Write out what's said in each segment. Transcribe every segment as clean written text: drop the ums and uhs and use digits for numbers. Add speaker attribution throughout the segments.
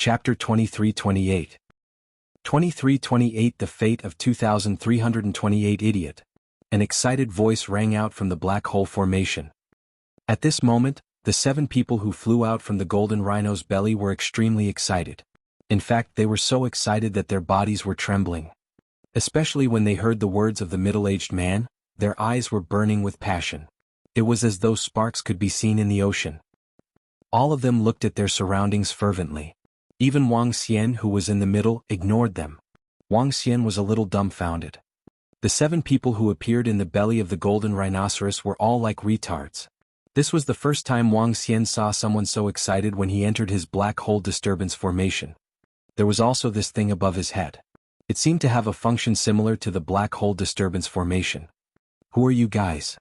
Speaker 1: Chapter 2328. 2328 The Fate of 2328 Idiot. An excited voice rang out from the black hole formation. At this moment, the 7 people who flew out from the golden rhino's belly were extremely excited. In fact, they were so excited that their bodies were trembling. Especially when they heard the words of the middle-aged man, their eyes were burning with passion. It was as though sparks could be seen in the ocean. All of them looked at their surroundings fervently. Even Wang Xian, who was in the middle, ignored them. Wang Xian was a little dumbfounded. The 7 people who appeared in the belly of the golden rhinoceros were all like retards. This was the first time Wang Xian saw someone so excited when he entered his black hole disturbance formation. There was also this thing above his head. It seemed to have a function similar to the black hole disturbance formation. Who are you guys?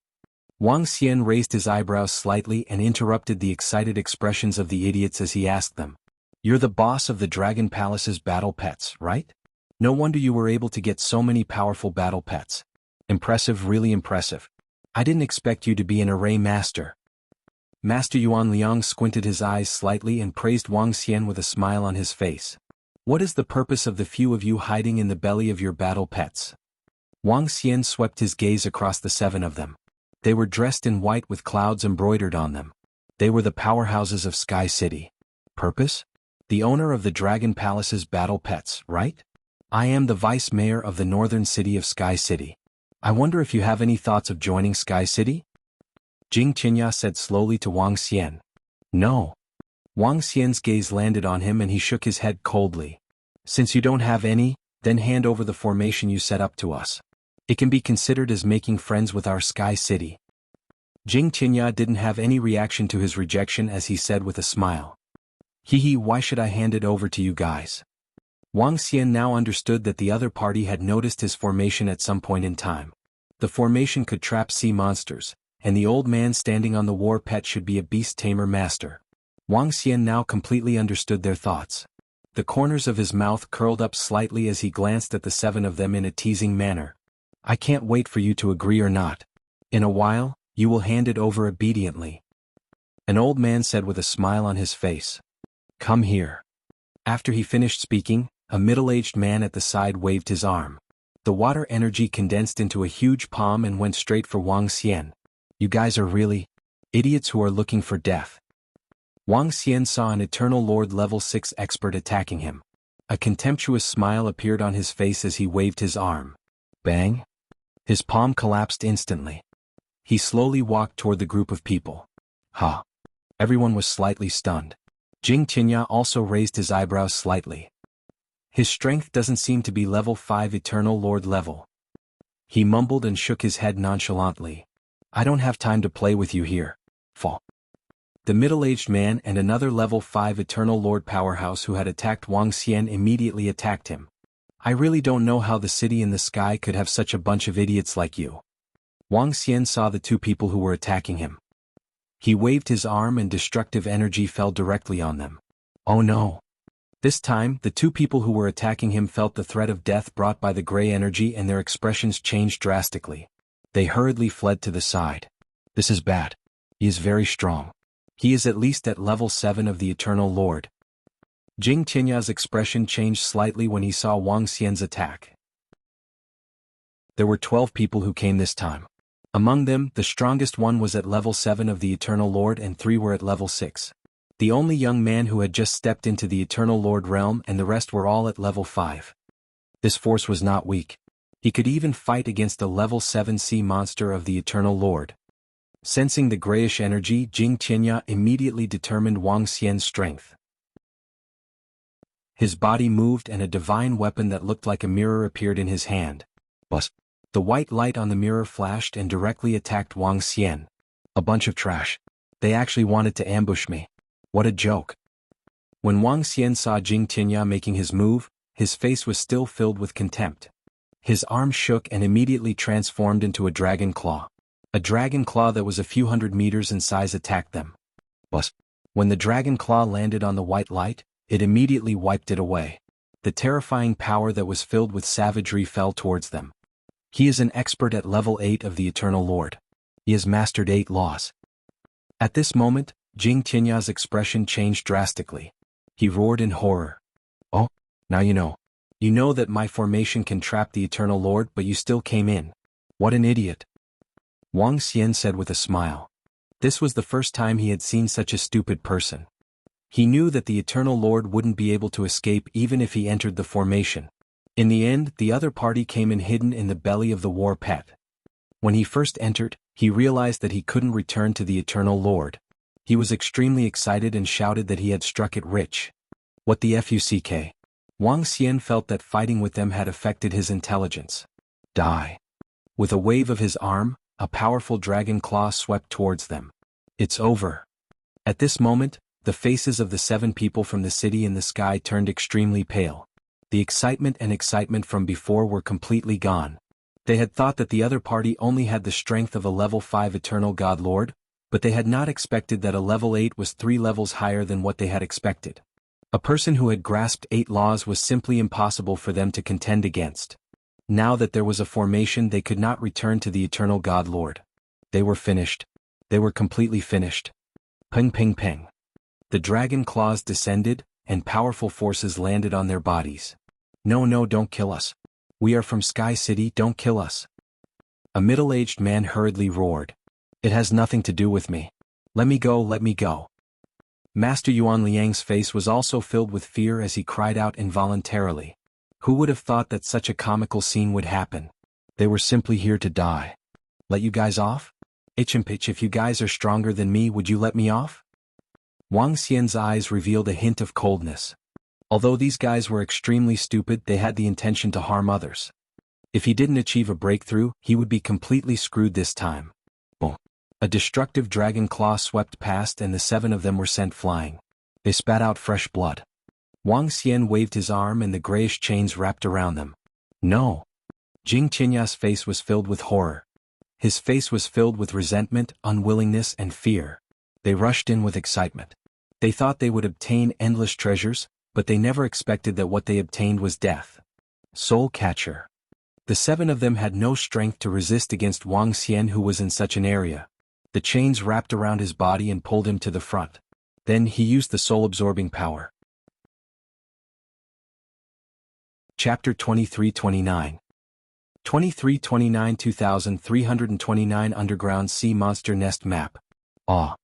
Speaker 1: Wang Xian raised his eyebrows slightly and interrupted the excited expressions of the idiots as he asked them. You're the boss of the Dragon Palace's battle pets, right? No wonder you were able to get so many powerful battle pets. Impressive, really impressive. I didn't expect you to be an array master. Master Yuan Liang squinted his eyes slightly and praised Wang Xian with a smile on his face. What is the purpose of the few of you hiding in the belly of your battle pets? Wang Xian swept his gaze across the 7 of them. They were dressed in white with clouds embroidered on them. They were the powerhouses of Sky City. Purpose? The owner of the Dragon Palace's battle pets, right? I am the vice mayor of the northern city of Sky City. I wonder if you have any thoughts of joining Sky City? Jing Qinya said slowly to Wang Xian. No. Wang Xian's gaze landed on him and he shook his head coldly. Since you don't have any, then hand over the formation you set up to us. It can be considered as making friends with our Sky City. Jing Qinya didn't have any reaction to his rejection as he said with a smile. Hee, why should I hand it over to you guys? Wang Xian now understood that the other party had noticed his formation at some point in time. The formation could trap sea monsters, and the old man standing on the war pet should be a beast tamer master. Wang Xian now completely understood their thoughts. The corners of his mouth curled up slightly as he glanced at the 7 of them in a teasing manner. I can't wait for you to agree or not. In a while, you will hand it over obediently. An old man said with a smile on his face. Come here. After he finished speaking, a middle-aged man at the side waved his arm. The water energy condensed into a huge palm and went straight for Wang Xian. You guys are really idiots who are looking for death. Wang Xian saw an Eternal Lord level 6 expert attacking him. A contemptuous smile appeared on his face as he waved his arm. Bang! His palm collapsed instantly. He slowly walked toward the group of people. Ha! Everyone was slightly stunned. Jing Qinya also raised his eyebrows slightly. His strength doesn't seem to be level 5 Eternal Lord level. He mumbled and shook his head nonchalantly. I don't have time to play with you here. Fall. The middle-aged man and another level 5 Eternal Lord powerhouse who had attacked Wang Xian immediately attacked him. I really don't know how the city in the sky could have such a bunch of idiots like you. Wang Xian saw the 2 people who were attacking him. He waved his arm and destructive energy fell directly on them. Oh no! This time, the 2 people who were attacking him felt the threat of death brought by the gray energy and their expressions changed drastically. They hurriedly fled to the side. This is bad. He is very strong. He is at least at level 7 of the Eternal Lord. Jing Qinya's expression changed slightly when he saw Wang Xian's attack. There were 12 people who came this time. Among them, the strongest one was at level 7 of the Eternal Lord and 3 were at level 6. The only young man who had just stepped into the Eternal Lord realm and the rest were all at level 5. This force was not weak. He could even fight against a level 7 sea monster of the Eternal Lord. Sensing the grayish energy, Jing Qinya immediately determined Wang Xian's strength. His body moved and a divine weapon that looked like a mirror appeared in his hand. Bust. The white light on the mirror flashed and directly attacked Wang Xian. A bunch of trash. They actually wanted to ambush me. What a joke. When Wang Xian saw Jing Qinya making his move, his face was still filled with contempt. His arm shook and immediately transformed into a dragon claw. A dragon claw that was a few hundred meters in size attacked them. Bust. When the dragon claw landed on the white light, it immediately wiped it away. The terrifying power that was filled with savagery fell towards them. He is an expert at level 8 of the Eternal Lord. He has mastered 8 laws. At this moment, Jing Qinya's expression changed drastically. he roared in horror. "Oh, now you know. You know that my formation can trap the Eternal Lord, but you still came in. What an idiot." Wang Xian said with a smile. This was the first time he had seen such a stupid person. He knew that the Eternal Lord wouldn't be able to escape even if he entered the formation. In the end, the other party came in hidden in the belly of the war pet. When he first entered, he realized that he couldn't return to the Eternal Lord. He was extremely excited and shouted that he had struck it rich. What the fuck? Wang Xian felt that fighting with them had affected his intelligence. Die. With a wave of his arm, a powerful dragon claw swept towards them. It's over. At this moment, the faces of the 7 people from the city in the sky turned extremely pale. The excitement from before were completely gone. They had thought that the other party only had the strength of a level 5 Eternal God Lord, but they had not expected that a level 8 was 3 levels higher than what they had expected. A person who had grasped 8 laws was simply impossible for them to contend against. Now that there was a formation, they could not return to the Eternal God Lord. They were finished. They were completely finished. Ping ping ping. The dragon claws descended, and powerful forces landed on their bodies. No, don't kill us. We are from Sky City, don't kill us. A middle-aged man hurriedly roared. It has nothing to do with me. Let me go, let me go. Master Yuan Liang's face was also filled with fear as he cried out involuntarily. Who would have thought that such a comical scene would happen? They were simply here to die. Let you guys off? Itchimpitch, if you guys are stronger than me, would you let me off? Wang Xian's eyes revealed a hint of coldness. Although these guys were extremely stupid, they had the intention to harm others. If he didn't achieve a breakthrough, he would be completely screwed this time. Boom. A destructive dragon claw swept past and the 7 of them were sent flying. They spat out fresh blood. Wang Xian waved his arm and the grayish chains wrapped around them. No. Jing Qinya's face was filled with horror. His face was filled with resentment, unwillingness, and fear. They rushed in with excitement. They thought they would obtain endless treasures, but they never expected that what they obtained was death. Soul Catcher. The 7 of them had no strength to resist against Wang Xian, who was in such an area. The chains wrapped around his body and pulled him to the front. Then he used the soul-absorbing power. Chapter 2329. 2329 2329 Underground Sea Monster Nest Map. Awe.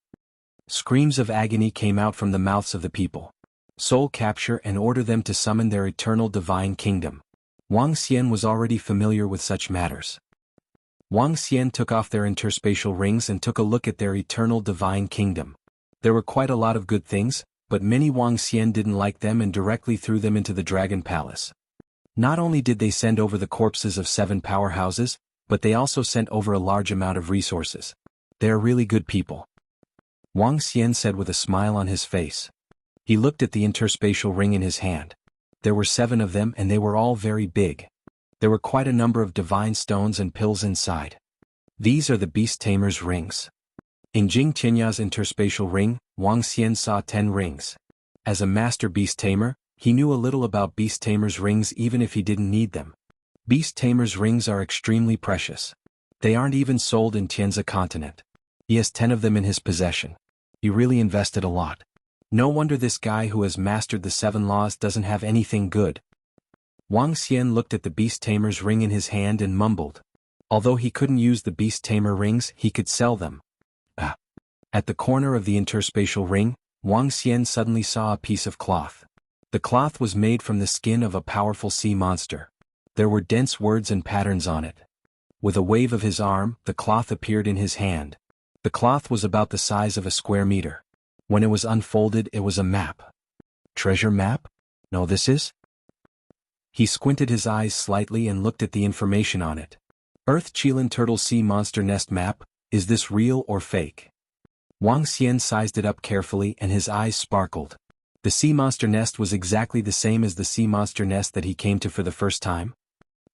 Speaker 1: Screams of agony came out from the mouths of the people. Soul capture and order them to summon their eternal divine kingdom. Wang Xian was already familiar with such matters. Wang Xian took off their interspatial rings and took a look at their eternal divine kingdom. There were quite a lot of good things, but many Wang Xian didn't like them and directly threw them into the Dragon Palace. Not only did they send over the corpses of 7 powerhouses, but they also sent over a large amount of resources. They are really good people. Wang Xian said with a smile on his face. He looked at the interspatial ring in his hand. There were 7 of them and they were all very big. There were quite a number of divine stones and pills inside. These are the Beast Tamer's rings. In Jing Qinya's interspatial ring, Wang Xian saw 10 rings. As a master beast tamer, he knew a little about Beast Tamer's rings even if he didn't need them. Beast Tamer's rings are extremely precious. They aren't even sold in Tianzi continent. He has 10 of them in his possession. He really invested a lot. No wonder this guy who has mastered the 7 laws doesn't have anything good. Wang Xian looked at the Beast Tamer's ring in his hand and mumbled. Although he couldn't use the Beast Tamer rings, he could sell them. At the corner of the interspatial ring, Wang Xian suddenly saw a piece of cloth. The cloth was made from the skin of a powerful sea monster. There were dense words and patterns on it. With a wave of his arm, the cloth appeared in his hand. The cloth was about the size of a square meter. When it was unfolded, it was a map. Treasure map? No, this is? He squinted his eyes slightly and looked at the information on it. Earth Qilin Turtle Sea Monster Nest Map, is this real or fake? Wang Xian sized it up carefully and his eyes sparkled. The sea monster nest was exactly the same as the sea monster nest that he came to for the first time.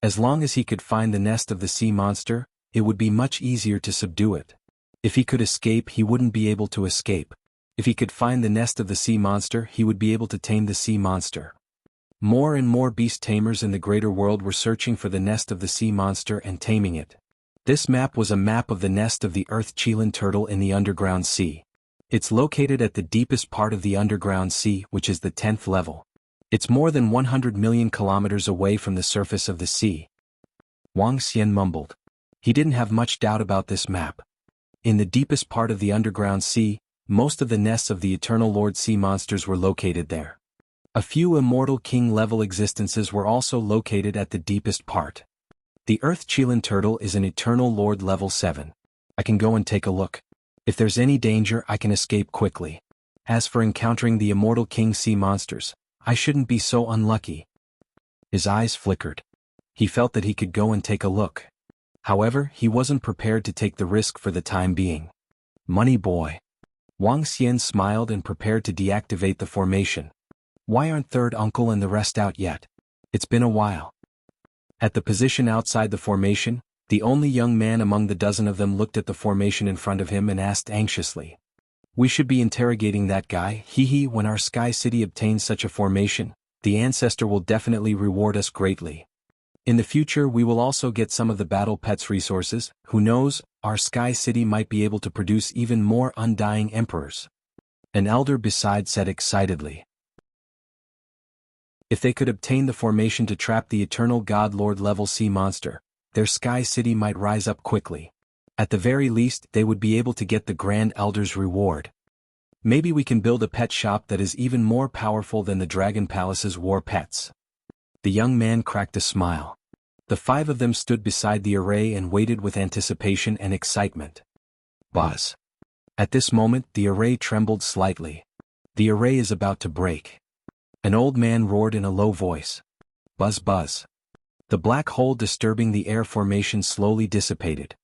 Speaker 1: As long as he could find the nest of the sea monster, it would be much easier to subdue it. If he could escape, he wouldn't be able to escape. If he could find the nest of the sea monster, he would be able to tame the sea monster. More and more beast tamers in the greater world were searching for the nest of the sea monster and taming it. This map was a map of the nest of the Earth Qilin turtle in the underground sea. It's located at the deepest part of the underground sea, which is the 10th level. It's more than 100 million kilometers away from the surface of the sea. Wang Xian mumbled. He didn't have much doubt about this map. In the deepest part of the underground sea, most of the nests of the Eternal Lord Sea monsters were located there. A few Immortal King-level existences were also located at the deepest part. The Earth Qilin Turtle is an Eternal Lord level 7. I can go and take a look. If there's any danger, I can escape quickly. As for encountering the Immortal King Sea monsters, I shouldn't be so unlucky. His eyes flickered. He felt that he could go and take a look. However, he wasn't prepared to take the risk for the time being. Money boy. Wang Xian smiled and prepared to deactivate the formation. Why aren't Third Uncle and the rest out yet? It's been a while. At the position outside the formation, the only young man among the dozen of them looked at the formation in front of him and asked anxiously. We should be interrogating that guy, hee. When our Sky City obtains such a formation, the ancestor will definitely reward us greatly. In the future we will also get some of the battle pets resources. Who knows, our Sky City might be able to produce even more undying emperors. An elder beside said excitedly. If they could obtain the formation to trap the Eternal God Lord level sea monster, their Sky City might rise up quickly. At the very least, they would be able to get the Grand Elder's reward. Maybe we can build a pet shop that is even more powerful than the Dragon Palace's war pets. The young man cracked a smile. The 5 of them stood beside the array and waited with anticipation and excitement. Buzz. At this moment, the array trembled slightly. The array is about to break. An old man roared in a low voice. Buzz buzz. The black hole disturbing the air formation slowly dissipated.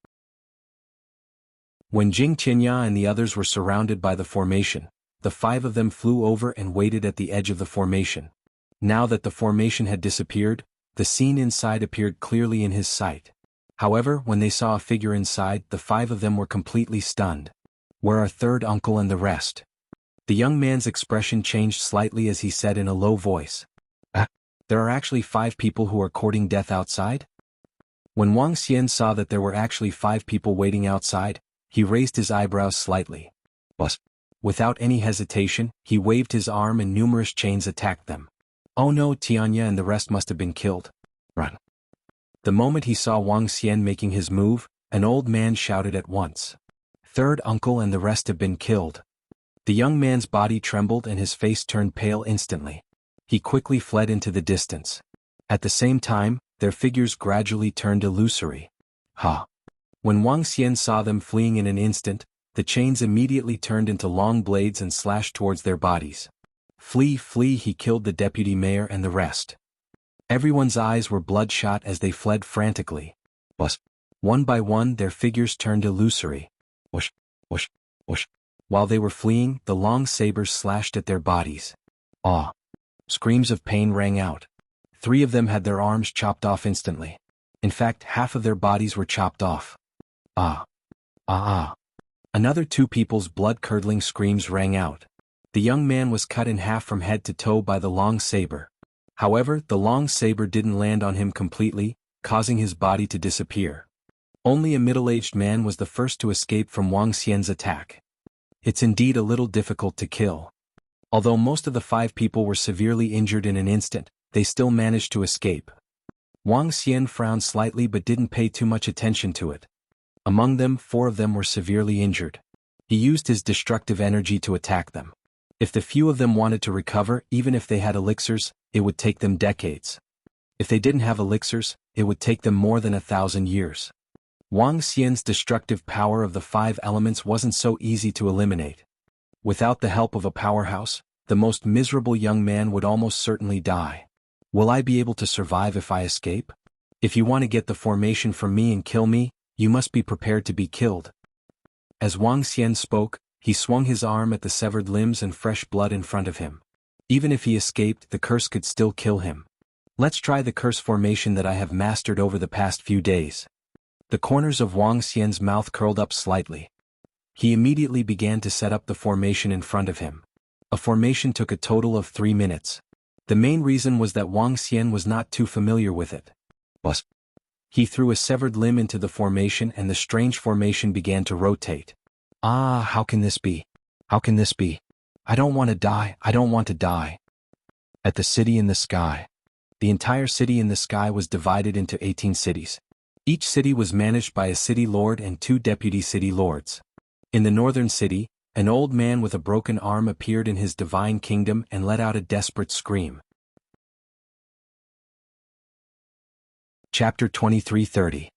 Speaker 1: When Jing Qinya and the others were surrounded by the formation, the 5 of them flew over and waited at the edge of the formation. Now that the formation had disappeared, the scene inside appeared clearly in his sight. However, when they saw a figure inside, the 5 of them were completely stunned. Where are Third Uncle and the rest? The young man's expression changed slightly as he said in a low voice. There are actually 5 people who are courting death outside? When Wang Xian saw that there were actually 5 people waiting outside, he raised his eyebrows slightly. Without any hesitation, he waved his arm and numerous chains attacked them. Oh no, Tianya and the rest must have been killed. Run. The moment he saw Wang Xian making his move, an old man shouted at once. Third Uncle and the rest have been killed. The young man's body trembled and his face turned pale instantly. He quickly fled into the distance. At the same time, their figures gradually turned illusory. When Wang Xian saw them fleeing in an instant, the chains immediately turned into long blades and slashed towards their bodies. Flee, flee! He killed the deputy mayor and the rest. Everyone's eyes were bloodshot as they fled frantically. One by one their figures turned illusory. Whoosh, whoosh, whoosh. While they were fleeing, the long sabers slashed at their bodies. Screams of pain rang out. 3 of them had their arms chopped off instantly. In fact, half of their bodies were chopped off. Another 2 people's blood-curdling screams rang out. The young man was cut in half from head to toe by the long saber. However, the long saber didn't land on him completely, causing his body to disappear. Only a middle-aged man was the first to escape from Wang Xian's attack. It's indeed a little difficult to kill. Although most of the 5 people were severely injured in an instant, they still managed to escape. Wang Xian frowned slightly but didn't pay too much attention to it. Among them, 4 of them were severely injured. He used his destructive energy to attack them. If the few of them wanted to recover, even if they had elixirs, it would take them decades. If they didn't have elixirs, it would take them more than 1,000 years. Wang Xian's destructive power of the 5 elements wasn't so easy to eliminate. Without the help of a powerhouse, the most miserable young man would almost certainly die. Will I be able to survive if I escape? If you want to get the formation from me and kill me, you must be prepared to be killed. As Wang Xian spoke, he swung his arm at the severed limbs and fresh blood in front of him. Even if he escaped, the curse could still kill him. Let's try the curse formation that I have mastered over the past few days. The corners of Wang Xian's mouth curled up slightly. He immediately began to set up the formation in front of him. A formation took a total of 3 minutes. The main reason was that Wang Xian was not too familiar with it. He threw a severed limb into the formation and the strange formation began to rotate. How can this be? How can this be? I don't want to die, I don't want to die. At the city in the sky. The entire city in the sky was divided into 18 cities. Each city was managed by a city lord and 2 deputy city lords. In the northern city, an old man with a broken arm appeared in his divine kingdom and let out a desperate scream. Chapter 2330.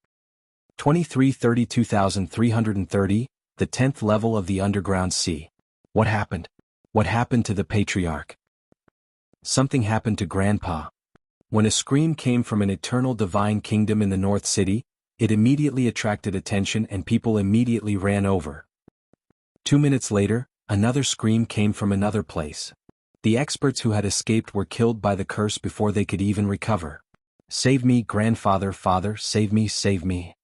Speaker 1: 2330 2330, the 10th level of the underground sea. What happened? What happened to the patriarch? Something happened to Grandpa. When a scream came from an eternal divine kingdom in the North City, it immediately attracted attention and people immediately ran over. 2 minutes later, another scream came from another place. The experts who had escaped were killed by the curse before they could even recover. Save me, grandfather, father, save me, save me.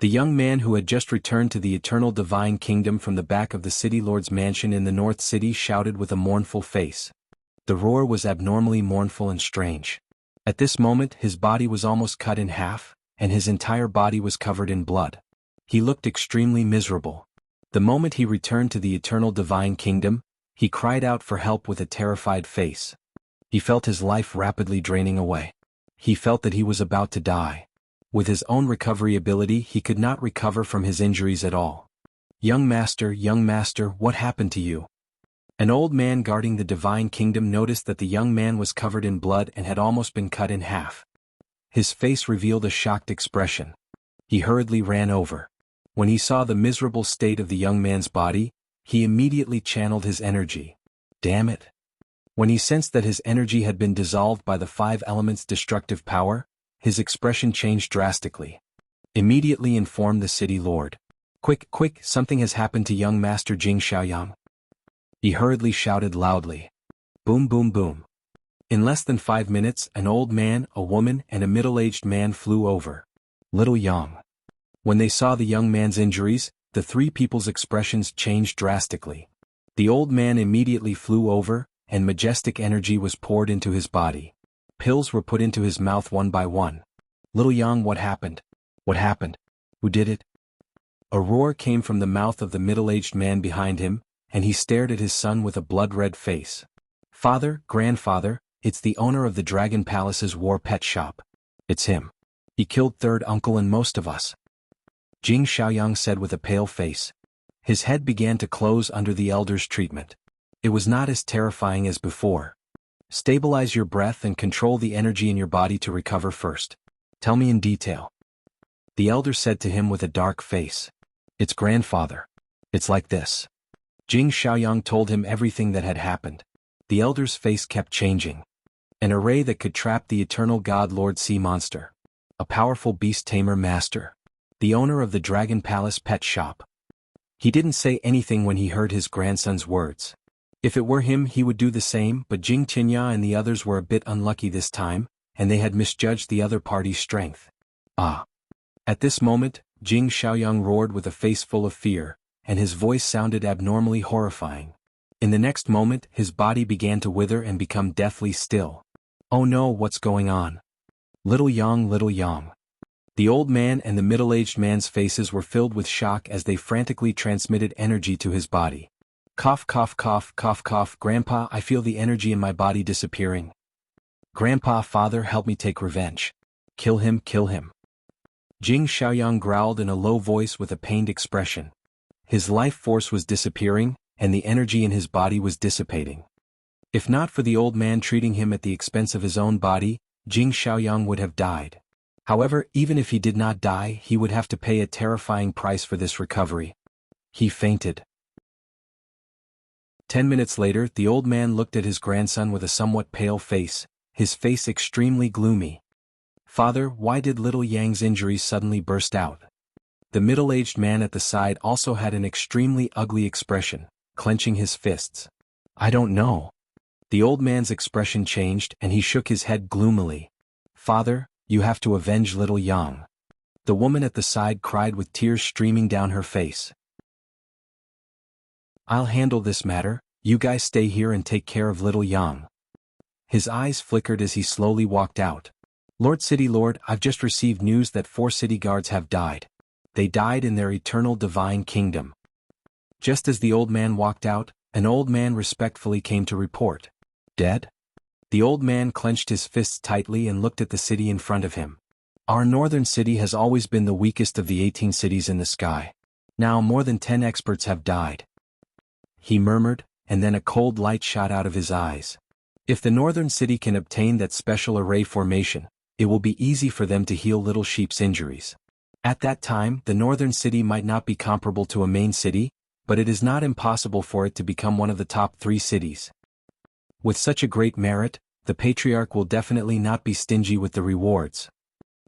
Speaker 1: The young man who had just returned to the eternal divine kingdom from the back of the city lord's mansion in the North City shouted with a mournful face. The roar was abnormally mournful and strange. At this moment his body was almost cut in half, and his entire body was covered in blood. He looked extremely miserable. The moment he returned to the eternal divine kingdom, he cried out for help with a terrified face. He felt his life rapidly draining away. He felt that he was about to die. With his own recovery ability he could not recover from his injuries at all. Young master, what happened to you? An old man guarding the divine kingdom noticed that the young man was covered in blood and had almost been cut in half. His face revealed a shocked expression. He hurriedly ran over. When he saw the miserable state of the young man's body, he immediately channeled his energy. Damn it! When he sensed that his energy had been dissolved by the 5 elements' destructive power, his expression changed drastically. Immediately informed the city lord. Quick, something has happened to young master Jing Xiaoyang. He hurriedly shouted loudly. Boom, boom, boom. In less than 5 minutes, an old man, a woman, and a middle-aged man flew over. Little Yang. When they saw the young man's injuries, the 3 people's expressions changed drastically. The old man immediately flew over, and majestic energy was poured into his body. Pills were put into his mouth one by one. Little Yang, what happened? What happened? Who did it? A roar came from the mouth of the middle-aged man behind him, and he stared at his son with a blood-red face. Father, grandfather, it's the owner of the Dragon Palace's war pet shop. It's him. He killed third uncle and most of us. Jing Xiaoyang said with a pale face. His head began to close under the elder's treatment. It was not as terrifying as before. Stabilize your breath and control the energy in your body to recover first. Tell me in detail. The elder said to him with a dark face. It's grandfather. It's like this. Jing Xiaoyang told him everything that had happened. The elder's face kept changing. An array that could trap the eternal god Lord Sea Monster. A powerful beast tamer master. The owner of the Dragon Palace pet shop. He didn't say anything when he heard his grandson's words. If it were him he would do the same, but Jing Qinya and the others were a bit unlucky this time, and they had misjudged the other party's strength. Ah! At this moment, Jing Xiaoyang roared with a face full of fear, and his voice sounded abnormally horrifying. In the next moment, his body began to wither and become deathly still. Oh no, what's going on? Little Yang, little Yang. The old man and the middle-aged man's faces were filled with shock as they frantically transmitted energy to his body. Cough, cough, cough, cough, cough. Grandpa, I feel the energy in my body disappearing. Grandpa, father, help me take revenge. Kill him, kill him. Jing Xiaoyang growled in a low voice with a pained expression. His life force was disappearing, and the energy in his body was dissipating. If not for the old man treating him at the expense of his own body, Jing Xiaoyang would have died. However, even if he did not die, he would have to pay a terrifying price for this recovery. He fainted. 10 minutes later, the old man looked at his grandson with a somewhat pale face, his face extremely gloomy. Father, why did little Yang's injuries suddenly burst out? The middle-aged man at the side also had an extremely ugly expression, clenching his fists. I don't know. The old man's expression changed and he shook his head gloomily. Father, you have to avenge little Yang. The woman at the side cried with tears streaming down her face. I'll handle this matter, you guys stay here and take care of little Yang. His eyes flickered as he slowly walked out. Lord City Lord, I've just received news that 4 city guards have died. They died in their eternal divine kingdom. Just as the old man walked out, An old man respectfully came to report. Dead? The old man clenched his fists tightly and looked at the city in front of him. Our northern city has always been the weakest of the 18 cities in the sky. Now more than 10 experts have died. He murmured, and then a cold light shot out of his eyes. If the northern city can obtain that special array formation, it will be easy for them to heal Little Sheep's injuries. At that time, the northern city might not be comparable to a main city, but it is not impossible for it to become one of the top 3 cities. With such a great merit, the patriarch will definitely not be stingy with the rewards.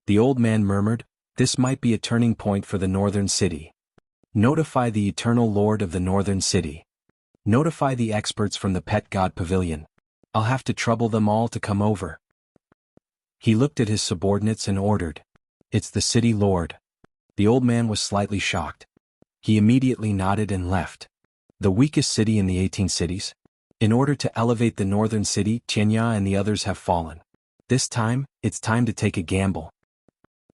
Speaker 1: The old man murmured, this might be a turning point for the northern city. Notify the eternal lord of the northern city. Notify the experts from the pet god pavilion. I'll have to trouble them all to come over. He looked at his subordinates and ordered. It's the city lord. The old man was slightly shocked. He immediately nodded and left. The weakest city in the 18 cities? In order to elevate the northern city, Jianghu and the others have fallen. This time, it's time to take a gamble.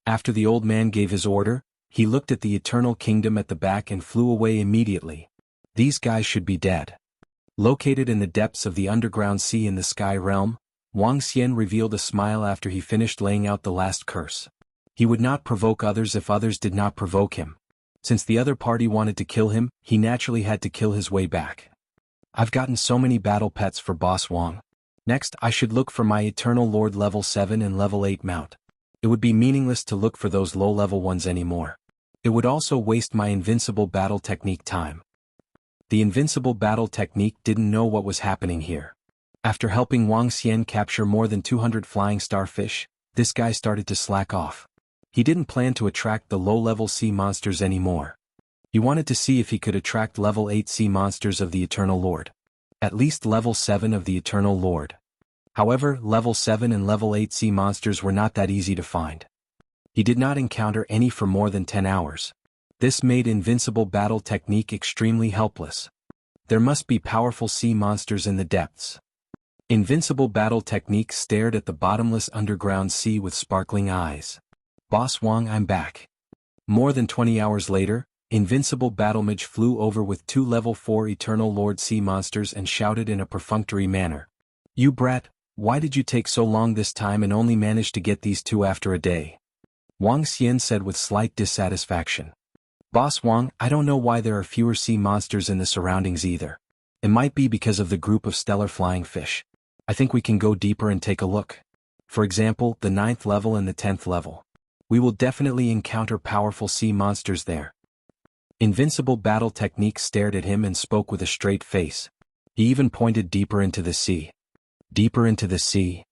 Speaker 1: After the old man gave his order, he looked at the eternal kingdom at the back and flew away immediately. These guys should be dead. Located in the depths of the underground sea in the sky realm, Wang Xian revealed a smile after he finished laying out the last curse. He would not provoke others if others did not provoke him. Since the other party wanted to kill him, he naturally had to kill his way back. I've gotten so many battle pets for Boss Wang. Next, I should look for my Eternal Lord level 7 and level 8 mount. It would be meaningless to look for those low-level ones anymore. It would also waste my invincible battle technique time. The invincible battle technique didn't know what was happening here. After helping Wang Xian capture more than 200 flying starfish, this guy started to slack off. He didn't plan to attract the low-level sea monsters anymore. He wanted to see if he could attract level 8 sea monsters of the Eternal Lord. At least level 7 of the Eternal Lord. However, level 7 and level 8 sea monsters were not that easy to find. He did not encounter any for more than 10 hours. This made invincible battle technique extremely helpless. There must be powerful sea monsters in the depths. Invincible battle technique stared at the bottomless underground sea with sparkling eyes. Boss Wang, I'm back. More than 20 hours later, Invincible Battlemage flew over with 2 level 4 Eternal Lord sea monsters and shouted in a perfunctory manner. You brat, why did you take so long this time and only manage to get these 2 after a day? Wang Xian said with slight dissatisfaction. Boss Wang, I don't know why there are fewer sea monsters in the surroundings either. It might be because of the group of stellar flying fish. I think we can go deeper and take a look. For example, the 9th level and the 10th level. We will definitely encounter powerful sea monsters there. Invincible battle technique stared at him and spoke with a straight face. He even pointed deeper into the sea. Deeper into the sea.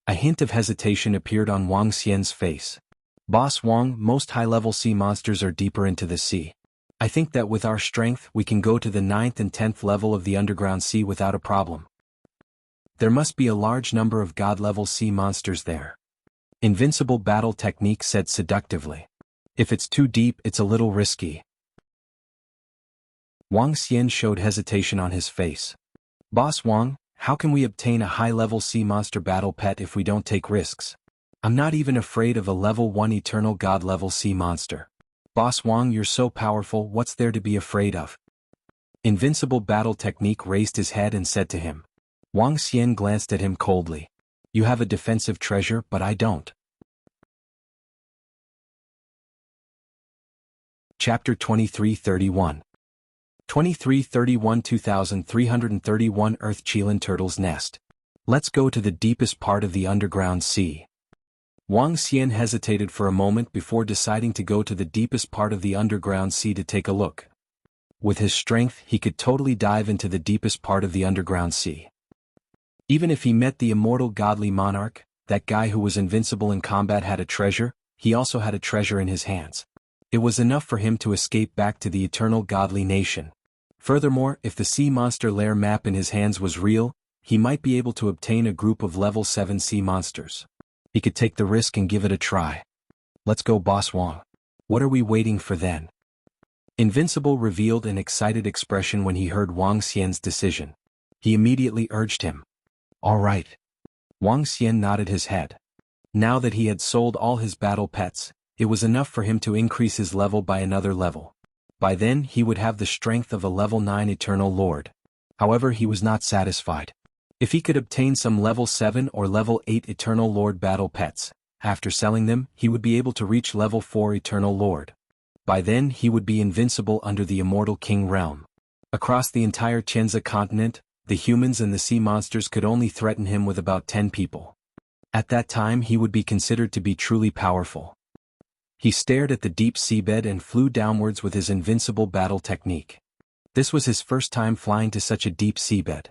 Speaker 1: A hint of hesitation appeared on Wang Xian's face. Boss Wang, most high-level sea monsters are deeper into the sea. I think that with our strength we can go to the 9th and 10th level of the underground sea without a problem. There must be a large number of god-level sea monsters there. Invincible battle technique said seductively. If it's too deep, it's a little risky. Wang Xian showed hesitation on his face. Boss Wang, how can we obtain a high-level sea monster battle pet if we don't take risks? I'm not even afraid of a level 1 eternal god-level sea monster. Boss Wang, you're so powerful, what's there to be afraid of? Invincible battle technique raised his head and said to him. Wang Xian glanced at him coldly. You have a defensive treasure, but I don't. Chapter 2331. 2331 2331 Earth Qilin Turtle's Nest. Let's go to the deepest part of the underground sea. Wang Xian hesitated for a moment before deciding to go to the deepest part of the underground sea to take a look. With his strength, he could totally dive into the deepest part of the underground sea. Even if he met the immortal godly monarch, that guy who was invincible in combat had a treasure, he also had a treasure in his hands. It was enough for him to escape back to the eternal godly nation. Furthermore, if the sea monster lair map in his hands was real, he might be able to obtain a group of level 7 sea monsters. He could take the risk and give it a try. Let's go, Boss Wang. What are we waiting for then? Invincible revealed an excited expression when he heard Wang Xian's decision. He immediately urged him. All right. Wang Xian nodded his head. Now that he had sold all his battle pets, it was enough for him to increase his level by another level. By then he would have the strength of a level 9 Eternal Lord. However, he was not satisfied. If he could obtain some level 7 or level 8 Eternal Lord battle pets, after selling them, he would be able to reach level 4 Eternal Lord. By then he would be invincible under the Immortal King realm. Across the entire Tianzi continent, the humans and the sea monsters could only threaten him with about 10 people. At that time he would be considered to be truly powerful. He stared at the deep seabed and flew downwards with his invincible battle technique. This was his first time flying to such a deep seabed.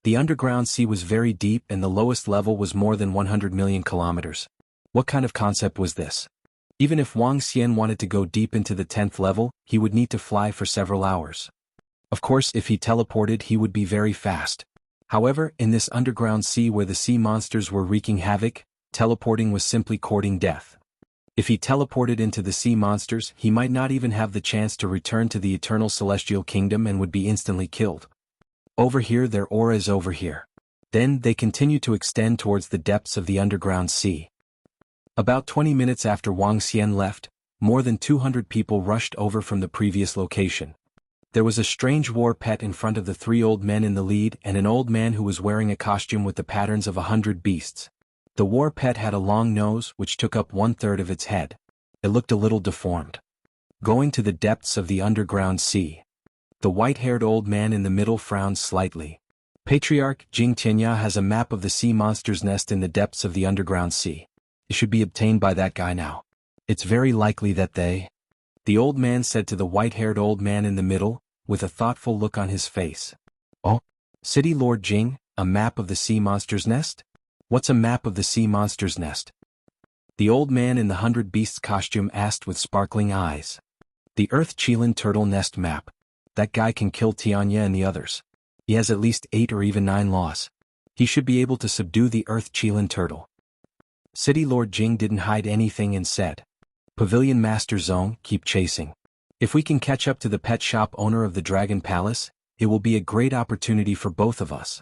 Speaker 1: The underground sea was very deep and the lowest level was more than 100 million kilometers. What kind of concept was this? Even if Wang Xian wanted to go deep into the 10th level, he would need to fly for several hours. Of course, if he teleported he would be very fast. However, in this underground sea where the sea monsters were wreaking havoc, teleporting was simply courting death. If he teleported into the sea monsters, he might not even have the chance to return to the eternal celestial kingdom and would be instantly killed. Over here, their aura is over here. Then they continue to extend towards the depths of the underground sea. About 20 minutes after Wang Xian left, more than 200 people rushed over from the previous location. There was a strange war pet in front of the 3 old men in the lead and an old man who was wearing a costume with the patterns of 100 beasts. The war pet had a long nose which took up 1/3 of its head. It looked a little deformed. Going to the depths of the underground sea. The white-haired old man in the middle frowned slightly. Patriarch Jing Tianya has a map of the sea monster's nest in the depths of the underground sea. It should be obtained by that guy now. It's very likely that they... The old man said to the white-haired old man in the middle, with a thoughtful look on his face. Oh? City Lord Jing, a map of the sea monster's nest? What's a map of the sea monster's nest? The old man in the 100 beasts costume asked with sparkling eyes. The Earth Qilin turtle nest map. That guy can kill Tianya and the others. He has at least 8 or even 9 laws. He should be able to subdue the Earth Qilin turtle. City Lord Jing didn't hide anything and said. Pavilion Master Zong, keep chasing. If we can catch up to the pet shop owner of the Dragon Palace, it will be a great opportunity for both of us.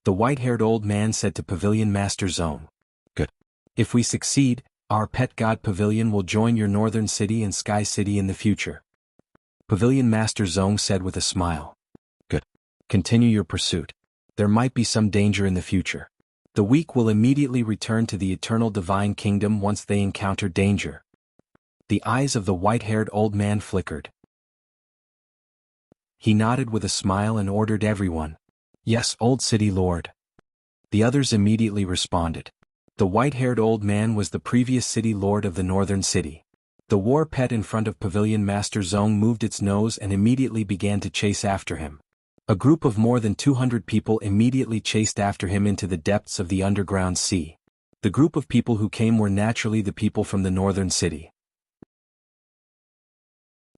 Speaker 1: The white-haired old man said to Pavilion Master Zong. Good. If we succeed, our pet god Pavilion will join your northern city and Sky City in the future. Pavilion Master Zong said with a smile. Good. Continue your pursuit. There might be some danger in the future. The weak will immediately return to the eternal divine kingdom once they encounter danger. The eyes of the white-haired old man flickered. He nodded with a smile and ordered everyone. Yes, old city lord. The others immediately responded. The white-haired old man was the previous city lord of the northern city. The war pet in front of Pavilion Master Zong moved its nose and immediately began to chase after him. A group of more than 200 people immediately chased after him into the depths of the underground sea. The group of people who came were naturally the people from the northern city.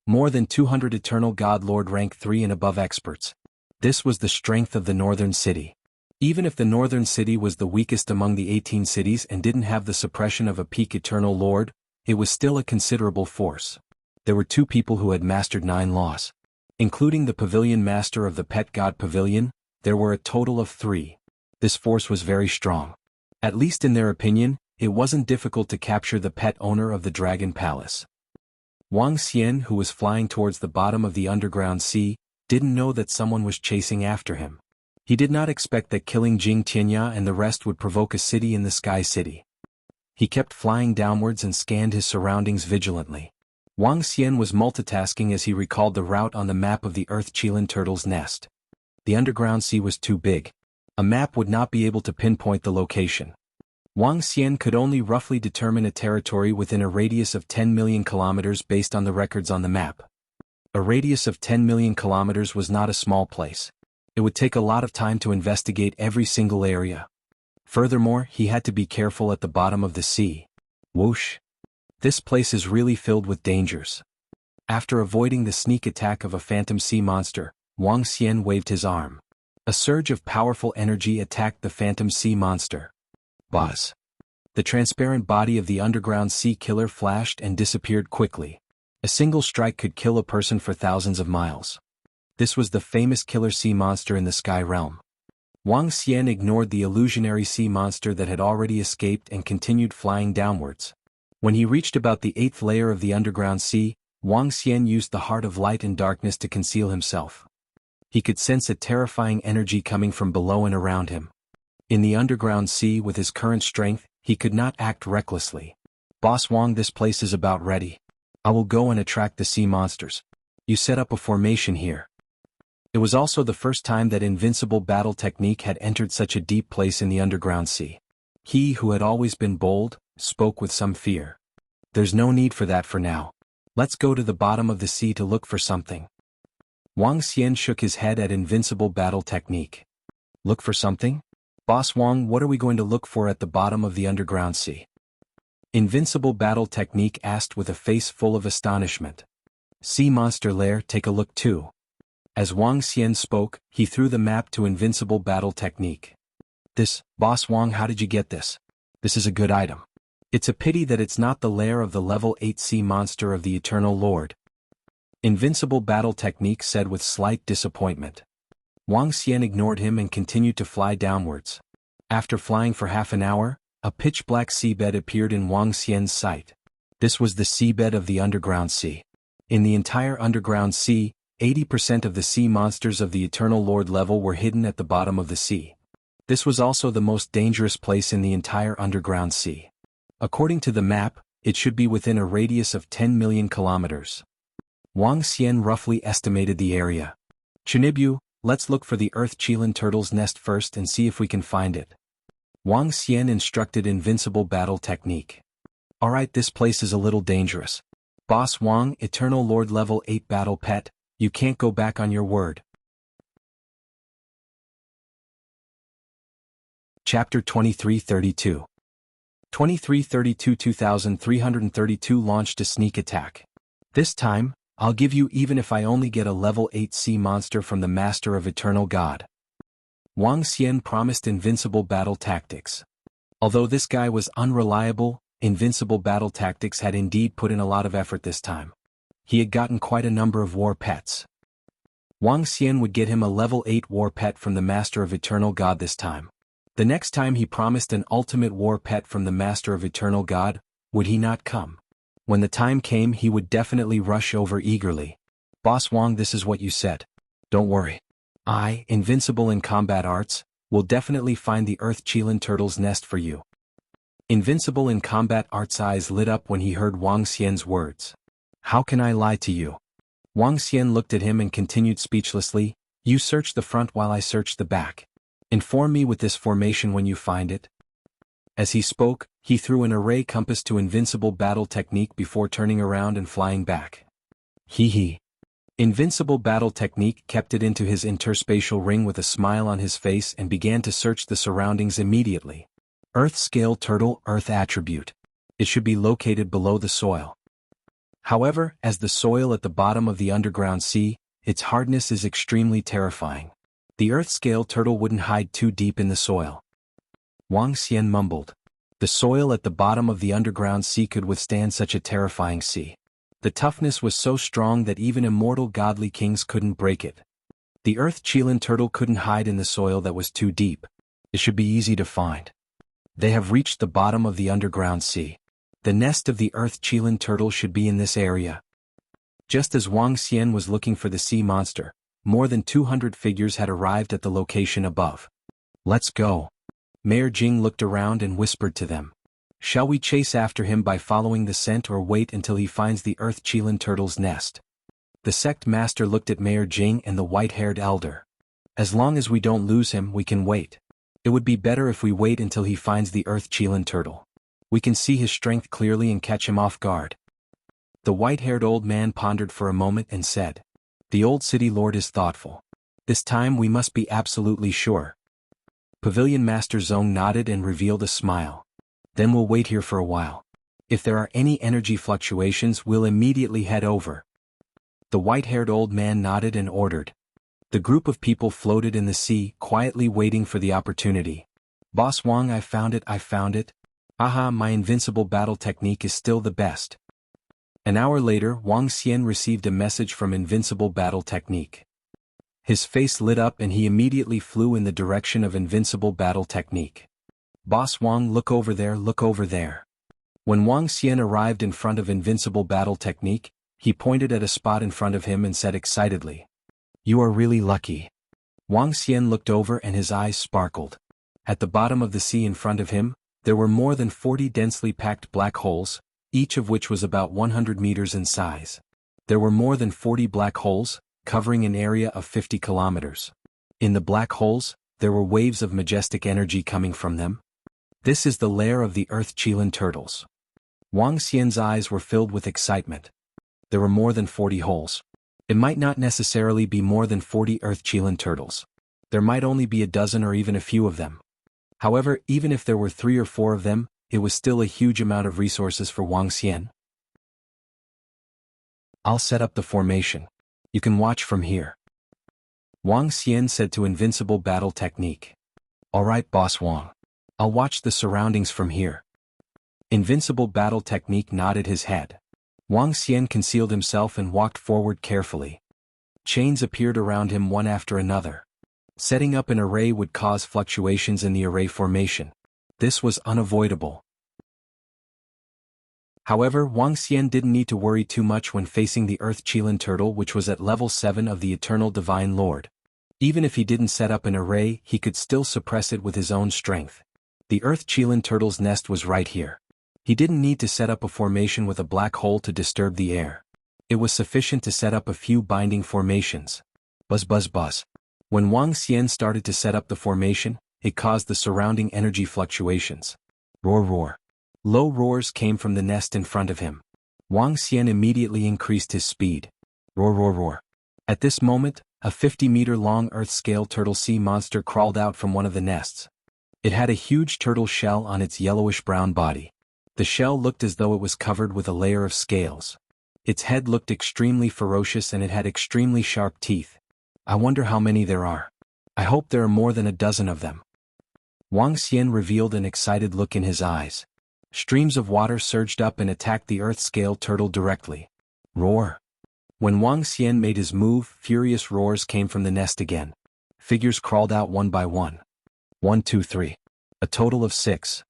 Speaker 1: More than 200 Eternal God Lord rank 3 and above experts. This was the strength of the northern city. Even if the northern city was the weakest among the 18 cities and didn't have the suppression of a peak Eternal Lord, it was still a considerable force. There were 2 people who had mastered 9 laws. Including the Pavilion Master of the Pet God Pavilion, there were a total of 3. This force was very strong. At least in their opinion, it wasn't difficult to capture the pet owner of the Dragon Palace. Wang Xian, who was flying towards the bottom of the underground sea, didn't know that someone was chasing after him. He did not expect that killing Jing Tianya and the rest would provoke a city in the Sky City. He kept flying downwards and scanned his surroundings vigilantly. Wang Xian was multitasking as he recalled the route on the map of the Earth Qilin turtle's nest. The underground sea was too big. A map would not be able to pinpoint the location. Wang Xian could only roughly determine a territory within a radius of 10 million kilometers based on the records on the map. A radius of 10 million kilometers was not a small place. It would take a lot of time to investigate every single area. Furthermore, he had to be careful at the bottom of the sea. Whoosh! This place is really filled with dangers. After avoiding the sneak attack of a phantom sea monster, Wang Xian waved his arm. A surge of powerful energy attacked the phantom sea monster. Buzz! The transparent body of the underground sea killer flashed and disappeared quickly. A single strike could kill a person for thousands of miles. This was the famous killer sea monster in the Sky Realm. Wang Xian ignored the illusionary sea monster that had already escaped and continued flying downwards. When he reached about the 8th layer of the underground sea, Wang Xian used the Heart of Light and Darkness to conceal himself. He could sense a terrifying energy coming from below and around him. In the underground sea with his current strength, he could not act recklessly. Boss Wong, this place is about ready. I will go and attract the sea monsters. You set up a formation here. It was also the first time that invincible battle technique had entered such a deep place in the underground sea. He, who had always been bold, spoke with some fear. There's no need for that for now. Let's go to the bottom of the sea to look for something. Wang Xian shook his head at invincible battle technique. Look for something? Boss Wang, what are we going to look for at the bottom of the underground sea? Invincible battle technique asked with a face full of astonishment. Sea monster lair, take a look too. As Wang Xian spoke, he threw the map to invincible battle technique. This, Boss Wang, how did you get this? This is a good item. It's a pity that it's not the lair of the level 8 sea monster of the Eternal Lord. Invincible battle technique said with slight disappointment. Wang Xian ignored him and continued to fly downwards. After flying for half an hour, a pitch-black seabed appeared in Wang Xian's sight. This was the seabed of the underground sea. In the entire underground sea, 80% of the sea monsters of the Eternal Lord level were hidden at the bottom of the sea. This was also the most dangerous place in the entire underground sea. According to the map, it should be within a radius of 10 million kilometers. Wang Xian roughly estimated the area. Chunibyu, let's look for the Earth Qilin turtle's nest first and see if we can find it. Wang Xian instructed invincible battle technique. Alright, this place is a little dangerous. Boss Wang, Eternal Lord level 8 battle pet, you can't go back on your word. Chapter 2332. 2332 launched a sneak attack. This time, I'll give you even if I only get a level 8 sea monster from the Master of Eternal God. Wang Xian promised invincible battle tactics. Although this guy was unreliable, invincible battle tactics had indeed put in a lot of effort this time. He had gotten quite a number of war pets. Wang Xian would get him a level 8 war pet from the Master of Eternal God this time. The next time he promised an ultimate war pet from the Master of Eternal God, would he not come? When the time came, he would definitely rush over eagerly. Boss Wang, this is what you said. Don't worry. I, invincible in combat arts, will definitely find the Earth Qilin turtle's nest for you. Invincible in combat arts' eyes lit up when he heard Wang Xian's words. How can I lie to you? Wang Xian looked at him and continued speechlessly, you search the front while I search the back. Inform me with this formation when you find it. As he spoke, he threw an array compass to invincible battle technique before turning around and flying back. Hee. Invincible battle technique kept it into his interspatial ring with a smile on his face and began to search the surroundings immediately. Earth scale turtle, Earth attribute. It should be located below the soil. However, as the soil at the bottom of the underground sea, its hardness is extremely terrifying. The Earth scale turtle wouldn't hide too deep in the soil. Wang Xian mumbled. The soil at the bottom of the underground sea could withstand such a terrifying sea. The toughness was so strong that even immortal godly kings couldn't break it. The Earth Qilin turtle couldn't hide in the soil that was too deep. It should be easy to find. They have reached the bottom of the underground sea. The nest of the Earth Qilin turtle should be in this area. Just as Wang Xian was looking for the sea monster, more than 200 figures had arrived at the location above. Let's go. Mayor Jing looked around and whispered to them. Shall we chase after him by following the scent or wait until he finds the Earth Qilin turtle's nest? The sect master looked at Mayor Jing and the white-haired elder. As long as we don't lose him, we can wait. It would be better if we wait until he finds the Earth Qilin turtle. We can see his strength clearly and catch him off guard. The white-haired old man pondered for a moment and said, The old city lord is thoughtful. This time we must be absolutely sure. Pavilion Master Zong nodded and revealed a smile. Then we'll wait here for a while. If there are any energy fluctuations, we'll immediately head over. The white-haired old man nodded and ordered. The group of people floated in the sea, quietly waiting for the opportunity. Boss Wang, I found it. Aha, my invincible battle technique is still the best. An hour later, Wang Xian received a message from invincible battle technique. His face lit up and he immediately flew in the direction of invincible battle technique. Boss Wang, look over there. When Wang Xian arrived in front of invincible battle technique, he pointed at a spot in front of him and said excitedly. You are really lucky. Wang Xian looked over and his eyes sparkled. At the bottom of the sea in front of him, there were more than 40 densely packed black holes, each of which was about 100 meters in size. There were more than 40 black holes, covering an area of 50 kilometers. In the black holes, there were waves of majestic energy coming from them. This is the lair of the Earth Qilin turtles. Wang Xian's eyes were filled with excitement. There were more than 40 holes. It might not necessarily be more than 40 Earth Qilin turtles. There might only be a dozen or even a few of them. However, even if there were 3 or 4 of them, it was still a huge amount of resources for Wang Xian. I'll set up the formation. You can watch from here. Wang Xian said to Invincible Battle Technique. Alright, Boss Wang. I'll watch the surroundings from here. Invincible Battle Technique nodded his head. Wang Xian concealed himself and walked forward carefully. Chains appeared around him one after another. Setting up an array would cause fluctuations in the array formation. This was unavoidable. However, Wang Xian didn't need to worry too much when facing the Earth Qilin turtle, which was at level 7 of the Eternal Divine Lord. Even if he didn't set up an array, he could still suppress it with his own strength. The Earth Qilin turtle's nest was right here. He didn't need to set up a formation with a black hole to disturb the air. It was sufficient to set up a few binding formations. Buzz buzz buzz. When Wang Xian started to set up the formation, it caused the surrounding energy fluctuations. Roar roar. Low roars came from the nest in front of him. Wang Xian immediately increased his speed. Roar roar roar. At this moment, a 50-meter-long Earth-scale turtle sea monster crawled out from one of the nests. It had a huge turtle shell on its yellowish-brown body. The shell looked as though it was covered with a layer of scales. Its head looked extremely ferocious and it had extremely sharp teeth. I wonder how many there are. I hope there are more than a dozen of them. Wang Xian revealed an excited look in his eyes. Streams of water surged up and attacked the Earth-scale turtle directly. Roar. When Wang Xian made his move, furious roars came from the nest again. Figures crawled out one by one. 1, 2, 3. A total of 6.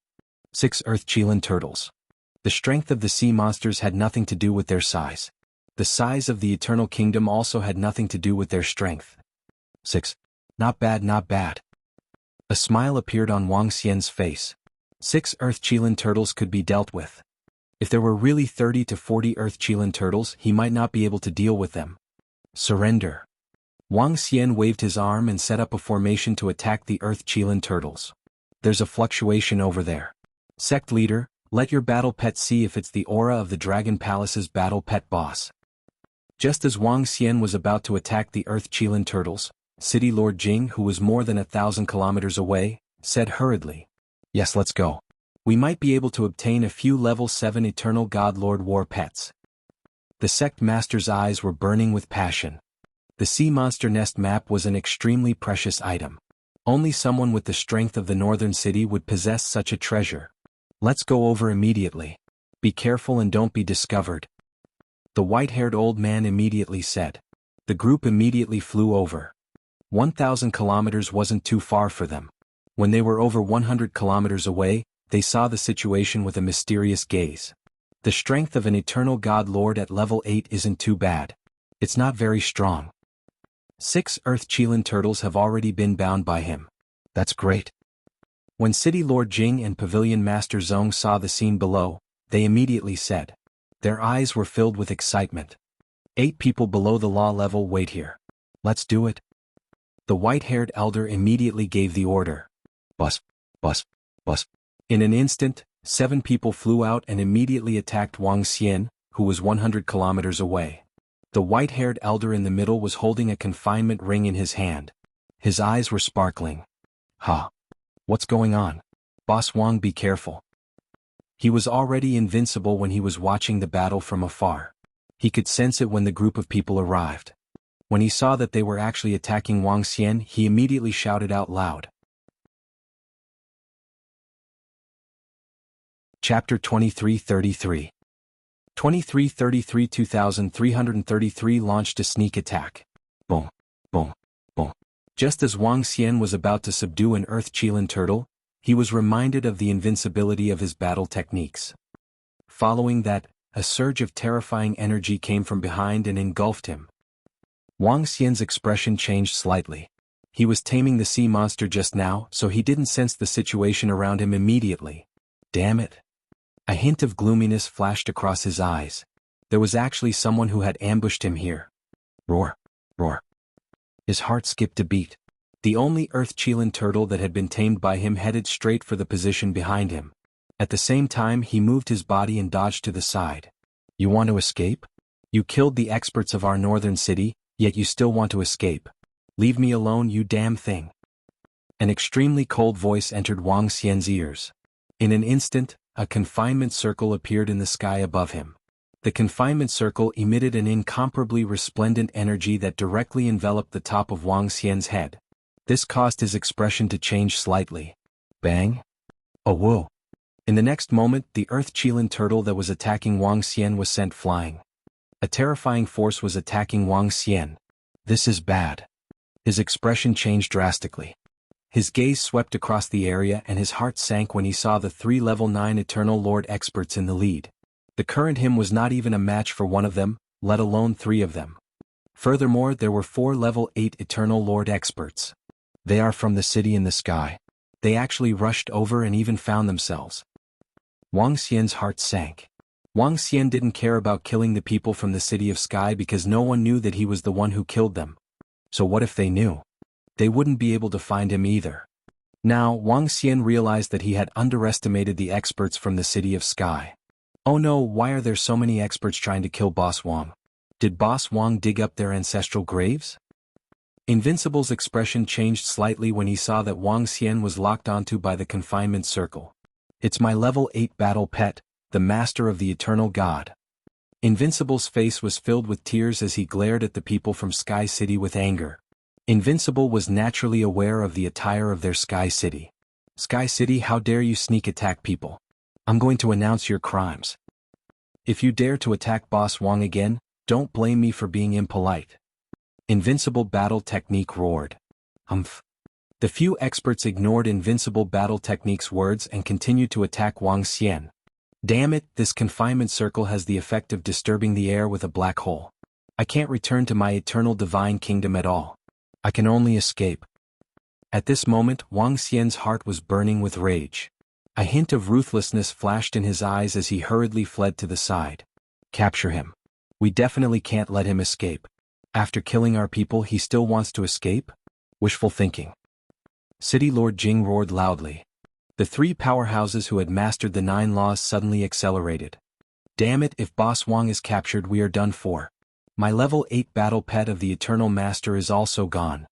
Speaker 1: 6 Earth Qilin turtles. The strength of the sea monsters had nothing to do with their size. The size of the Eternal Kingdom also had nothing to do with their strength. 6. Not bad, not bad. A smile appeared on Wang Xian's face. 6 Earth Qilin turtles could be dealt with. If there were really 30 to 40 Earth Qilin turtles, he might not be able to deal with them. Surrender. Wang Xian waved his arm and set up a formation to attack the Earth Qilin turtles. There's a fluctuation over there. Sect leader, let your battle pet see if it's the aura of the Dragon Palace's battle pet boss. Just as Wang Xian was about to attack the Earth Qilin turtles, City Lord Jing, who was more than 1,000 kilometers away, said hurriedly, Yes, let's go. We might be able to obtain a few level 7 Eternal God Lord War pets. The sect master's eyes were burning with passion. The sea monster nest map was an extremely precious item. Only someone with the strength of the northern city would possess such a treasure. Let's go over immediately. Be careful and don't be discovered. The white-haired old man immediately said. The group immediately flew over. 1,000 kilometers wasn't too far for them. When they were over 100 kilometers away, they saw the situation with a mysterious gaze. The strength of an Eternal God Lord at level 8 isn't too bad. It's not very strong. 6 Earth Qilin turtles have already been bound by him. That's great. When City Lord Jing and Pavilion Master Zhong saw the scene below, they immediately said. Their eyes were filled with excitement. 8 people below the law level wait here. Let's do it. The white-haired elder immediately gave the order. Bus, bus, bus. In an instant, 7 people flew out and immediately attacked Wang Xian, who was 100 kilometers away. The white-haired elder in the middle was holding a confinement ring in his hand. His eyes were sparkling. Ha! What's going on? Boss Wang, be careful. He was already invincible when he was watching the battle from afar. He could sense it when the group of people arrived. When he saw that they were actually attacking Wang Xian, he immediately shouted out loud. Chapter 2333. 2333 2333 launched a sneak attack. Boom, boom, boom. Just as Wang Xian was about to subdue an Earth Qilin turtle, he was reminded of the invincibility of his battle techniques. Following that, a surge of terrifying energy came from behind and engulfed him. Wang Xian's expression changed slightly. He was taming the sea monster just now, so he didn't sense the situation around him immediately. Damn it. A hint of gloominess flashed across his eyes. There was actually someone who had ambushed him here. Roar, roar. His heart skipped a beat. The only Earth-Chilan turtle that had been tamed by him headed straight for the position behind him. At the same time he moved his body and dodged to the side. You want to escape? You killed the experts of our northern city, yet you still want to escape. Leave me alone, you damn thing. An extremely cold voice entered Wang Xian's ears. In an instant, a confinement circle appeared in the sky above him. The confinement circle emitted an incomparably resplendent energy that directly enveloped the top of Wang Xian's head. This caused his expression to change slightly. Bang! Oh whoa! In the next moment, the Earth-Chilan turtle that was attacking Wang Xian was sent flying. A terrifying force was attacking Wang Xian. This is bad. His expression changed drastically. His gaze swept across the area and his heart sank when he saw the 3 level 9 Eternal Lord experts in the lead. The current him was not even a match for one of them, let alone 3 of them. Furthermore, there were 4 level 8 Eternal Lord experts. They are from the city in the sky. They actually rushed over and even found themselves. Wang Xian's heart sank. Wang Xian didn't care about killing the people from the city of sky because no one knew that he was the one who killed them. So what if they knew? They wouldn't be able to find him either. Now, Wang Xian realized that he had underestimated the experts from the city of sky. Oh no, why are there so many experts trying to kill Boss Wang? Did Boss Wang dig up their ancestral graves? Invincible's expression changed slightly when he saw that Wang Xian was locked onto by the confinement circle. It's my level 8 battle pet, the master of the eternal god. Invincible's face was filled with tears as he glared at the people from Sky City with anger. Invincible was naturally aware of the attire of their Sky City. Sky City, how dare you sneak attack people? I'm going to announce your crimes. If you dare to attack Boss Wang again, don't blame me for being impolite. Invincible Battle Technique roared. The few experts ignored Invincible Battle Technique's words and continued to attack Wang Xian. Damn it, this confinement circle has the effect of disturbing the air with a black hole. I can't return to my eternal divine kingdom at all. I can only escape. At this moment, Wang Xian's heart was burning with rage. A hint of ruthlessness flashed in his eyes as he hurriedly fled to the side. Capture him. We definitely can't let him escape. After killing our people, he still wants to escape? Wishful thinking. City Lord Jing roared loudly. The 3 powerhouses who had mastered the 9 laws suddenly accelerated. Damn it, if Boss Wang is captured, we are done for. My level 8 battle pet of the Eternal Master is also gone.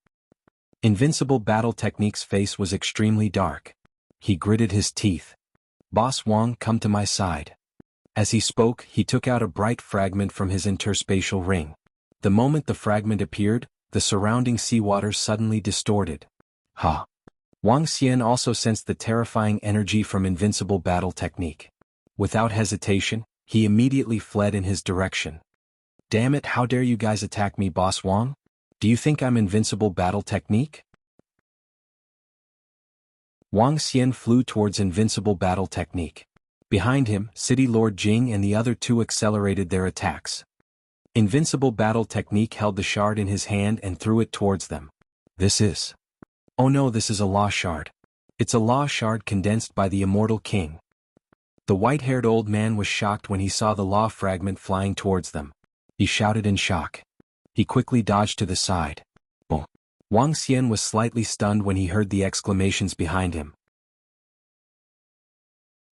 Speaker 1: Invincible Battle Technique's face was extremely dark. He gritted his teeth. Boss Wang, come to my side. As he spoke, he took out a bright fragment from his interspatial ring. The moment the fragment appeared, the surrounding seawater suddenly distorted. Ha! Wang Xian also sensed the terrifying energy from Invincible Battle Technique. Without hesitation, he immediately fled in his direction. Damn it, how dare you guys attack me, Boss Wang? Do you think I'm Invincible Battle Technique? Wang Xian flew towards Invincible Battle Technique. Behind him, City Lord Jing and the other 2 accelerated their attacks. Invincible Battle Technique held the shard in his hand and threw it towards them. Oh no, this is a law shard. It's a law shard condensed by the Immortal King. The white-haired old man was shocked when he saw the law fragment flying towards them. He shouted in shock. He quickly dodged to the side. Boom. Wang Xian was slightly stunned when he heard the exclamations behind him.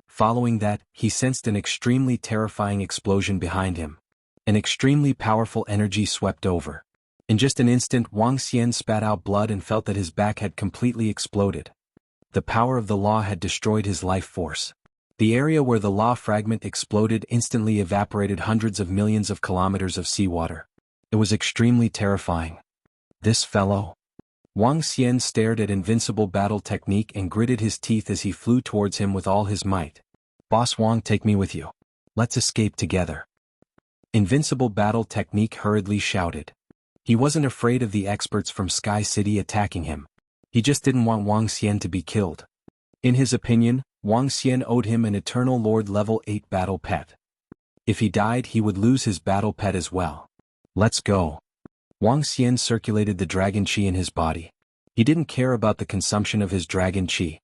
Speaker 1: Following that, he sensed an extremely terrifying explosion behind him. An extremely powerful energy swept over. In just an instant, Wang Xian spat out blood and felt that his back had completely exploded. The power of the law had destroyed his life force. The area where the law fragment exploded instantly evaporated hundreds of millions of kilometers of seawater. It was extremely terrifying. This fellow. Wang Xian stared at Invincible Battle Technique and gritted his teeth as he flew towards him with all his might. Boss Wang, take me with you. Let's escape together. Invincible Battle Technique hurriedly shouted. He wasn't afraid of the experts from Sky City attacking him. He just didn't want Wang Xian to be killed. In his opinion, Wang Xian owed him an Eternal Lord level 8 battle pet. If he died, he would lose his battle pet as well. Let's go. Wang Xian circulated the dragon qi in his body. He didn't care about the consumption of his dragon qi.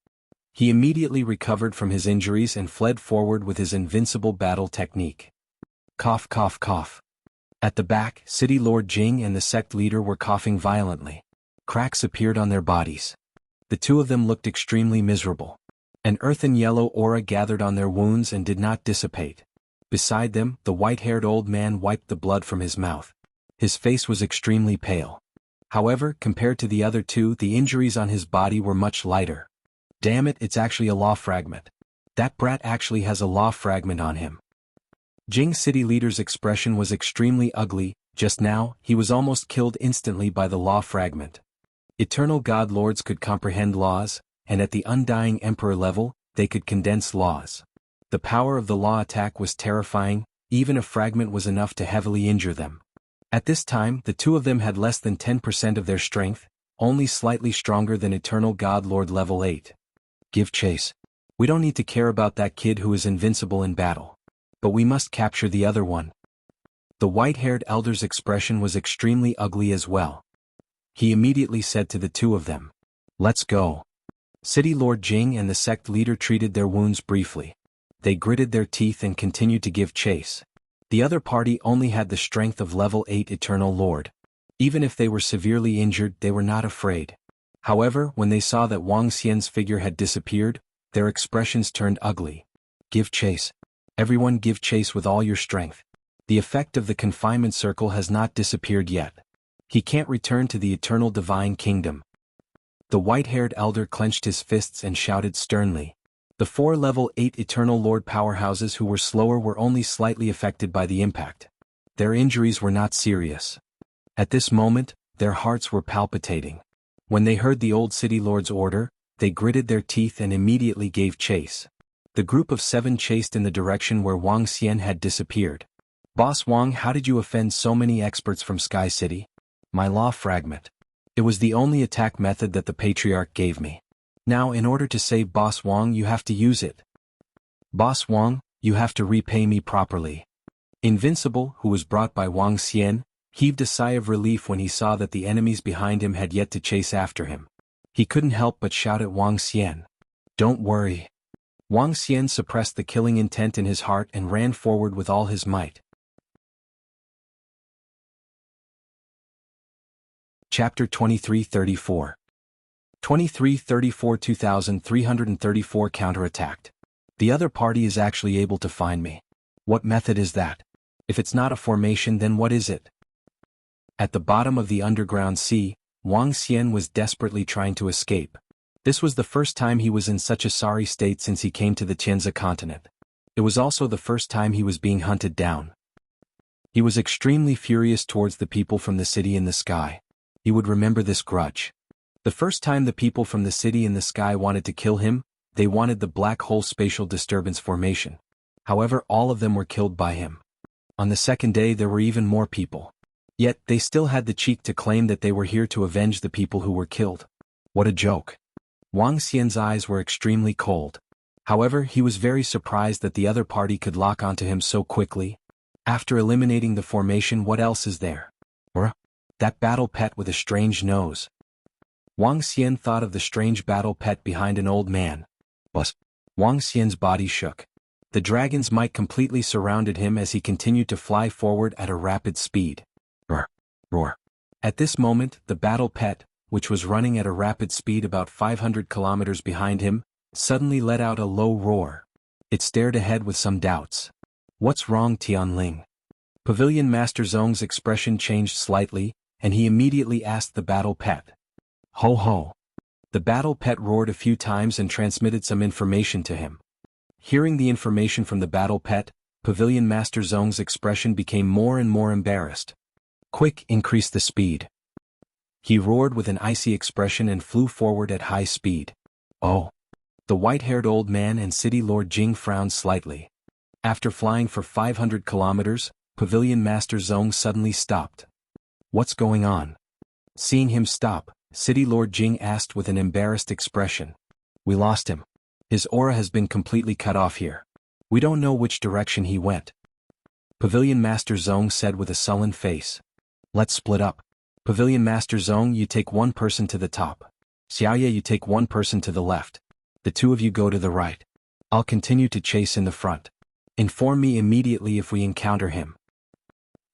Speaker 1: He immediately recovered from his injuries and fled forward with his invincible battle technique. Cough, cough, cough. At the back, City Lord Jing and the sect leader were coughing violently. Cracks appeared on their bodies. The two of them looked extremely miserable. An earthen yellow aura gathered on their wounds and did not dissipate. Beside them, the white-haired old man wiped the blood from his mouth. His face was extremely pale. However, compared to the other two, the injuries on his body were much lighter. Damn it, it's actually a law fragment. That brat actually has a law fragment on him. Jing City Leader's expression was extremely ugly. Just now, he was almost killed instantly by the law fragment. Eternal God Lords could comprehend laws, and at the Undying Emperor level, they could condense laws. The power of the law attack was terrifying. Even a fragment was enough to heavily injure them. At this time, the two of them had less than 10% of their strength, only slightly stronger than Eternal God Lord level 8. Give chase. We don't need to care about that kid who is invincible in battle. But we must capture the other one. The white-haired elder's expression was extremely ugly as well. He immediately said to the two of them, "Let's go." City Lord Jing and the sect leader treated their wounds briefly. They gritted their teeth and continued to give chase. The other party only had the strength of level 8 Eternal Lord. Even if they were severely injured, they were not afraid. However, when they saw that Wang Xian's figure had disappeared, their expressions turned ugly. Give chase. Everyone give chase with all your strength. The effect of the confinement circle has not disappeared yet. He can't return to the eternal divine kingdom. The white-haired elder clenched his fists and shouted sternly. The 4 level 8 Eternal Lord powerhouses who were slower were only slightly affected by the impact. Their injuries were not serious. At this moment, their hearts were palpitating. When they heard the old City Lord's order, they gritted their teeth and immediately gave chase. The group of 7 chased in the direction where Wang Xian had disappeared. Boss Wang, how did you offend so many experts from Sky City? My law fragment. It was the only attack method that the Patriarch gave me. Now in order to save Boss Wang you have to use it. Boss Wang, you have to repay me properly. Invincible, who was brought by Wang Xian, heaved a sigh of relief when he saw that the enemies behind him had yet to chase after him. He couldn't help but shout at Wang Xian. Don't worry. Wang Xian suppressed the killing intent in his heart and ran forward with all his might. Chapter 2334. 2334 2334 counterattacked. The other party is actually able to find me. What method is that? If it's not a formation, then what is it? At the bottom of the underground sea, Wang Xian was desperately trying to escape. This was the first time he was in such a sorry state since he came to the Tianzi continent. It was also the first time he was being hunted down. He was extremely furious towards the people from the city in the sky. He would remember this grudge. The first time the people from the city in the sky wanted to kill him, they wanted the black hole spatial disturbance formation. However, all of them were killed by him. On the second day there were even more people. Yet, they still had the cheek to claim that they were here to avenge the people who were killed. What a joke. Wang Xian's eyes were extremely cold. However, he was very surprised that the other party could lock onto him so quickly. After eliminating the formation, what else is there? That battle pet with a strange nose. Wang Xian thought of the strange battle pet behind an old man. Wang Xian's body shook. The dragon's might completely surrounded him as he continued to fly forward at a rapid speed. Roar. At this moment, the battle pet, which was running at a rapid speed about 500 kilometers behind him, suddenly let out a low roar. It stared ahead with some doubts. What's wrong, Tianling? Pavilion Master Zong's expression changed slightly, and he immediately asked the battle pet. Ho ho. The battle pet roared a few times and transmitted some information to him. Hearing the information from the battle pet, Pavilion Master Zong's expression became more and more embarrassed. Quick, increase the speed. He roared with an icy expression and flew forward at high speed. Oh. The white-haired old man and City Lord Jing frowned slightly. After flying for 500 kilometers, Pavilion Master Zong suddenly stopped. What's going on? Seeing him stop, City Lord Jing asked with an embarrassed expression. We lost him. His aura has been completely cut off here. We don't know which direction he went. Pavilion Master Zong said with a sullen face. Let's split up. Pavilion Master Zong, you take one person to the top. Xiaoye, you take one person to the left. The two of you go to the right. I'll continue to chase in the front. Inform me immediately if we encounter him.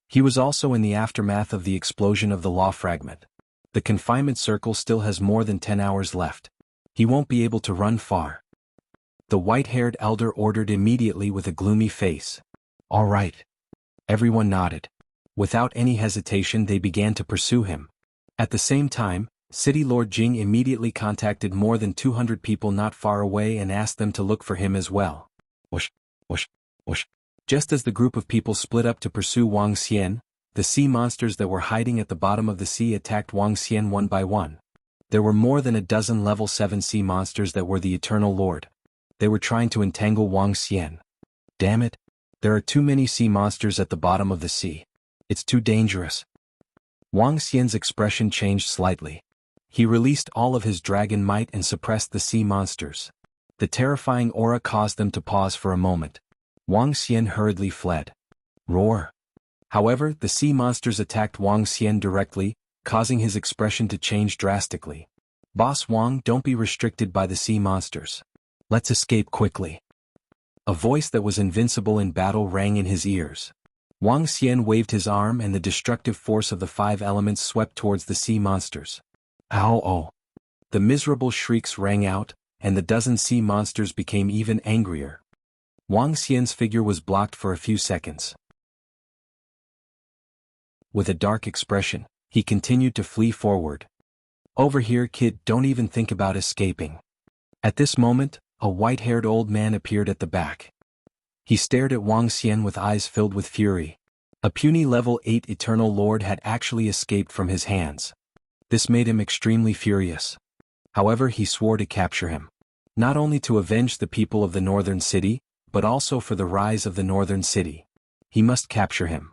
Speaker 1: He was also in the aftermath of the explosion of the law fragment. The confinement circle still has more than 10 hours left. He won't be able to run far. The white-haired elder ordered immediately with a gloomy face. All right. Everyone nodded. Without any hesitation they began to pursue him. At the same time, City Lord Jing immediately contacted more than 200 people not far away and asked them to look for him as well. Whoosh, whoosh, whoosh. Just as the group of people split up to pursue Wang Xian, the sea monsters that were hiding at the bottom of the sea attacked Wang Xian one by one. There were more than a dozen level 7 sea monsters that were the Eternal Lord. They were trying to entangle Wang Xian. Damn it! There are too many sea monsters at the bottom of the sea. It's too dangerous. Wang Xian's expression changed slightly. He released all of his dragon might and suppressed the sea monsters. The terrifying aura caused them to pause for a moment. Wang Xian hurriedly fled. Roar! However, the sea monsters attacked Wang Xian directly, causing his expression to change drastically. Boss Wang, don't be restricted by the sea monsters. Let's escape quickly. A voice that was invincible in battle rang in his ears. Wang Xian waved his arm and the destructive force of the 5 elements swept towards the sea monsters. Ow! Oh! The miserable shrieks rang out, and the dozen sea monsters became even angrier. Wang Xian's figure was blocked for a few seconds. With a dark expression, he continued to flee forward. Over here, kid, don't even think about escaping. At this moment, a white-haired old man appeared at the back. He stared at Wang Xian with eyes filled with fury. A puny level 8 Eternal Lord had actually escaped from his hands. This made him extremely furious. However, he swore to capture him. Not only to avenge the people of the northern city, but also for the rise of the northern city. He must capture him.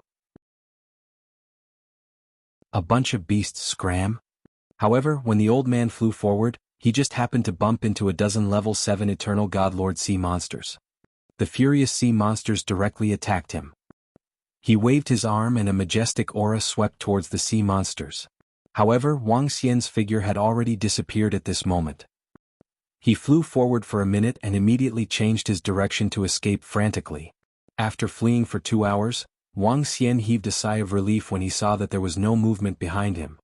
Speaker 1: A bunch of beasts scram. However, when the old man flew forward, he just happened to bump into a dozen level 7 Eternal Godlord sea monsters. The furious sea monsters directly attacked him. He waved his arm and a majestic aura swept towards the sea monsters. However, Wang Xian's figure had already disappeared at this moment. He flew forward for a minute and immediately changed his direction to escape frantically. After fleeing for 2 hours, Wang Xian heaved a sigh of relief when he saw that there was no movement behind him.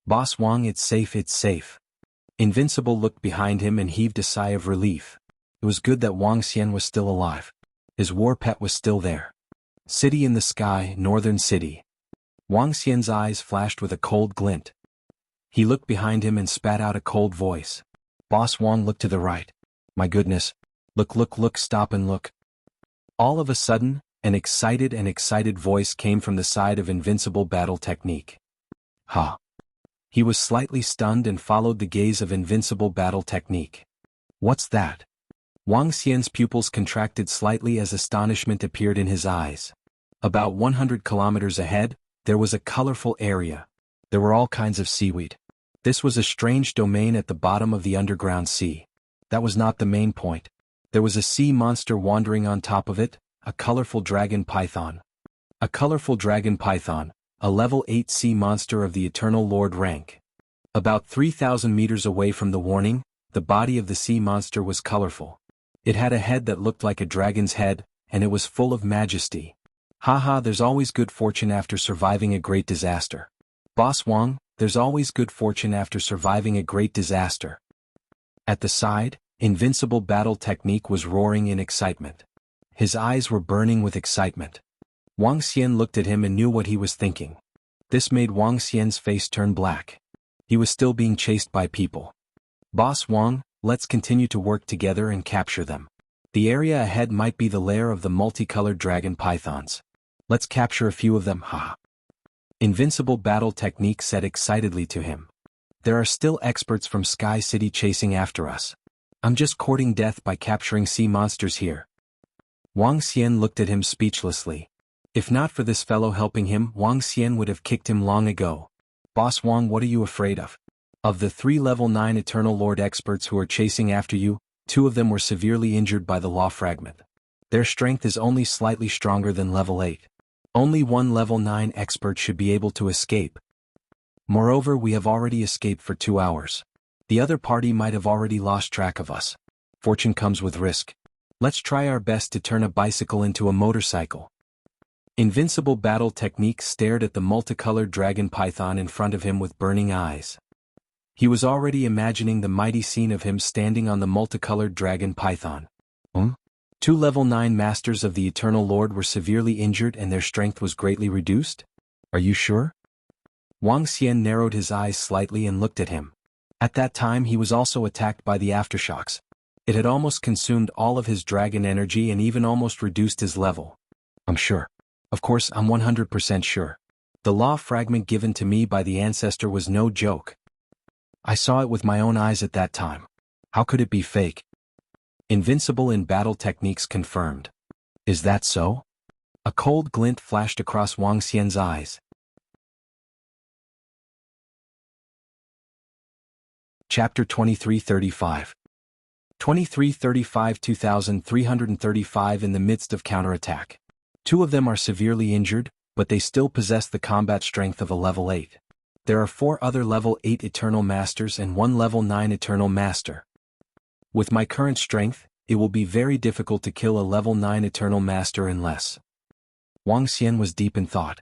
Speaker 1: Boss Wang, it's safe, it's safe. Invincible looked behind him and heaved a sigh of relief. It was good that Wang Xian was still alive. His war pet was still there. City in the sky, northern city. Wang Xian's eyes flashed with a cold glint. He looked behind him and spat out a cold voice. Boss Wang, look to the right. My goodness. Look, stop and look. All of a sudden, an excited voice came from the side of Invincible Battle Technique. Ha! He was slightly stunned and followed the gaze of Invincible Battle Technique. What's that? Wang Xian's pupils contracted slightly as astonishment appeared in his eyes. About 100 kilometers ahead, there was a colorful area. There were all kinds of seaweed. This was a strange domain at the bottom of the underground sea. That was not the main point. There was a sea monster wandering on top of it, a colorful dragon python. A colorful dragon python, a level 8 sea monster of the Eternal Lord rank. About 3,000 meters away from the warning, the body of the sea monster was colorful. It had a head that looked like a dragon's head, and it was full of majesty. Haha, there's always good fortune after surviving a great disaster. Boss Wang, there's always good fortune after surviving a great disaster. At the side, Invincible Battle Technique was roaring in excitement. His eyes were burning with excitement. Wang Xian looked at him and knew what he was thinking. This made Wang Xian's face turn black. He was still being chased by people. Boss Wang, let's continue to work together and capture them. The area ahead might be the lair of the multicolored dragon pythons. Let's capture a few of them, ha! Invincible Battle Technique said excitedly to him. There are still experts from Sky City chasing after us. I'm just courting death by capturing sea monsters here. Wang Xian looked at him speechlessly. If not for this fellow helping him, Wang Xian would have kicked him long ago. Boss Wang, what are you afraid of? Of the 3 level 9 Eternal Lord experts who are chasing after you, 2 of them were severely injured by the law fragment. Their strength is only slightly stronger than level 8. Only 1 level 9 expert should be able to escape. Moreover, we have already escaped for 2 hours. The other party might have already lost track of us. Fortune comes with risk. Let's try our best to turn a bicycle into a motorcycle. Invincible Battle Technique stared at the multicolored dragon python in front of him with burning eyes. He was already imagining the mighty scene of him standing on the multicolored dragon python. 2 level 9 masters of the Eternal Lord were severely injured and their strength was greatly reduced? Are you sure? Wang Xian narrowed his eyes slightly and looked at him. At that time he was also attacked by the aftershocks. It had almost consumed all of his dragon energy and even almost reduced his level. I'm sure. Of course, I'm 100% sure. The law fragment given to me by the ancestor was no joke. I saw it with my own eyes at that time. How could it be fake? Invincible in Battle Techniques confirmed. Is that so? A cold glint flashed across Wang Xian's eyes. Chapter 2335. 2335 2335 In the midst of counterattack. 2 of them are severely injured, but they still possess the combat strength of a level 8. There are 4 other level 8 Eternal Masters and 1 level 9 Eternal Master. With my current strength, it will be very difficult to kill a level 9 Eternal Master unless... Wang Xian was deep in thought.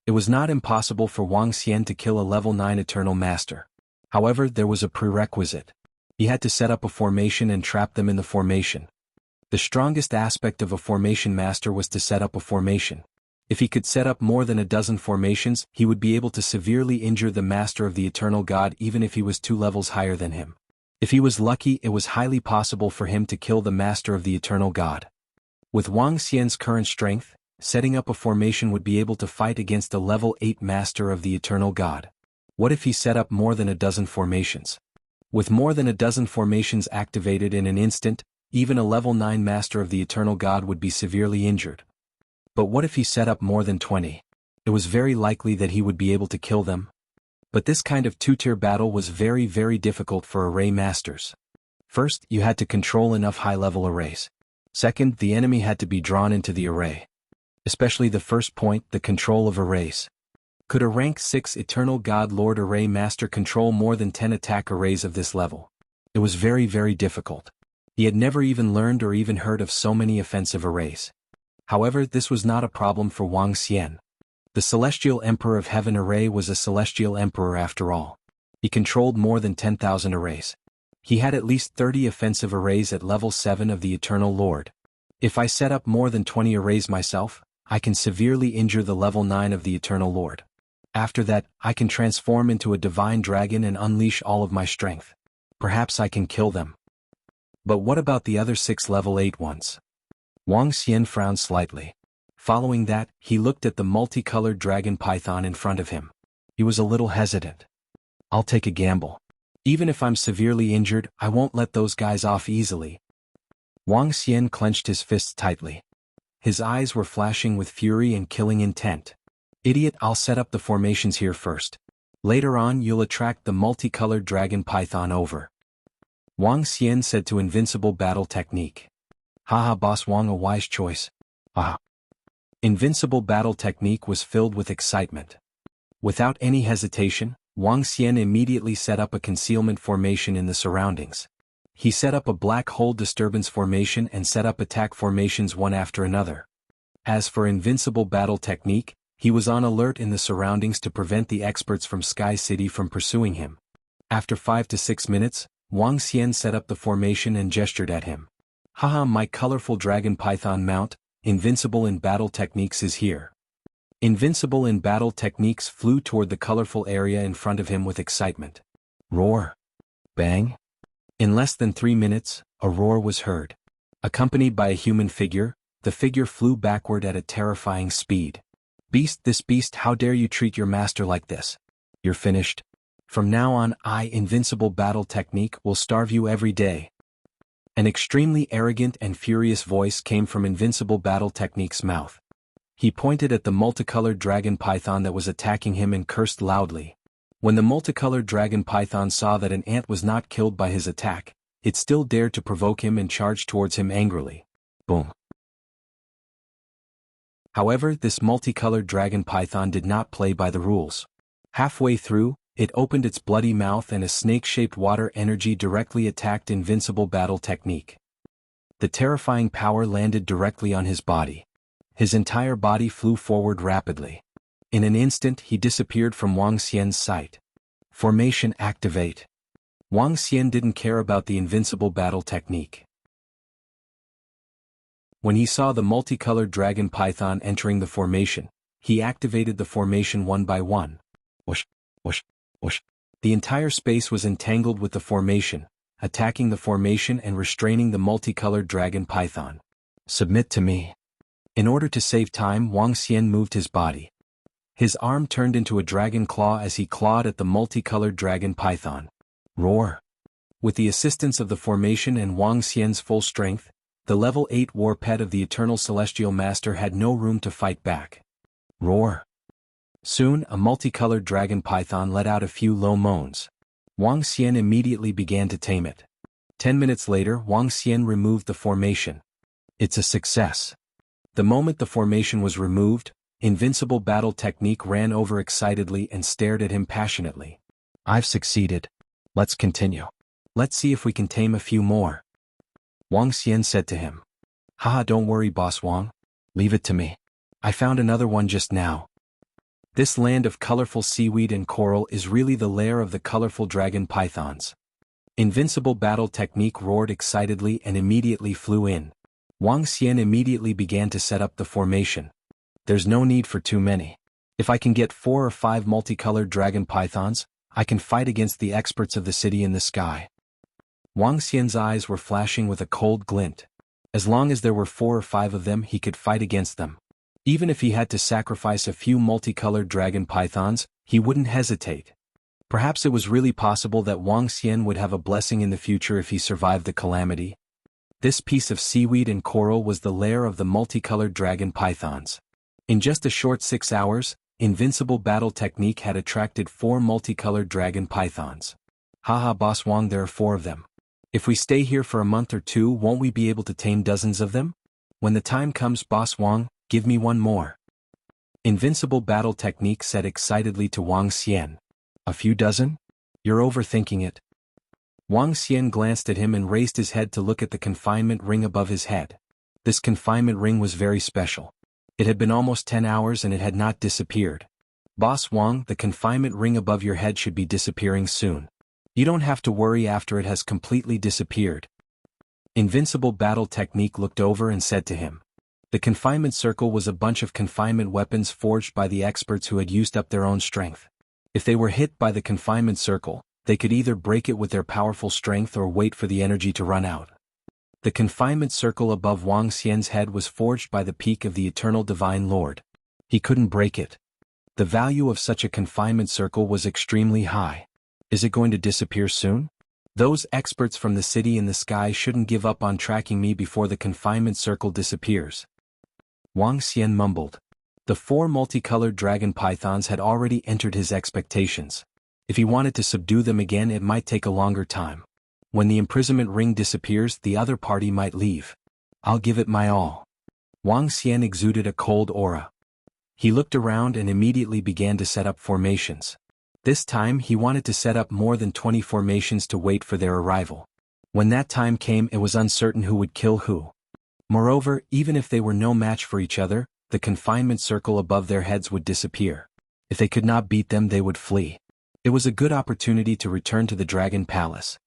Speaker 1: It was not impossible for Wang Xian to kill a level 9 Eternal Master. However, there was a prerequisite. He had to set up a formation and trap them in the formation. The strongest aspect of a formation master was to set up a formation. If he could set up more than a dozen formations, he would be able to severely injure the master of the Eternal God even if he was 2 levels higher than him. If he was lucky, it was highly possible for him to kill the master of the Eternal God. With Wang Xian's current strength, setting up a formation would be able to fight against a level 8 master of the Eternal God. What if he set up more than a dozen formations? With more than a dozen formations activated in an instant, even a level 9 master of the Eternal God would be severely injured. But what if he set up more than 20? It was very likely that he would be able to kill them. But this kind of 2-tier battle was very difficult for array masters. First, you had to control enough high-level arrays. Second, the enemy had to be drawn into the array. Especially the first point, the control of arrays. Could a rank 6 Eternal God Lord Array Master control more than 10 attack arrays of this level? It was very difficult. He had never even learned or even heard of so many offensive arrays. However, this was not a problem for Wang Xian. The Celestial Emperor of Heaven Array was a Celestial Emperor after all. He controlled more than 10,000 arrays. He had at least 30 offensive arrays at level 7 of the Eternal Lord. If I set up more than 20 arrays myself, I can severely injure the level 9 of the Eternal Lord. After that, I can transform into a divine dragon and unleash all of my strength. Perhaps I can kill them. But what about the other 6 level 8 ones? Wang Xian frowned slightly. Following that, he looked at the multicolored dragon python in front of him. He was a little hesitant. I'll take a gamble. Even if I'm severely injured, I won't let those guys off easily. Wang Xian clenched his fists tightly. His eyes were flashing with fury and killing intent. Idiot, I'll set up the formations here first. Later on you'll attract the multicolored dragon python over. Wang Xian said to Invincible Battle Technique. Haha, Boss Wang, a wise choice. Ah. Invincible Battle Technique was filled with excitement. Without any hesitation, Wang Xian immediately set up a concealment formation in the surroundings. He set up a black hole disturbance formation and set up attack formations one after another. As for Invincible Battle Technique, he was on alert in the surroundings to prevent the experts from Sky City from pursuing him. After 5 to 6 minutes, Wang Xian set up the formation and gestured at him. Haha, my colorful dragon python mount, Invincible in Battle Techniques is here. Invincible in Battle Techniques flew toward the colorful area in front of him with excitement. Roar. Bang. In less than 3 minutes, a roar was heard. Accompanied by a human figure, the figure flew backward at a terrifying speed. This beast, how dare you treat your master like this? You're finished. From now on, Invincible Battle Technique, will starve you every day. An extremely arrogant and furious voice came from Invincible Battle Technique's mouth. He pointed at the multicolored dragon python that was attacking him and cursed loudly. When the multicolored dragon python saw that an ant was not killed by his attack, it still dared to provoke him and charged towards him angrily. Boom. However, this multicolored dragon python did not play by the rules. Halfway through, it opened its bloody mouth and a snake-shaped water energy directly attacked Invincible Battle Technique. The terrifying power landed directly on his body. His entire body flew forward rapidly. In an instant he disappeared from Wang Xian's sight. Formation activate. Wang Xian didn't care about the Invincible Battle Technique. When he saw the multicolored dragon python entering the formation, he activated the formation one by one. Whoosh, whoosh, whoosh. The entire space was entangled with the formation, attacking the formation and restraining the multicolored dragon python. Submit to me. In order to save time, Wang Xian moved his body. His arm turned into a dragon claw as he clawed at the multicolored dragon python. Roar. With the assistance of the formation and Wang Xian's full strength, the level 8 war pet of the Eternal Celestial Master had no room to fight back. Roar. Soon, a multicolored dragon python let out a few low moans. Wang Xian immediately began to tame it. 10 minutes later, Wang Xian removed the formation. It's a success. The moment the formation was removed, Invincible Battle Technique ran over excitedly and stared at him passionately. I've succeeded. Let's continue. Let's see if we can tame a few more. Wang Xian said to him. Haha, don't worry, Boss Wang. Leave it to me. I found another one just now. This land of colorful seaweed and coral is really the lair of the colorful dragon pythons. Invincible Battle Technique roared excitedly and immediately flew in. Wang Xian immediately began to set up the formation. There's no need for too many. If I can get 4 or 5 multicolored dragon pythons, I can fight against the experts of the city in the sky. Wang Xian's eyes were flashing with a cold glint. As long as there were 4 or 5 of them, he could fight against them. Even if he had to sacrifice a few multicolored dragon pythons, he wouldn't hesitate. Perhaps it was really possible that Wang Xian would have a blessing in the future if he survived the calamity. This piece of seaweed and coral was the lair of the multicolored dragon pythons. In just a short 6 hours, Invincible Battle Technique had attracted 4 multicolored dragon pythons. Haha, Boss Wang, there are 4 of them. If we stay here for a month or 2, won't we be able to tame dozens of them? When the time comes, Boss Wang, give me one more. Invincible Battle Technique said excitedly to Wang Xian. A few dozen? You're overthinking it. Wang Xian glanced at him and raised his head to look at the confinement ring above his head. This confinement ring was very special. It had been almost 10 hours and it had not disappeared. Boss Wang, the confinement ring above your head should be disappearing soon. You don't have to worry after it has completely disappeared. Invincible Battle Technique looked over and said to him. The confinement circle was a bunch of confinement weapons forged by the experts who had used up their own strength. If they were hit by the confinement circle, they could either break it with their powerful strength or wait for the energy to run out. The confinement circle above Wang Xian's head was forged by the peak of the Eternal Divine Lord. He couldn't break it. The value of such a confinement circle was extremely high. Is it going to disappear soon? Those experts from the city in the sky shouldn't give up on tracking me before the confinement circle disappears. Wang Xian mumbled. The 4 multicolored dragon pythons had already entered his expectations. If he wanted to subdue them again, it might take a longer time. When the imprisonment ring disappears, the other party might leave. I'll give it my all. Wang Xian exuded a cold aura. He looked around and immediately began to set up formations. This time he wanted to set up more than 20 formations to wait for their arrival. When that time came, it was uncertain who would kill who. Moreover, even if they were no match for each other, the confinement circle above their heads would disappear. If they could not beat them, they would flee. It was a good opportunity to return to the Dragon Palace.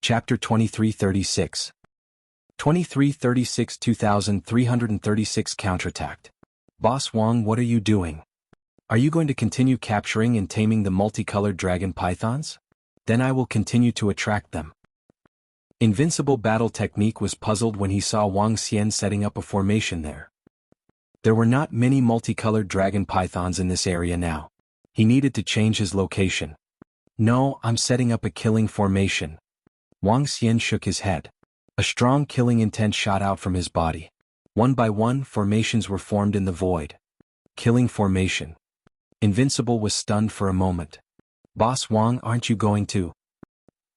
Speaker 1: Chapter 2336. 2336 2336 Counterattacked. Boss Wang, what are you doing? Are you going to continue capturing and taming the multicolored dragon pythons? Then I will continue to attract them. Invincible Battle Technique was puzzled when he saw Wang Xian setting up a formation there. There were not many multicolored dragon pythons in this area now. He needed to change his location. No, I'm setting up a killing formation. Wang Xian shook his head. A strong killing intent shot out from his body. One by one, formations were formed in the void. Killing formation. Invincible was stunned for a moment. Boss Wang, aren't you going to?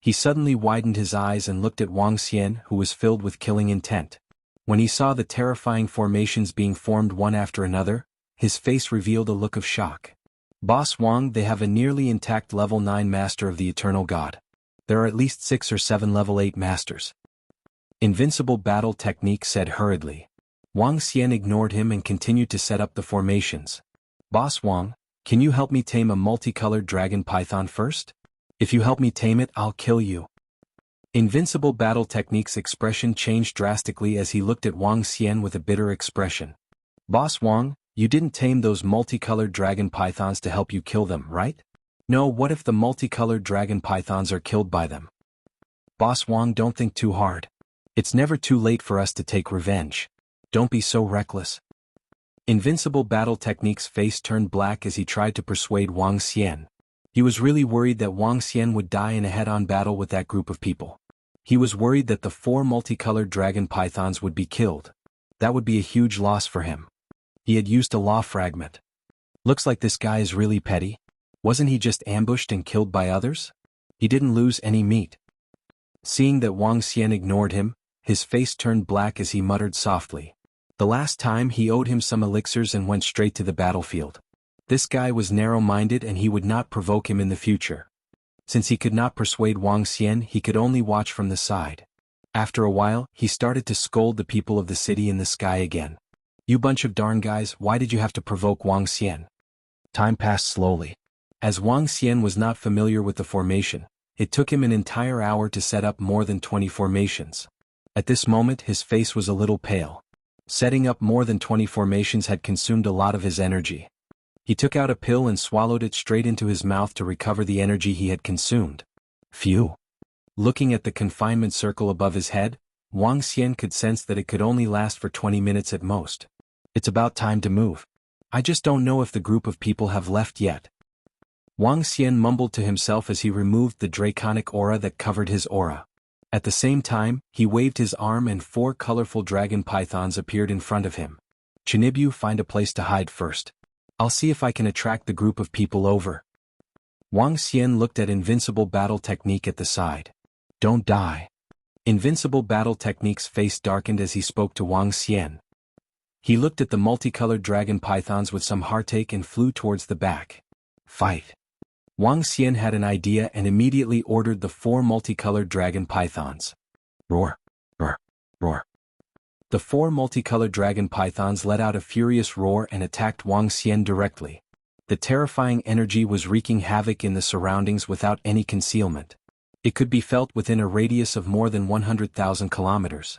Speaker 1: He suddenly widened his eyes and looked at Wang Xian, who was filled with killing intent. When he saw the terrifying formations being formed one after another, his face revealed a look of shock. Boss Wang, they have a nearly intact level 9 master of the Eternal God. There are at least 6 or 7 level 8 masters. Invincible battle technique said hurriedly. Wang Xian ignored him and continued to set up the formations. Boss Wang, can you help me tame a multicolored dragon python first? If you help me tame it, I'll kill you. Invincible battle technique's expression changed drastically as he looked at Wang Xian with a bitter expression. Boss Wang, you didn't tame those multicolored dragon pythons to help you kill them, right? No, what if the multicolored dragon pythons are killed by them? Boss Wang, don't think too hard. It's never too late for us to take revenge. Don't be so reckless. Invincible battle technique's face turned black as he tried to persuade Wang Xian. He was really worried that Wang Xian would die in a head-on battle with that group of people. He was worried that the 4 multicolored dragon pythons would be killed. That would be a huge loss for him. He had used a law fragment. Looks like this guy is really petty. Wasn't he just ambushed and killed by others? He didn't lose any meat. Seeing that Wang Xian ignored him, his face turned black as he muttered softly. The last time he owed him some elixirs and went straight to the battlefield. This guy was narrow-minded and he would not provoke him in the future. Since he could not persuade Wang Xian, he could only watch from the side. After a while, he started to scold the people of the city in the sky again. You bunch of darn guys, why did you have to provoke Wang Xian? Time passed slowly. As Wang Xian was not familiar with the formation, it took him an entire hour to set up more than 20 formations. At this moment his face was a little pale. Setting up more than 20 formations had consumed a lot of his energy. He took out a pill and swallowed it straight into his mouth to recover the energy he had consumed. Phew. Looking at the confinement circle above his head, Wang Xian could sense that it could only last for 20 minutes at most. It's about time to move. I just don't know if the group of people have left yet. Wang Xian mumbled to himself as he removed the draconic aura that covered his aura. At the same time, he waved his arm and 4 colorful dragon pythons appeared in front of him. Chinibu, find a place to hide first. I'll see if I can attract the group of people over. Wang Xian looked at Invincible Battle Technique at the side. Don't die. Invincible Battle Technique's face darkened as he spoke to Wang Xian. He looked at the multicolored dragon pythons with some heartache and flew towards the back. Fight. Wang Xian had an idea and immediately ordered the 4 multicolored dragon pythons. Roar, roar, roar. The 4 multicolored dragon pythons let out a furious roar and attacked Wang Xian directly. The terrifying energy was wreaking havoc in the surroundings without any concealment. It could be felt within a radius of more than 100,000 kilometers.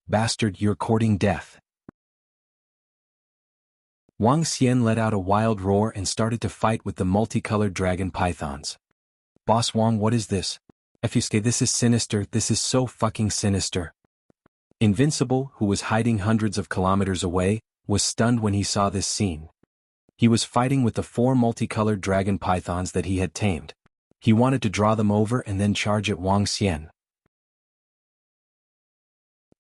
Speaker 1: Bastard, you're courting death. Wang Xian let out a wild roar and started to fight with the multicolored dragon pythons. Boss Wang, what is this? Effusque, this is sinister, this is so fucking sinister. Invincible, who was hiding hundreds of kilometers away, was stunned when he saw this scene. He was fighting with the 4 multicolored dragon pythons that he had tamed. He wanted to draw them over and then charge at Wang Xian.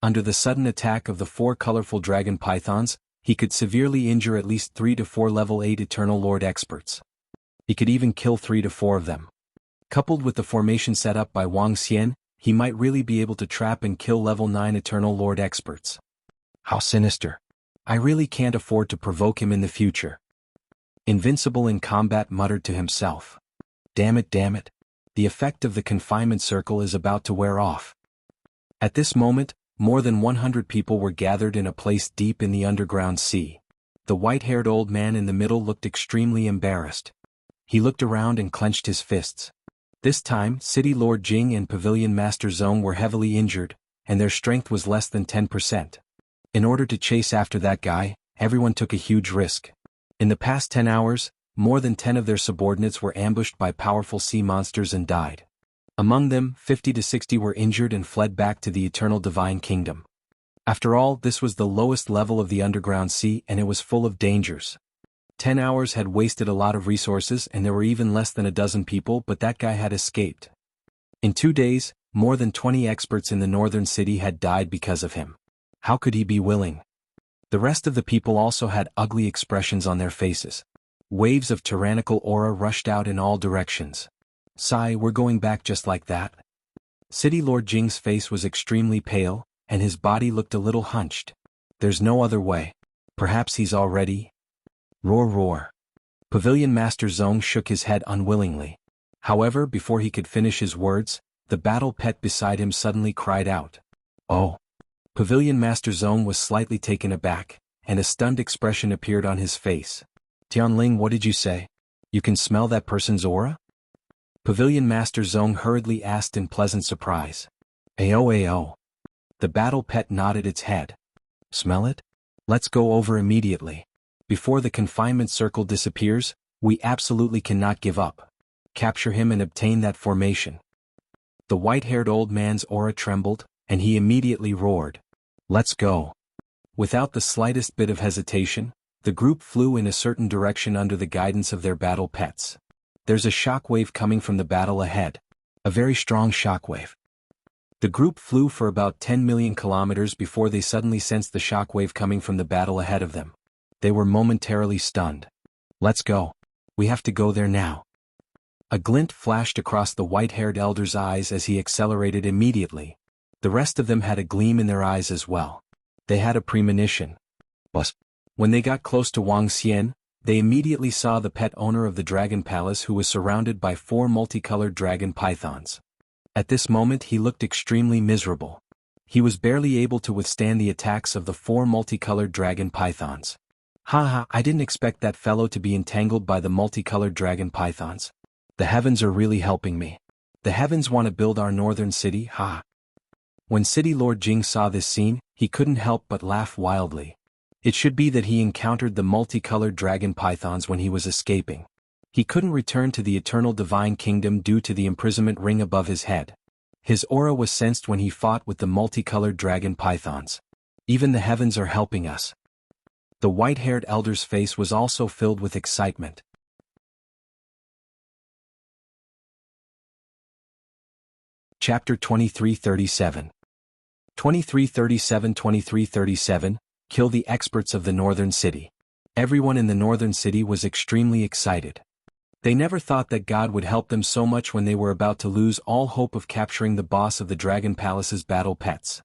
Speaker 1: Under the sudden attack of the 4 colorful dragon pythons, he could severely injure at least 3 to 4 level 8 Eternal Lord experts. He could even kill 3 to 4 of them. Coupled with the formation set up by Wang Xian, he might really be able to trap and kill level 9 Eternal Lord experts. How sinister. I really can't afford to provoke him in the future. Invincible in Combat muttered to himself. Damn it, the effect of the confinement circle is about to wear off. At this moment, more than 100 people were gathered in a place deep in the underground sea. The white-haired old man in the middle looked extremely embarrassed. He looked around and clenched his fists. This time, City Lord Jing and Pavilion Master Zong were heavily injured, and their strength was less than 10%. In order to chase after that guy, everyone took a huge risk. In the past 10 hours, more than 10 of their subordinates were ambushed by powerful sea monsters and died. Among them, 50 to 60 were injured and fled back to the Eternal Divine Kingdom. After all, this was the lowest level of the underground sea and it was full of dangers. 10 hours had wasted a lot of resources and there were even less than a dozen people, but that guy had escaped. In 2 days, more than 20 experts in the northern city had died because of him. How could he be willing? The rest of the people also had ugly expressions on their faces. Waves of tyrannical aura rushed out in all directions. Sigh, we're going back just like that? City Lord Jing's face was extremely pale, and his body looked a little hunched. There's no other way. Perhaps he's already... Roar roar. Pavilion Master Zong shook his head unwillingly. However, before he could finish his words, the battle pet beside him suddenly cried out. Oh! Pavilion Master Zong was slightly taken aback, and a stunned expression appeared on his face. Tianling, what did you say? You can smell that person's aura? Pavilion Master Zong hurriedly asked in pleasant surprise. Ao. The battle pet nodded its head. Smell it? Let's go over immediately. Before the confinement circle disappears, we absolutely cannot give up. Capture him and obtain that formation. The white-haired old man's aura trembled, and he immediately roared. Let's go. Without the slightest bit of hesitation, the group flew in a certain direction under the guidance of their battle pets. There's a shockwave coming from the battle ahead. A very strong shockwave. The group flew for about 10 million kilometers before they suddenly sensed the shockwave coming from the battle ahead of them. They were momentarily stunned. Let's go. We have to go there now. A glint flashed across the white-haired elder's eyes as he accelerated immediately. The rest of them had a gleam in their eyes as well. They had a premonition. But when they got close to Wang Xian, they immediately saw the pet owner of the Dragon Palace, who was surrounded by 4 multicolored dragon pythons. At this moment he looked extremely miserable. He was barely able to withstand the attacks of the 4 multicolored dragon pythons. Haha, I didn't expect that fellow to be entangled by the multicolored dragon pythons. The heavens are really helping me. The heavens want to build our northern city, ha. When City Lord Jing saw this scene, he couldn't help but laugh wildly. It should be that he encountered the multicolored dragon pythons when he was escaping. He couldn't return to the eternal divine kingdom due to the imprisonment ring above his head. His aura was sensed when he fought with the multicolored dragon pythons. Even the heavens are helping us. The white-haired elder's face was also filled with excitement. Chapter 2337. 2337 Kill the experts of the northern city. Everyone in the northern city was extremely excited. They never thought that God would help them so much when they were about to lose all hope of capturing the boss of the Dragon Palace's battle pets.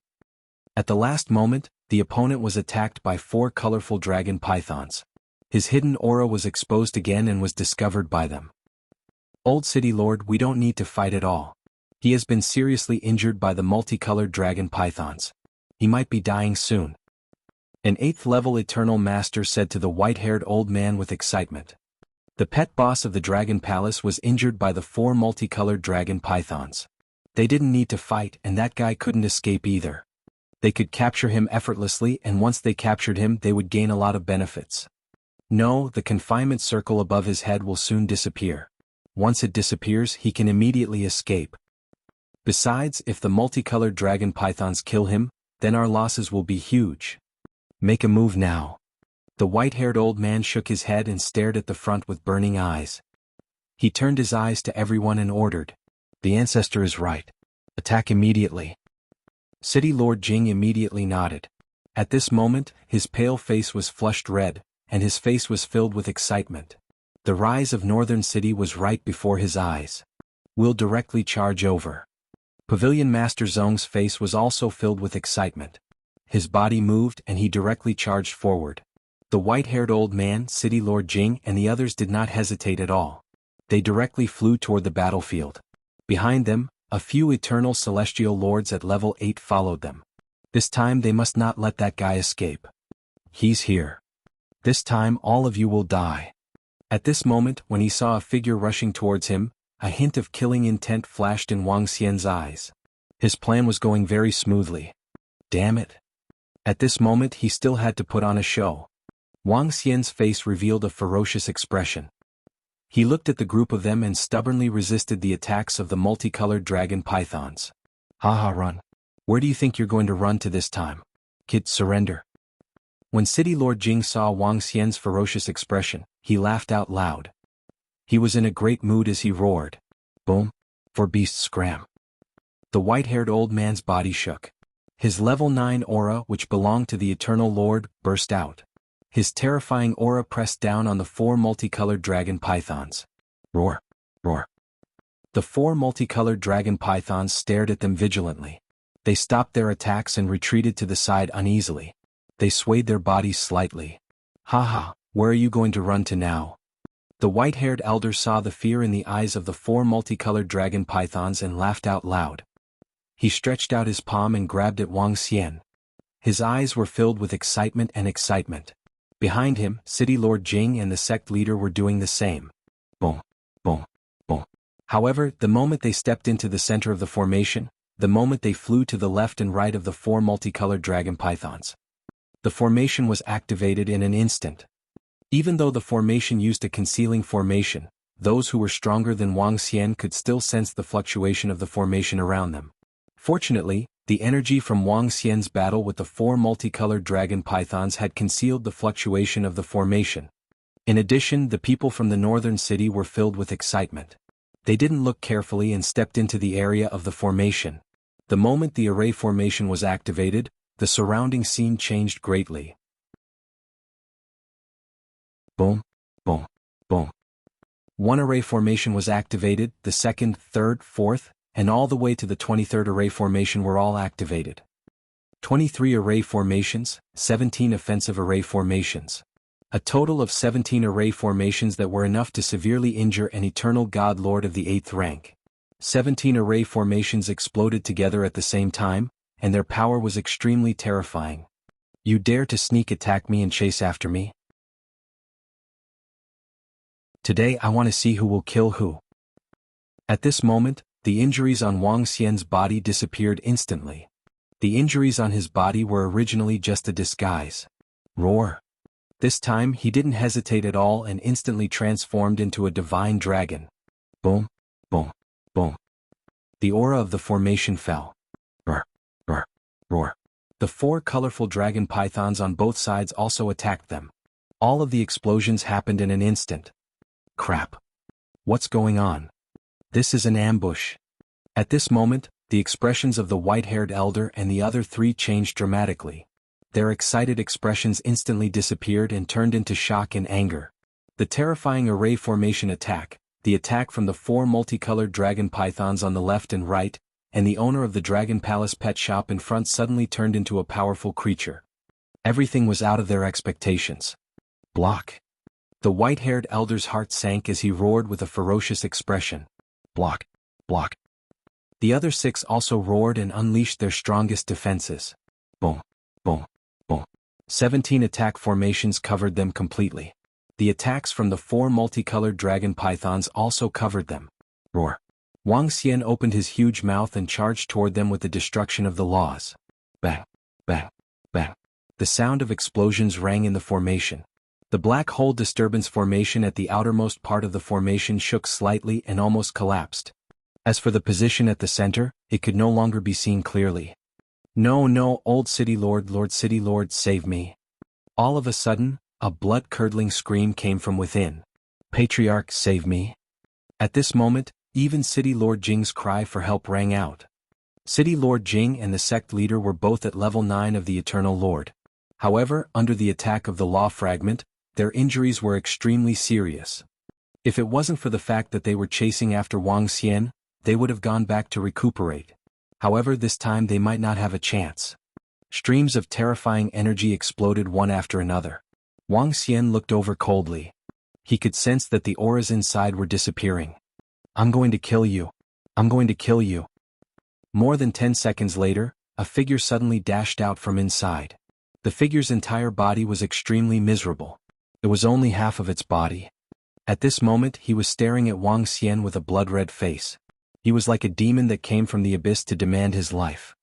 Speaker 1: At the last moment, the opponent was attacked by 4 colorful dragon pythons. His hidden aura was exposed again and was discovered by them. Old City Lord, we don't need to fight at all. He has been seriously injured by the multicolored dragon pythons. He might be dying soon. An 8th-level Eternal Master said to the white-haired old man with excitement. The pet boss of the Dragon Palace was injured by the 4 multicolored dragon pythons. They didn't need to fight, and that guy couldn't escape either. They could capture him effortlessly, and once they captured him they would gain a lot of benefits. No, the confinement circle above his head will soon disappear. Once it disappears, he can immediately escape. Besides, if the multicolored dragon pythons kill him, then our losses will be huge. Make a move now. The white-haired old man shook his head and stared at the front with burning eyes. He turned his eyes to everyone and ordered. The ancestor is right. Attack immediately. City Lord Jing immediately nodded. At this moment, his pale face was flushed red, and his face was filled with excitement. The rise of Northern City was right before his eyes. We'll directly charge over. Pavilion Master Zong's face was also filled with excitement. His body moved and he directly charged forward. The white-haired old man, City Lord Jing, and the others did not hesitate at all. They directly flew toward the battlefield. Behind them, a few eternal celestial lords at level 8 followed them. This time they must not let that guy escape. He's here. This time all of you will die. At this moment, when he saw a figure rushing towards him, a hint of killing intent flashed in Wang Xian's eyes. His plan was going very smoothly. Damn it. At this moment he still had to put on a show. Wang Xian's face revealed a ferocious expression. He looked at the group of them and stubbornly resisted the attacks of the multicolored dragon pythons. Haha, run. Where do you think you're going to run to this time? Kid, surrender. When City Lord Jing saw Wang Xian's ferocious expression, he laughed out loud. He was in a great mood as he roared. Boom. For beasts scram. The white-haired old man's body shook. His level 9 aura, which belonged to the Eternal Lord, burst out. His terrifying aura pressed down on the 4 multicolored dragon pythons. Roar. Roar. The 4 multicolored dragon pythons stared at them vigilantly. They stopped their attacks and retreated to the side uneasily. They swayed their bodies slightly. "Haha, where are you going to run to now?" The white-haired elder saw the fear in the eyes of the 4 multicolored dragon pythons and laughed out loud. He stretched out his palm and grabbed at Wang Xian. His eyes were filled with excitement and excitement. Behind him, City Lord Jing and the sect leader were doing the same. Boom, boom, boom. However, the moment they stepped into the center of the formation, the moment they flew to the left and right of the 4 multicolored dragon pythons, the formation was activated in an instant. Even though the formation used a concealing formation, those who were stronger than Wang Xian could still sense the fluctuation of the formation around them. Fortunately, the energy from Wang Xian's battle with the 4 multicolored dragon pythons had concealed the fluctuation of the formation. In addition, the people from the northern city were filled with excitement. They didn't look carefully and stepped into the area of the formation. The moment the array formation was activated, the surrounding scene changed greatly. Boom, boom, boom. One array formation was activated, the second, third, fourth, and all the way to the 23rd array formation were all activated. 23 array formations, 17 offensive array formations. A total of 17 array formations that were enough to severely injure an eternal god lord of the 8th rank. 17 array formations exploded together at the same time, and their power was extremely terrifying. "You dare to sneak attack me and chase after me? Today I want to see who will kill who." At this moment, the injuries on Wang Xian's body disappeared instantly. The injuries on his body were originally just a disguise. Roar. This time he didn't hesitate at all and instantly transformed into a divine dragon. Boom, boom, boom. The aura of the formation fell. Roar, roar, roar. The 4 colorful dragon pythons on both sides also attacked them. All of the explosions happened in an instant. Crap. What's going on? This is an ambush. At this moment, the expressions of the white-haired elder and the other 3 changed dramatically. Their excited expressions instantly disappeared and turned into shock and anger. The terrifying array formation attack, the attack from the 4 multicolored dragon pythons on the left and right, and the owner of the Dragon Palace pet shop in front suddenly turned into a powerful creature. Everything was out of their expectations. Block. The white-haired elder's heart sank as he roared with a ferocious expression. Block, block. The other 6 also roared and unleashed their strongest defenses. Boom, boom, boom. 17 attack formations covered them completely. The attacks from the 4 multicolored dragon pythons also covered them. Roar. Wang Xian opened his huge mouth and charged toward them with the destruction of the laws. Bang, bang, bang. The sound of explosions rang in the formation. The black hole disturbance formation at the outermost part of the formation shook slightly and almost collapsed. As for the position at the center, it could no longer be seen clearly. "No, no, old City Lord, Lord City Lord, save me." All of a sudden, a blood-curdling scream came from within. "Patriarch, save me." At this moment, even City Lord Jing's cry for help rang out. City Lord Jing and the sect leader were both at level 9 of the Eternal Lord. However, under the attack of the Law Fragment, their injuries were extremely serious. If it wasn't for the fact that they were chasing after Wang Xian, they would have gone back to recuperate. However, this time they might not have a chance. Streams of terrifying energy exploded one after another. Wang Xian looked over coldly. He could sense that the auras inside were disappearing. "I'm going to kill you. I'm going to kill you." More than 10 seconds later, a figure suddenly dashed out from inside. The figure's entire body was extremely miserable. It was only half of its body. At this moment he was staring at Wang Xian with a blood-red face. He was like a demon that came from the abyss to demand his life.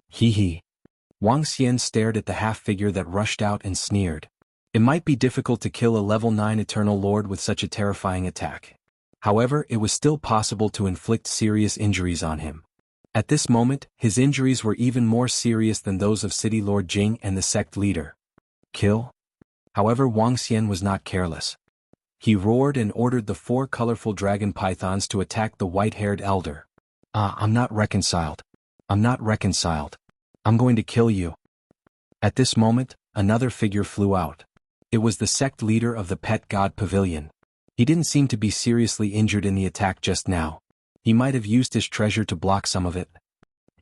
Speaker 1: Hee hee. Wang Xian stared at the half-figure that rushed out and sneered. It might be difficult to kill a level 9 Eternal Lord with such a terrifying attack. However, it was still possible to inflict serious injuries on him. At this moment, his injuries were even more serious than those of City Lord Jing and the sect leader. Kill? However, Wang Xian was not careless. He roared and ordered the 4 colorful dragon pythons to attack the white-haired elder. I'm not reconciled. I'm not reconciled. I'm going to kill you." At this moment, another figure flew out. It was the sect leader of the Pet God Pavilion. He didn't seem to be seriously injured in the attack just now. He might have used his treasure to block some of it.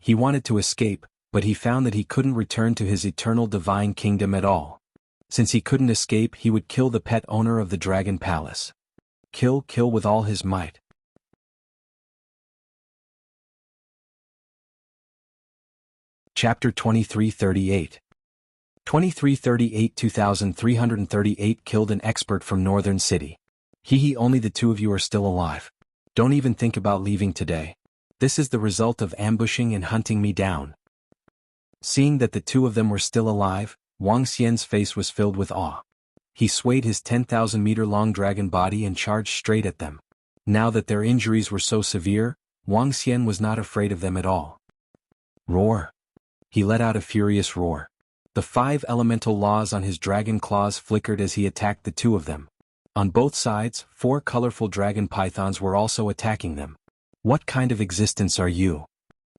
Speaker 1: He wanted to escape, but he found that he couldn't return to his eternal divine kingdom at all. Since he couldn't escape, he would kill the pet owner of the dragon palace. Kill with all his might. Chapter 2338. 2338 2338 killed an expert from Northern City. Only the two of you are still alive. Don't even think about leaving today. This is the result of ambushing and hunting me down. Seeing that the two of them were still alive, Wang Xian's face was filled with awe. He swayed his 10,000-meter-long dragon body and charged straight at them. Now that their injuries were so severe, Wang Xian was not afraid of them at all. Roar! He let out a furious roar. The 5 elemental laws on his dragon claws flickered as he attacked the two of them. On both sides, 4 colorful dragon pythons were also attacking them. What kind of existence are you?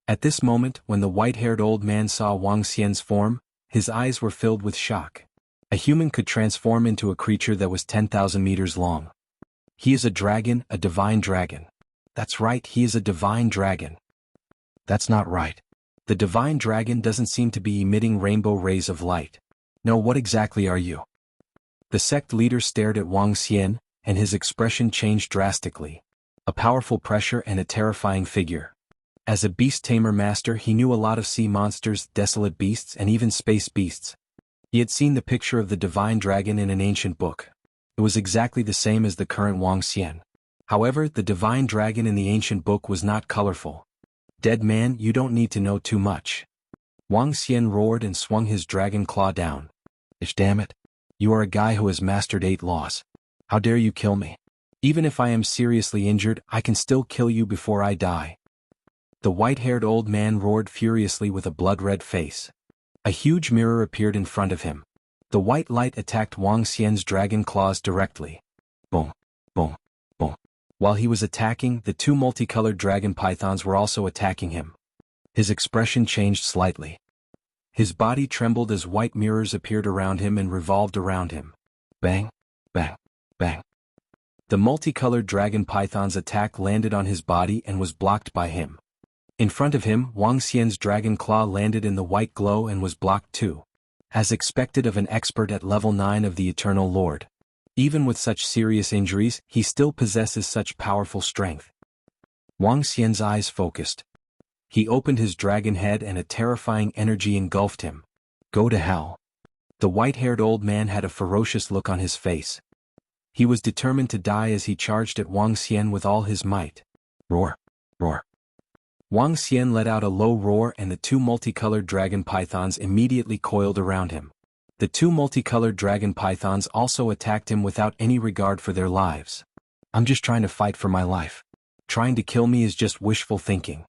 Speaker 1: At this moment, when the white-haired old man saw Wang Xian's form, his eyes were filled with shock. A human could transform into a creature that was 10,000 meters long. He is a dragon, a divine dragon. That's right, he is a divine dragon. That's not right. The divine dragon doesn't seem to be emitting rainbow rays of light. No, what exactly are you? The sect leader stared at Wang Xian, and his expression changed drastically. A powerful pressure and a terrifying figure. As a beast tamer master, he knew a lot of sea monsters, desolate beasts, and even space beasts. He had seen the picture of the divine dragon in an ancient book. It was exactly the same as the current Wang Xian. However, the divine dragon in the ancient book was not colorful. Dead man, you don't need to know too much. Wang Xian roared and swung his dragon claw down. Damn it. You are a guy who has mastered 8 laws. How dare you kill me? Even if I am seriously injured, I can still kill you before I die. The white-haired old man roared furiously with a blood-red face. A huge mirror appeared in front of him. The white light attacked Wang Xian's dragon claws directly. Boom, boom, boom. While he was attacking, the 2 multicolored dragon pythons were also attacking him. His expression changed slightly. His body trembled as white mirrors appeared around him and revolved around him. Bang, bang, bang. The multicolored dragon python's attack landed on his body and was blocked by him. In front of him, Wang Xian's dragon claw landed in the white glow and was blocked too. As expected of an expert at level 9 of the Eternal Lord. Even with such serious injuries, he still possesses such powerful strength. Wang Xian's eyes focused. He opened his dragon head and a terrifying energy engulfed him. Go to hell. The white-haired old man had a ferocious look on his face. He was determined to die as he charged at Wang Xian with all his might. Roar, roar. Wang Xian let out a low roar and the 2 multicolored dragon pythons immediately coiled around him. The 2 multicolored dragon pythons also attacked him without any regard for their lives. I'm just trying to fight for my life. Trying to kill me is just wishful thinking.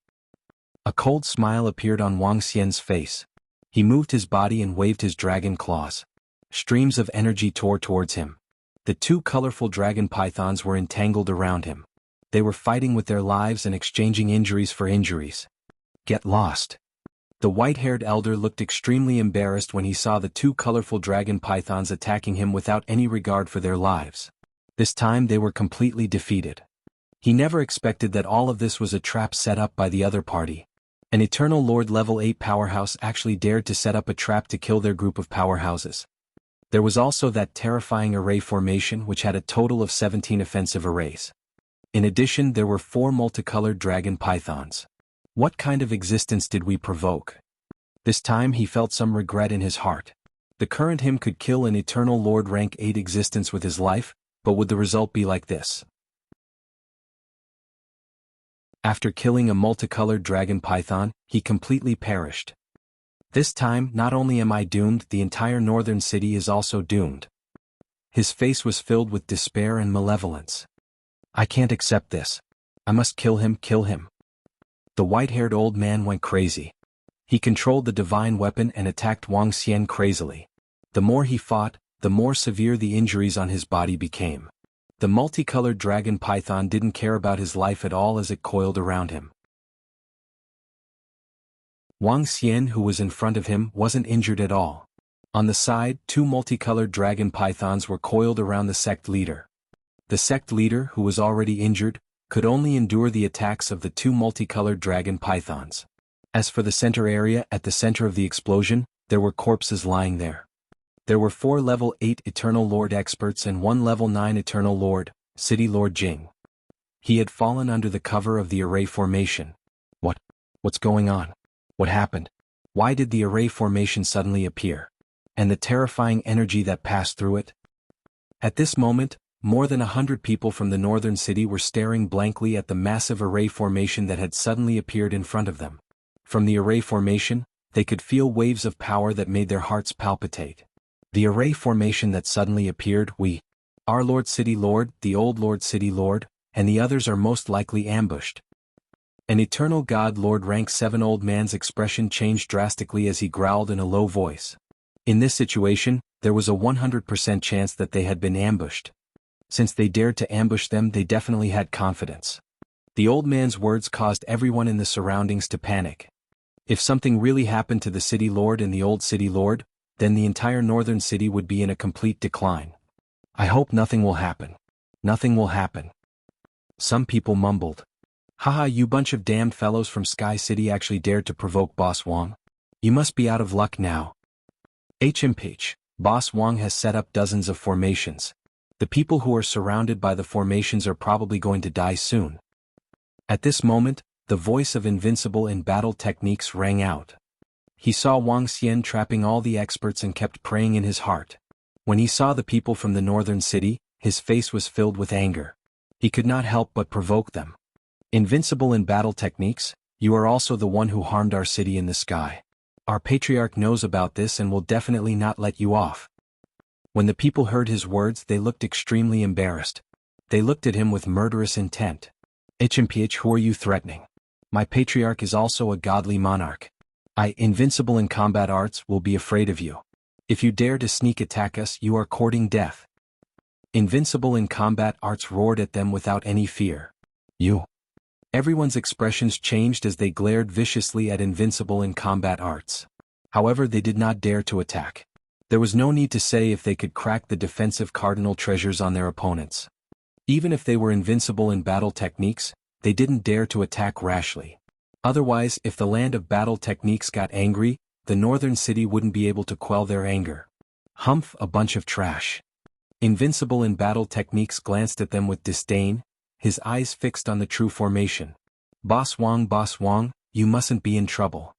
Speaker 1: A cold smile appeared on Wang Xian's face. He moved his body and waved his dragon claws. Streams of energy tore towards him. The 2 colorful dragon pythons were entangled around him. They were fighting with their lives and exchanging injuries for injuries. Get lost. The white-haired elder looked extremely embarrassed when he saw the 2 colorful dragon pythons attacking him without any regard for their lives. This time they were completely defeated. He never expected that all of this was a trap set up by the other party. An Eternal Lord level 8 powerhouse actually dared to set up a trap to kill their group of powerhouses. There was also that terrifying array formation which had a total of 17 offensive arrays. In addition, there were 4 multicolored dragon pythons. What kind of existence did we provoke? This time he felt some regret in his heart. The current him could kill an Eternal Lord rank 8 existence with his life, but would the result be like this? After killing a multicolored dragon python, he completely perished. This time, not only am I doomed, the entire northern city is also doomed. His face was filled with despair and malevolence. I can't accept this. I must kill him, kill him. The white-haired old man went crazy. He controlled the divine weapon and attacked Wang Xian crazily. The more he fought, the more severe the injuries on his body became. The multicolored dragon python didn't care about his life at all as it coiled around him. Wang Xian, who was in front of him, wasn't injured at all. On the side, 2 multicolored dragon pythons were coiled around the sect leader. The sect leader, who was already injured, could only endure the attacks of the 2 multicolored dragon pythons. As for the center area, at the center of the explosion, there were corpses lying there. There were 4 level 8 Eternal Lord experts and 1 level 9 Eternal Lord, City Lord Jing. He had fallen under the cover of the array formation. What's going on? What happened? Why did the array formation suddenly appear? And the terrifying energy that passed through it? At this moment, more than 100 people from the northern city were staring blankly at the massive array formation that had suddenly appeared in front of them. From the array formation, they could feel waves of power that made their hearts palpitate. The array formation that suddenly appeared, our Lord City Lord, the old Lord City Lord, and the others are most likely ambushed. An Eternal God Lord rank 7 old man's expression changed drastically as he growled in a low voice. In this situation, there was a 100% chance that they had been ambushed. Since they dared to ambush them, they definitely had confidence. The old man's words caused everyone in the surroundings to panic. If something really happened to the City Lord and the old City Lord, then the entire northern city would be in a complete decline. I hope nothing will happen. Nothing will happen. Some people mumbled. Haha, you bunch of damned fellows from Sky City actually dared to provoke Boss Wang. You must be out of luck now. HMPH, Boss Wang has set up dozens of formations. The people who are surrounded by the formations are probably going to die soon. At this moment, the voice of Invincible in Battle Techniques rang out. He saw Wang Xian trapping all the experts and kept praying in his heart. When he saw the people from the northern city, his face was filled with anger. He could not help but provoke them. Invincible in Battle Techniques, you are also the one who harmed our city in the sky. Our patriarch knows about this and will definitely not let you off. When the people heard his words, they looked extremely embarrassed. They looked at him with murderous intent. HMPH, who are you threatening? My patriarch is also a godly monarch. Invincible in combat arts, will be afraid of you. If you dare to sneak attack us, you are courting death. Invincible in combat arts roared at them without any fear. You. Everyone's expressions changed as they glared viciously at Invincible in combat arts. However, they did not dare to attack. There was no need to say if they could crack the defensive cardinal treasures on their opponents. Even if they were invincible in battle techniques, they didn't dare to attack rashly. Otherwise, if the land of battle techniques got angry, the northern city wouldn't be able to quell their anger. Humph, a bunch of trash. Invincible in battle techniques glanced at them with disdain, his eyes fixed on the true formation. Boss Wang, you mustn't be in trouble.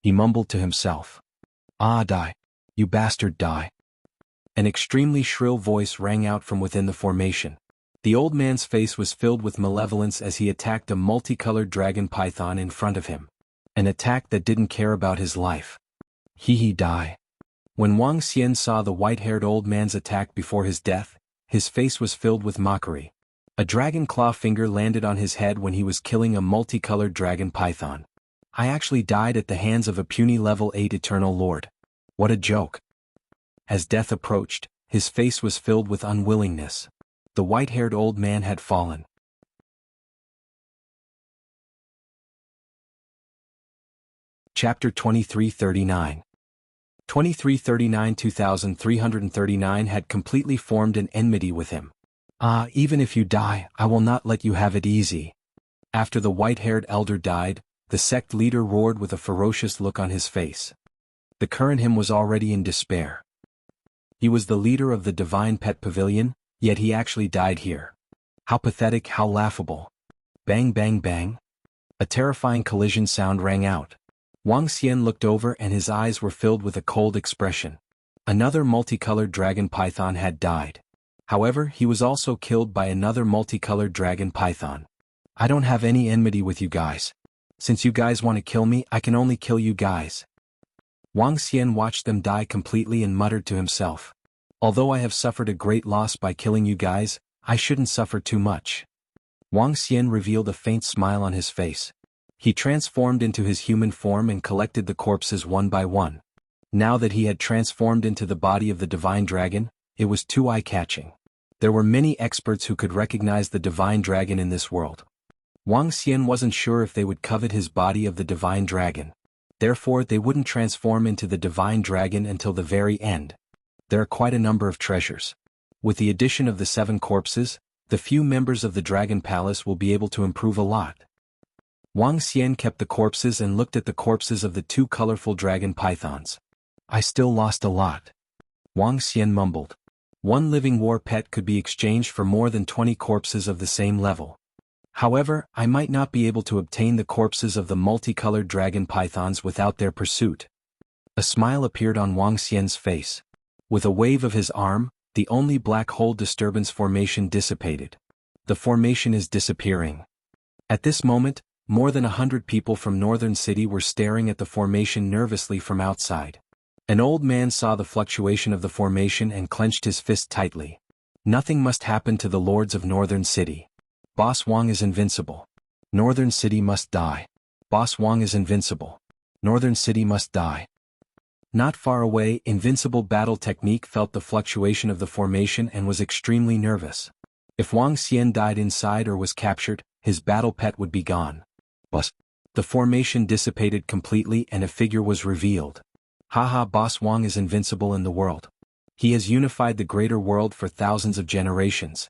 Speaker 1: He mumbled to himself. Die. You bastard, die. An extremely shrill voice rang out from within the formation. The old man's face was filled with malevolence as he attacked a multicolored dragon python in front of him. An attack that didn't care about his life. Die. When Wang Xian saw the white-haired old man's attack before his death, his face was filled with mockery. A dragon claw finger landed on his head when he was killing a multicolored dragon python. I actually died at the hands of a puny level 8 Eternal Lord. What a joke. As death approached, his face was filled with unwillingness. The white-haired old man had fallen. Chapter 2339. 2339 had completely formed an enmity with him. Even if you die, I will not let you have it easy. After the white-haired elder died, the sect leader roared with a ferocious look on his face. The current him was already in despair. He was the leader of the Divine Pet Pavilion, yet he actually died here. How pathetic, how laughable. Bang bang bang. A terrifying collision sound rang out. Wang Xian looked over and his eyes were filled with a cold expression. Another multicolored dragon python had died. However, he was also killed by another multicolored dragon python. I don't have any enmity with you guys. Since you guys want to kill me, I can only kill you guys. Wang Xian watched them die completely and muttered to himself. Although I have suffered a great loss by killing you guys, I shouldn't suffer too much. Wang Xian revealed a faint smile on his face. He transformed into his human form and collected the corpses one by one. Now that he had transformed into the body of the divine dragon, it was too eye-catching. There were many experts who could recognize the divine dragon in this world. Wang Xian wasn't sure if they would covet his body of the divine dragon. Therefore, they wouldn't transform into the divine dragon until the very end. There are quite a number of treasures. With the addition of the 7 corpses, the few members of the Dragon Palace will be able to improve a lot. Wang Xian kept the corpses and looked at the corpses of the two colorful dragon pythons. I still lost a lot. Wang Xian mumbled. One living war pet could be exchanged for more than 20 corpses of the same level. However, I might not be able to obtain the corpses of the multicolored dragon pythons without their pursuit. A smile appeared on Wang Xian's face. With a wave of his arm, the only black hole disturbance formation dissipated. The formation is disappearing. At this moment, more than 100 people from Northern City were staring at the formation nervously from outside. An old man saw the fluctuation of the formation and clenched his fist tightly. Nothing must happen to the lords of Northern City. Boss Wang is invincible. Northern City must die. Boss Wang is invincible. Northern City must die. Not far away, Invincible Battle Technique felt the fluctuation of the formation and was extremely nervous. If Wang Xian died inside or was captured, his battle pet would be gone. But the formation dissipated completely and a figure was revealed. Haha, Boss Wang is invincible in the world. He has unified the greater world for thousands of generations.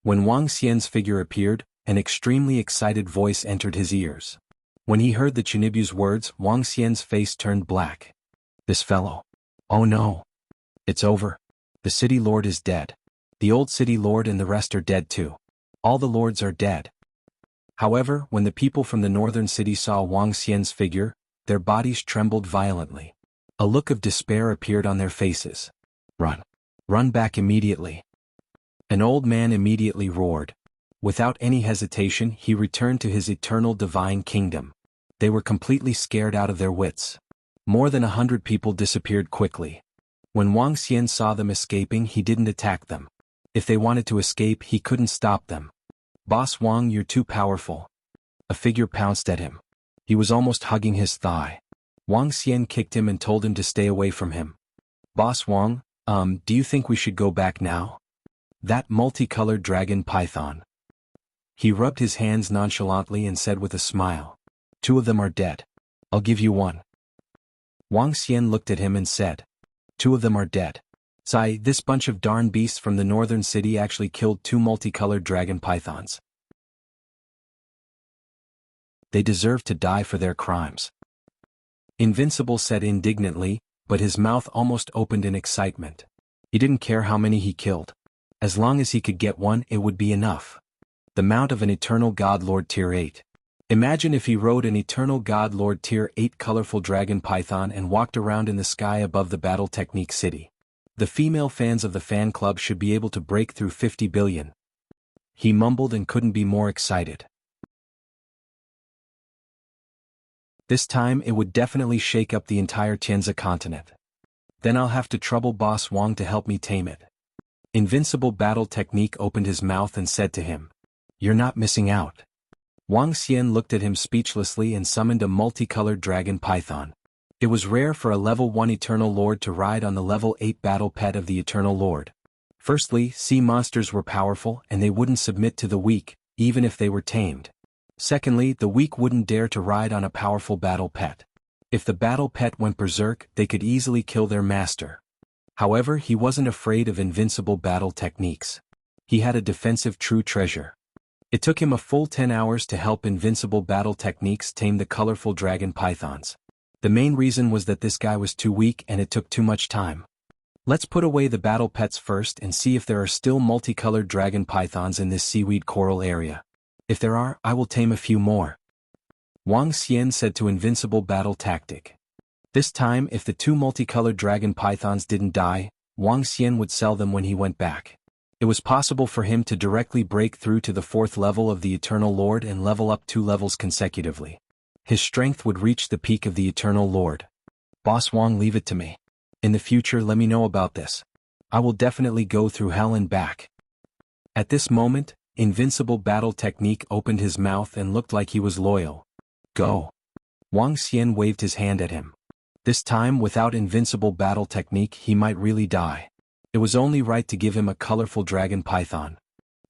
Speaker 1: When Wang Xian's figure appeared, an extremely excited voice entered his ears. When he heard the Chinibu's words, Wang Xian's face turned black. This fellow. Oh no. It's over. The city lord is dead. The old city lord and the rest are dead too. All the lords are dead. However, when the people from the northern city saw Wang Xian's figure, their bodies trembled violently. A look of despair appeared on their faces. Run. Run back immediately. An old man immediately roared. Without any hesitation, he returned to his eternal divine kingdom. They were completely scared out of their wits. More than 100 people disappeared quickly. When Wang Xian saw them escaping, he didn't attack them. If they wanted to escape, he couldn't stop them. Boss Wang, you're too powerful. A figure pounced at him. He was almost hugging his thigh. Wang Xian kicked him and told him to stay away from him. Boss Wang, do you think we should go back now? That multicolored dragon python. He rubbed his hands nonchalantly and said with a smile. 2 of them are dead. I'll give you 1. Wang Xian looked at him and said. 2 of them are dead. Sai, this bunch of darn beasts from the northern city actually killed 2 multicolored dragon pythons. They deserve to die for their crimes. Invincible said indignantly, but his mouth almost opened in excitement. He didn't care how many he killed. As long as he could get 1, it would be enough. The mount of an Eternal God Lord Tier 8. Imagine if he rode an Eternal God Lord Tier 8 colorful dragon python and walked around in the sky above the Battle Technique City. The female fans of the fan club should be able to break through 50 billion. He mumbled and couldn't be more excited. This time it would definitely shake up the entire Tianzi continent. Then I'll have to trouble Boss Wang to help me tame it. Invincible Battle Technique opened his mouth and said to him. You're not missing out. Wang Xian looked at him speechlessly and summoned a multicolored dragon python. It was rare for a level 1 Eternal Lord to ride on the level 8 battle pet of the Eternal Lord. Firstly, sea monsters were powerful and they wouldn't submit to the weak, even if they were tamed. Secondly, the weak wouldn't dare to ride on a powerful battle pet. If the battle pet went berserk, they could easily kill their master. However, he wasn't afraid of invincible battle techniques. He had a defensive true treasure. It took him a full 10 hours to help invincible battle techniques tame the colorful dragon pythons. The main reason was that this guy was too weak and it took too much time. Let's put away the battle pets first and see if there are still multicolored dragon pythons in this seaweed coral area. If there are, I will tame a few more. Wang Xian said to Invincible Battle Tactic. This time, if the 2 multicolored dragon pythons didn't die, Wang Xian would sell them when he went back. It was possible for him to directly break through to the 4th level of the Eternal Lord and level up 2 levels consecutively. His strength would reach the peak of the Eternal Lord. Boss Wang, leave it to me. In the future, let me know about this. I will definitely go through hell and back. At this moment, Invincible Battle Technique opened his mouth and looked like he was loyal. Go. Wang Xian waved his hand at him. This time, without Invincible Battle Technique, he might really die. It was only right to give him a colorful dragon python.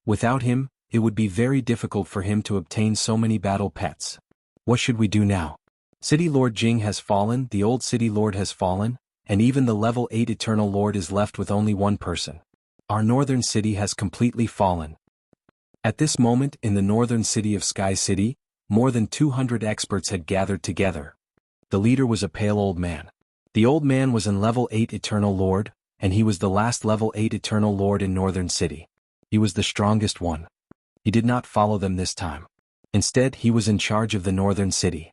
Speaker 1: Without him, it would be very difficult for him to obtain so many battle pets. What should we do now? City Lord Jing has fallen, the old City Lord has fallen, and even the level 8 Eternal Lord is left with only 1 person. Our northern city has completely fallen. At this moment in the northern city of Sky City, more than 200 experts had gathered together. The leader was a pale old man. The old man was an level 8 Eternal Lord, and he was the last level 8 Eternal Lord in Northern City. He was the strongest one. He did not follow them this time. Instead, he was in charge of the Northern City.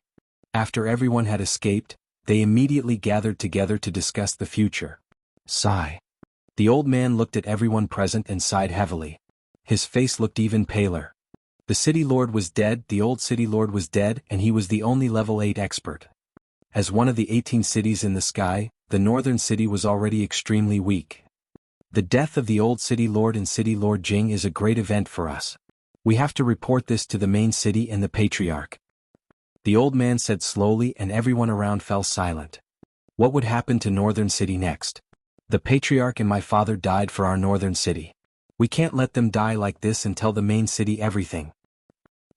Speaker 1: After everyone had escaped, they immediately gathered together to discuss the future. Sigh. The old man looked at everyone present and sighed heavily. His face looked even paler. The city lord was dead, the old city lord was dead, and he was the only level 8 expert. As one of the 18 cities in the sky, the northern city was already extremely weak. The death of the old city lord and city lord Jing is a great event for us. We have to report this to the main city and the patriarch. The old man said slowly, and everyone around fell silent. What would happen to northern city next? The patriarch and my father died for our northern city. We can't let them die like this and tell the main city everything.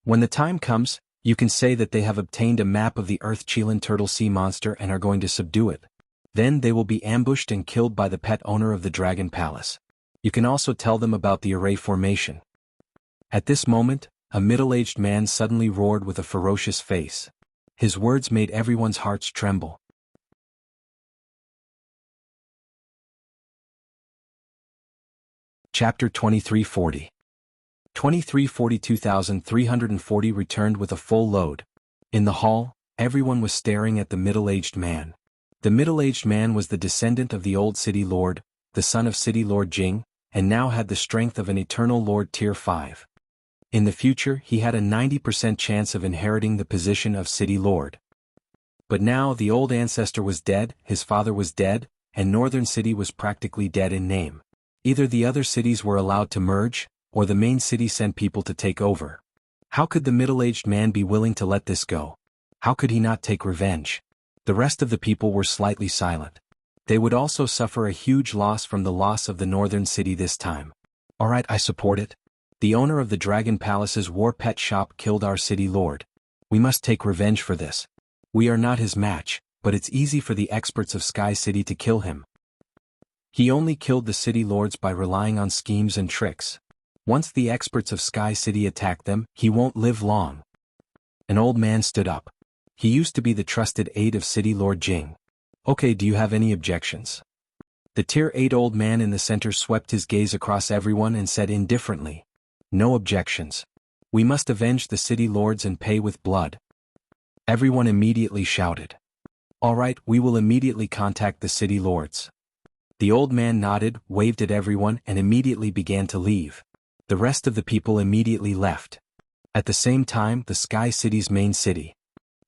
Speaker 1: When the time comes, you can say that they have obtained a map of the Earth Chilan turtle sea monster and are going to subdue it. Then they will be ambushed and killed by the pet owner of the Dragon Palace. You can also tell them about the array formation. At this moment, a middle-aged man suddenly roared with a ferocious face. His words made everyone's hearts tremble. Chapter 2340. 2340 returned with a full load. In the hall, everyone was staring at the middle-aged man. The middle-aged man was the descendant of the old city lord, the son of city lord Jing, and now had the strength of an eternal lord tier 5. In the future, he had a 90% chance of inheriting the position of city lord. But now the old ancestor was dead, his father was dead, and northern city was practically dead in name. Either the other cities were allowed to merge, or the main city sent people to take over. How could the middle-aged man be willing to let this go? How could he not take revenge? The rest of the people were slightly silent. They would also suffer a huge loss from the loss of the northern city this time. Alright, I support it. The owner of the Dragon Palace's war pet shop killed our city lord. We must take revenge for this. We are not his match, but it's easy for the experts of Sky City to kill him. He only killed the city lords by relying on schemes and tricks. Once the experts of Sky City attack them, he won't live long. An old man stood up. He used to be the trusted aide of City Lord Jing. Okay, do you have any objections? The tier 8 old man in the center swept his gaze across everyone and said indifferently, no objections. We must avenge the city lords and pay with blood. Everyone immediately shouted. Alright, we will immediately contact the city lords. The old man nodded, waved at everyone, and immediately began to leave. The rest of the people immediately left. At the same time, the Sky City's main city.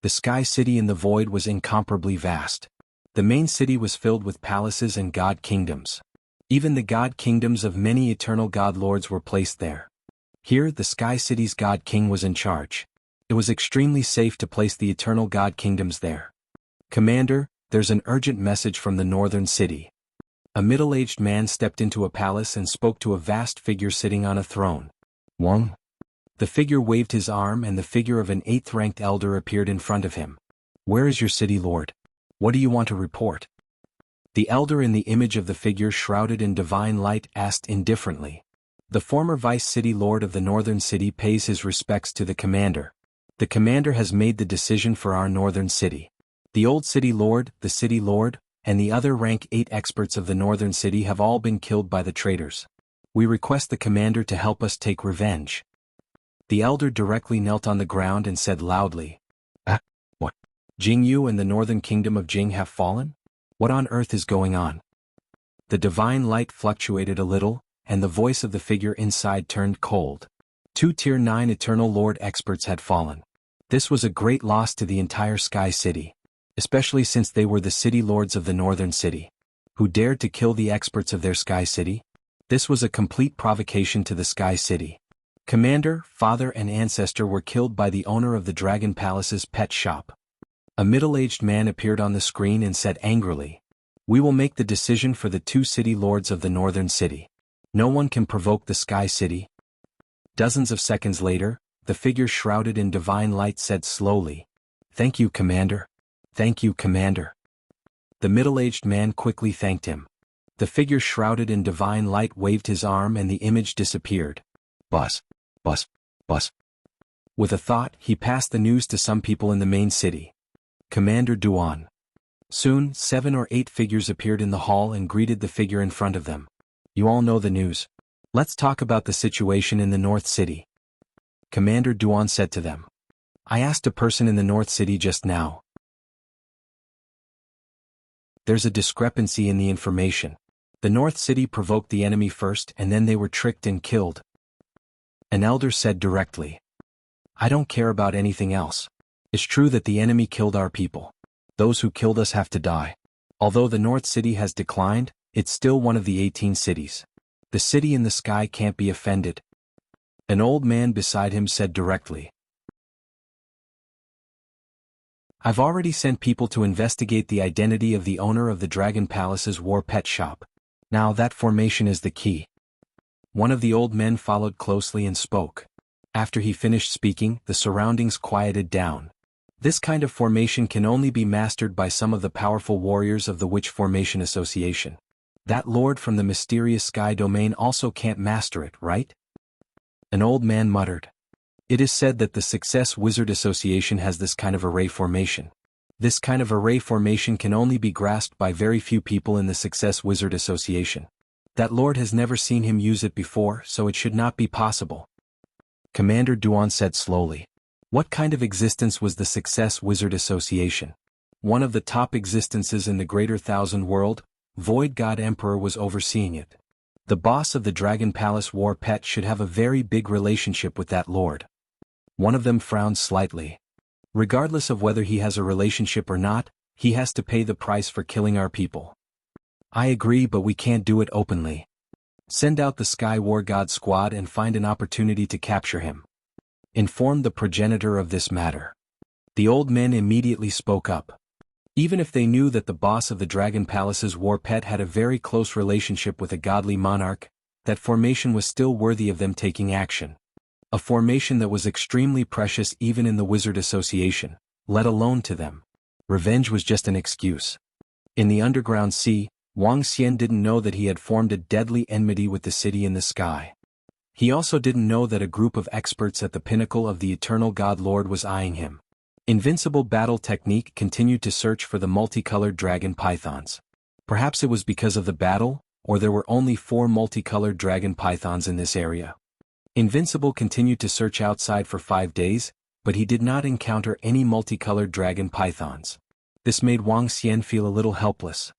Speaker 1: The Sky City in the void was incomparably vast. The main city was filled with palaces and god kingdoms. Even the god kingdoms of many eternal god lords were placed there. Here, the Sky City's god king was in charge. It was extremely safe to place the eternal god kingdoms there. Commander, there's an urgent message from the northern city. A middle-aged man stepped into a palace and spoke to a vast figure sitting on a throne. Wang? The figure waved his arm and the figure of an 8th-ranked elder appeared in front of him. Where is your city lord? What do you want to report? The elder in the image of the figure shrouded in divine light asked indifferently. The former vice city lord of the northern city pays his respects to the commander. The commander has made the decision for our northern city. The old city lord, and the other rank 8 experts of the northern city have all been killed by the traitors. We request the commander to help us take revenge. The elder directly knelt on the ground and said loudly, what? Jianghu and the northern kingdom of Jing have fallen? What on earth is going on? The divine light fluctuated a little, and the voice of the figure inside turned cold. 2 tier 9 eternal lord experts had fallen. This was a great loss to the entire Sky City. Especially since they were the city lords of the northern city. Who dared to kill the experts of their Sky City? This was a complete provocation to the Sky City. Commander, father and ancestor were killed by the owner of the Dragon Palace's pet shop. A middle-aged man appeared on the screen and said angrily, we will make the decision for the 2 city lords of the northern city. No one can provoke the Sky City. Dozens of seconds later, the figure shrouded in divine light said slowly, thank you, Commander. Thank you, Commander. The middle-aged man quickly thanked him. The figure shrouded in divine light waved his arm and the image disappeared. Buzz. Buzz. Buzz. With a thought, he passed the news to some people in the main city. Commander Duan. Soon, 7 or 8 figures appeared in the hall and greeted the figure in front of them. You all know the news. Let's talk about the situation in the North City. Commander Duan said to them. I asked a person in the North City just now. There's a discrepancy in the information. The North City provoked the enemy first and then they were tricked and killed. An elder said directly. I don't care about anything else. It's true that the enemy killed our people. Those who killed us have to die. Although the North City has declined, it's still one of the 18 cities. The city in the sky can't be offended. An old man beside him said directly. I've already sent people to investigate the identity of the owner of the Dragon Palace's war pet shop. Now that formation is the key. One of the old men followed closely and spoke. After he finished speaking, the surroundings quieted down. This kind of formation can only be mastered by some of the powerful warriors of the Witch Formation Association. That lord from the mysterious sky domain also can't master it, right? An old man muttered. It is said that the Success Wizard Association has this kind of array formation. This kind of array formation can only be grasped by very few people in the Success Wizard Association. That lord has never seen him use it before, so it should not be possible. Commander Duan said slowly. What kind of existence was the Success Wizard Association? One of the top existences in the Greater Thousand World, Void God Emperor was overseeing it. The boss of the Dragon Palace War Pet should have a very big relationship with that lord. One of them frowned slightly. Regardless of whether he has a relationship or not, he has to pay the price for killing our people. I agree, but we can't do it openly. Send out the Sky War God Squad and find an opportunity to capture him. Inform the progenitor of this matter. The old men immediately spoke up. Even if they knew that the boss of the Dragon Palace's war pet had a very close relationship with a godly monarch, that formation was still worthy of them taking action. A formation that was extremely precious even in the Wizard Association, let alone to them. Revenge was just an excuse. In the underground sea, Wang Xian didn't know that he had formed a deadly enmity with the city in the sky. He also didn't know that a group of experts at the pinnacle of the Eternal God Lord was eyeing him. Invincible Battle Technique continued to search for the multicolored dragon pythons. Perhaps it was because of the battle, or there were only 4 multicolored dragon pythons in this area. Invincible continued to search outside for 5 days, but he did not encounter any multicolored dragon pythons. This made Wang Xian feel a little helpless.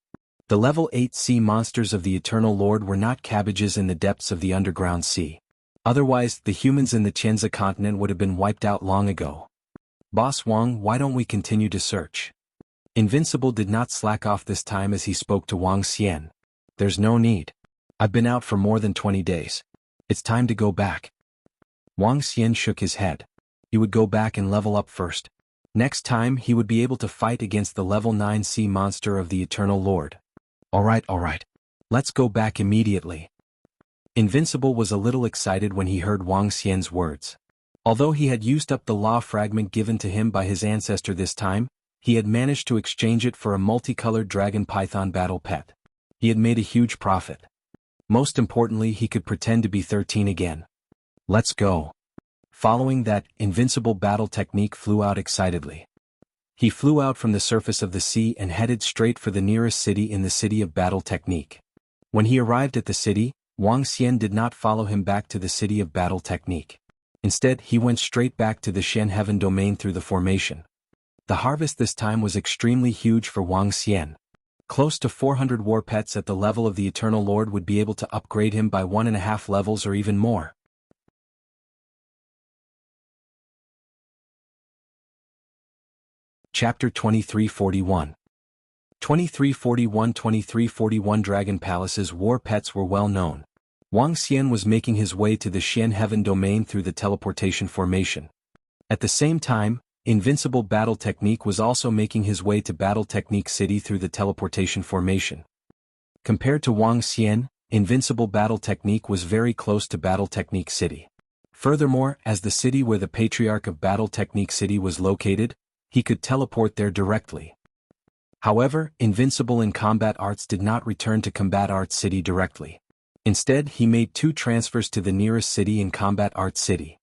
Speaker 1: The level 8 sea monsters of the Eternal Lord were not cabbages in the depths of the underground sea. Otherwise, the humans in the Tianzi continent would have been wiped out long ago. Boss Wang, why don't we continue to search? Invincible did not slack off this time as he spoke to Wang Xian. There's no need. I've been out for more than 20 days. It's time to go back. Wang Xian shook his head. He would go back and level up first. Next time he would be able to fight against the level 9 sea monster of the Eternal Lord. Alright. Let's go back immediately. Invincible was a little excited when he heard Wang Xian's words. Although he had used up the law fragment given to him by his ancestor this time, he had managed to exchange it for a multicolored dragon python battle pet. He had made a huge profit. Most importantly, he could pretend to be 13 again. Let's go. Following that, Invincible Battle Technique flew out excitedly. He flew out from the surface of the sea and headed straight for the nearest city in the City of Battle Technique. When he arrived at the city, Wang Xian did not follow him back to the City of Battle Technique. Instead, he went straight back to the Shen Heaven domain through the formation. The harvest this time was extremely huge for Wang Xian. Close to 400 war pets at the level of the Eternal Lord would be able to upgrade him by 1.5 levels or even more. Chapter 2341. 2341 Dragon Palace's war pets were well known. Wang Xian was making his way to the Shen Heaven domain through the teleportation formation. At the same time, Invincible Battle Technique was also making his way to Battle Technique City through the teleportation formation. Compared to Wang Xian, Invincible Battle Technique was very close to Battle Technique City. Furthermore, as the city where the Patriarch of Battle Technique City was located, he could teleport there directly. However, Invincible in Combat Arts did not return to Combat Arts City directly. Instead, he made 2 transfers to the nearest city in Combat Arts City.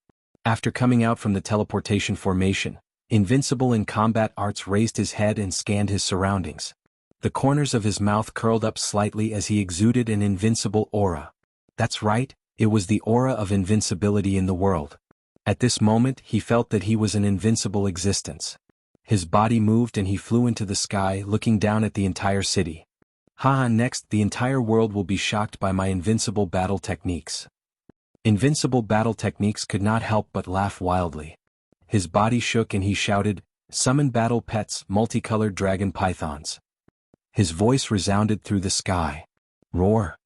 Speaker 1: After coming out from the teleportation formation, Invincible in Combat Arts raised his head and scanned his surroundings. The corners of his mouth curled up slightly as he exuded an invincible aura. That's right, it was the aura of invincibility in the world. At this moment he felt that he was an invincible existence. His body moved and he flew into the sky, looking down at the entire city. Haha, next the entire world will be shocked by my invincible battle techniques. Invincible battle techniques could not help but laugh wildly. His body shook and he shouted, "Summon battle pets, multicolored dragon pythons." His voice resounded through the sky. Roar!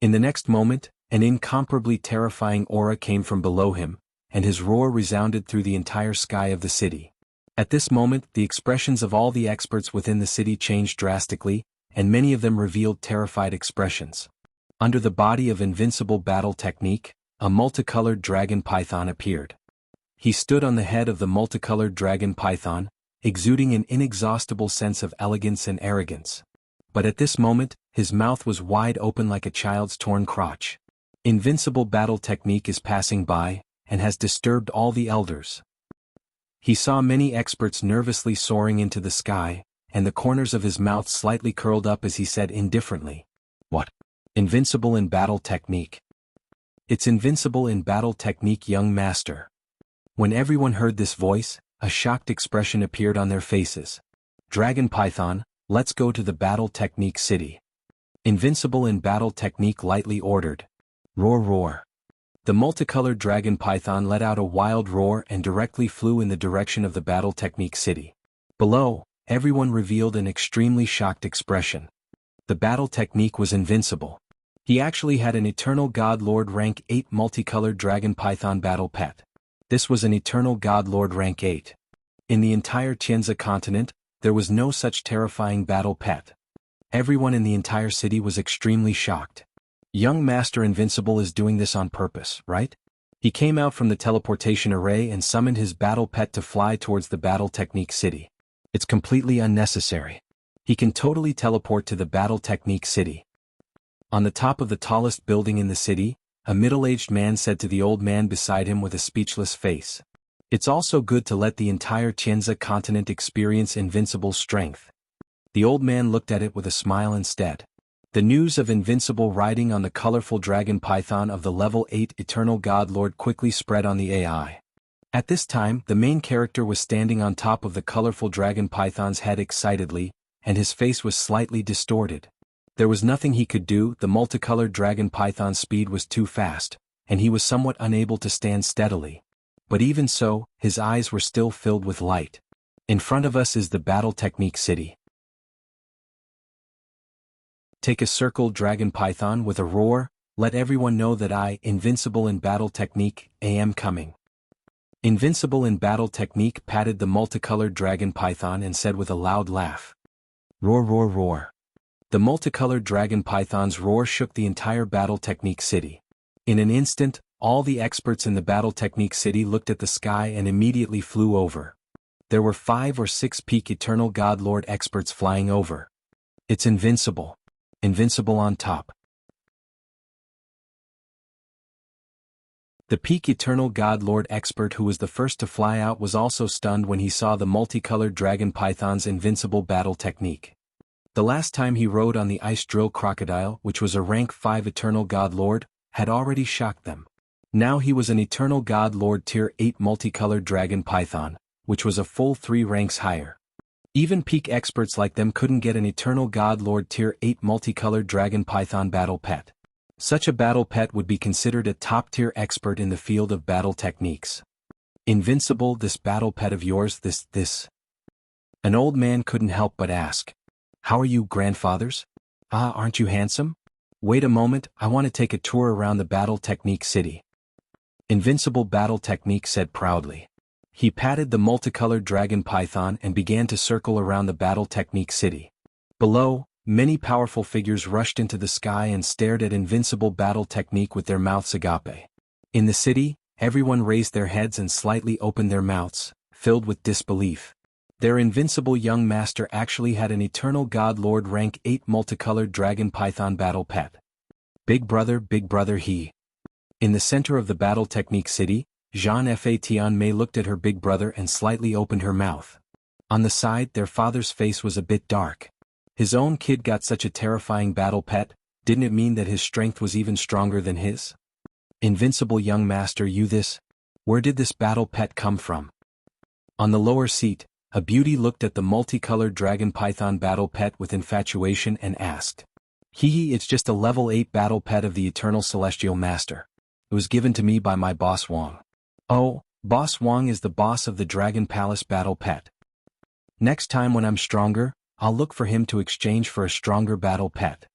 Speaker 1: In the next moment, an incomparably terrifying aura came from below him, and his roar resounded through the entire sky of the city. At this moment, the expressions of all the experts within the city changed drastically, and many of them revealed terrified expressions. Under the body of invincible battle technique, a multicolored dragon python appeared. He stood on the head of the multicolored dragon python, exuding an inexhaustible sense of elegance and arrogance. But at this moment, his mouth was wide open like a child's torn crotch. Invincible battle technique is passing by, and has disturbed all the elders. He saw many experts nervously soaring into the sky, and the corners of his mouth slightly curled up as he said indifferently, "What? Invincible in battle technique? It's invincible in battle technique, young master." When everyone heard this voice, a shocked expression appeared on their faces. "Dragon Python, let's go to the battle technique city." Invincible in battle technique lightly ordered. Roar, roar. The multicolored dragon python let out a wild roar and directly flew in the direction of the battle technique city. Below, everyone revealed an extremely shocked expression. The battle technique was invincible. He actually had an Eternal God Lord rank 8 multicolored dragon python battle pet. This was an Eternal God Lord rank 8. In the entire Tianzi continent, there was no such terrifying battle pet. Everyone in the entire city was extremely shocked. Young Master Invincible is doing this on purpose, right? He came out from the teleportation array and summoned his battle pet to fly towards the battle technique city. It's completely unnecessary. He can totally teleport to the battle technique city. On the top of the tallest building in the city, a middle-aged man said to the old man beside him with a speechless face, "It's also good to let the entire Tianzi continent experience invincible strength." The old man looked at it with a smile instead. The news of Invincible riding on the colorful dragon python of the level 8 Eternal God Lord quickly spread on the AI. At this time, the main character was standing on top of the colorful dragon python's head excitedly, and his face was slightly distorted. There was nothing he could do, the multicolored dragon python's speed was too fast, and he was somewhat unable to stand steadily. But even so, his eyes were still filled with light. In front of us is the battle technique city. Take a circle dragon python with a roar, let everyone know that I, Invincible in battle technique, am coming. Invincible in battle technique patted the multicolored dragon python and said with a loud laugh. Roar, roar, roar. The multicolored dragon python's roar shook the entire battle technique city. In an instant, all the experts in the battle technique city looked at the sky and immediately flew over. There were 5 or 6 peak Eternal God Lord experts flying over. It's invincible. Invincible on top. The peak Eternal God Lord expert who was the first to fly out was also stunned when he saw the multicolored dragon python's invincible battle technique. The last time he rode on the ice drill crocodile, which was a rank 5 Eternal God Lord, had already shocked them. Now he was an Eternal God Lord tier 8 multicolored dragon python, which was a full 3 ranks higher. Even peak experts like them couldn't get an Eternal God Lord tier 8 multicolored dragon python battle pet. Such a battle pet would be considered a top-tier expert in the field of battle techniques. Invincible, this battle pet of yours, this. An old man couldn't help but ask. How are you, grandfathers? Ah, aren't you handsome? Wait a moment, I want to take a tour around the battle technique city. Invincible battle technique said proudly. He patted the multicolored dragon python and began to circle around the battle technique city. Below, many powerful figures rushed into the sky and stared at Invincible battle technique with their mouths agape. In the city, everyone raised their heads and slightly opened their mouths, filled with disbelief. Their invincible young master actually had an Eternal God Lord rank 8 multicolored dragon python battle pet. Big brother he. In the center of the battle technique city, Jean Fatian looked at her big brother and slightly opened her mouth. On the side, their father's face was a bit dark. His own kid got such a terrifying battle pet, didn't it mean that his strength was even stronger than his? Invincible young master, where did this battle pet come from? On the lower seat, a beauty looked at the multicolored dragon python battle pet with infatuation and asked. It's just a level 8 battle pet of the eternal celestial master. It was given to me by my boss Wang. Oh, boss Wang is the boss of the Dragon Palace battle pet. Next time when I'm stronger, I'll look for him to exchange for a stronger battle pet.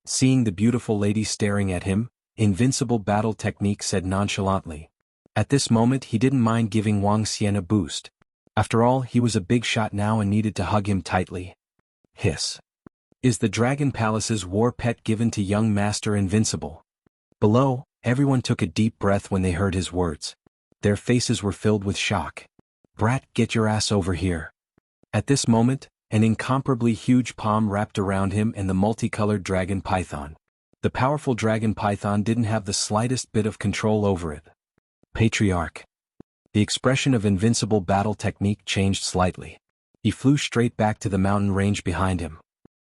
Speaker 1: Seeing the beautiful lady staring at him, Invincible Battle Technique said nonchalantly. At this moment he didn't mind giving Wang Xian a boost. After all, he was a big shot now and needed to hug him tightly. Hiss. Is the Dragon Palace's war pet given to young Master Invincible? Below, everyone took a deep breath when they heard his words. Their faces were filled with shock. Brat, get your ass over here. At this moment, an incomparably huge palm wrapped around him and the multicolored dragon python. The powerful dragon python didn't have the slightest bit of control over it. Patriarch. The expression of Invincible Battle Technique changed slightly. He flew straight back to the mountain range behind him.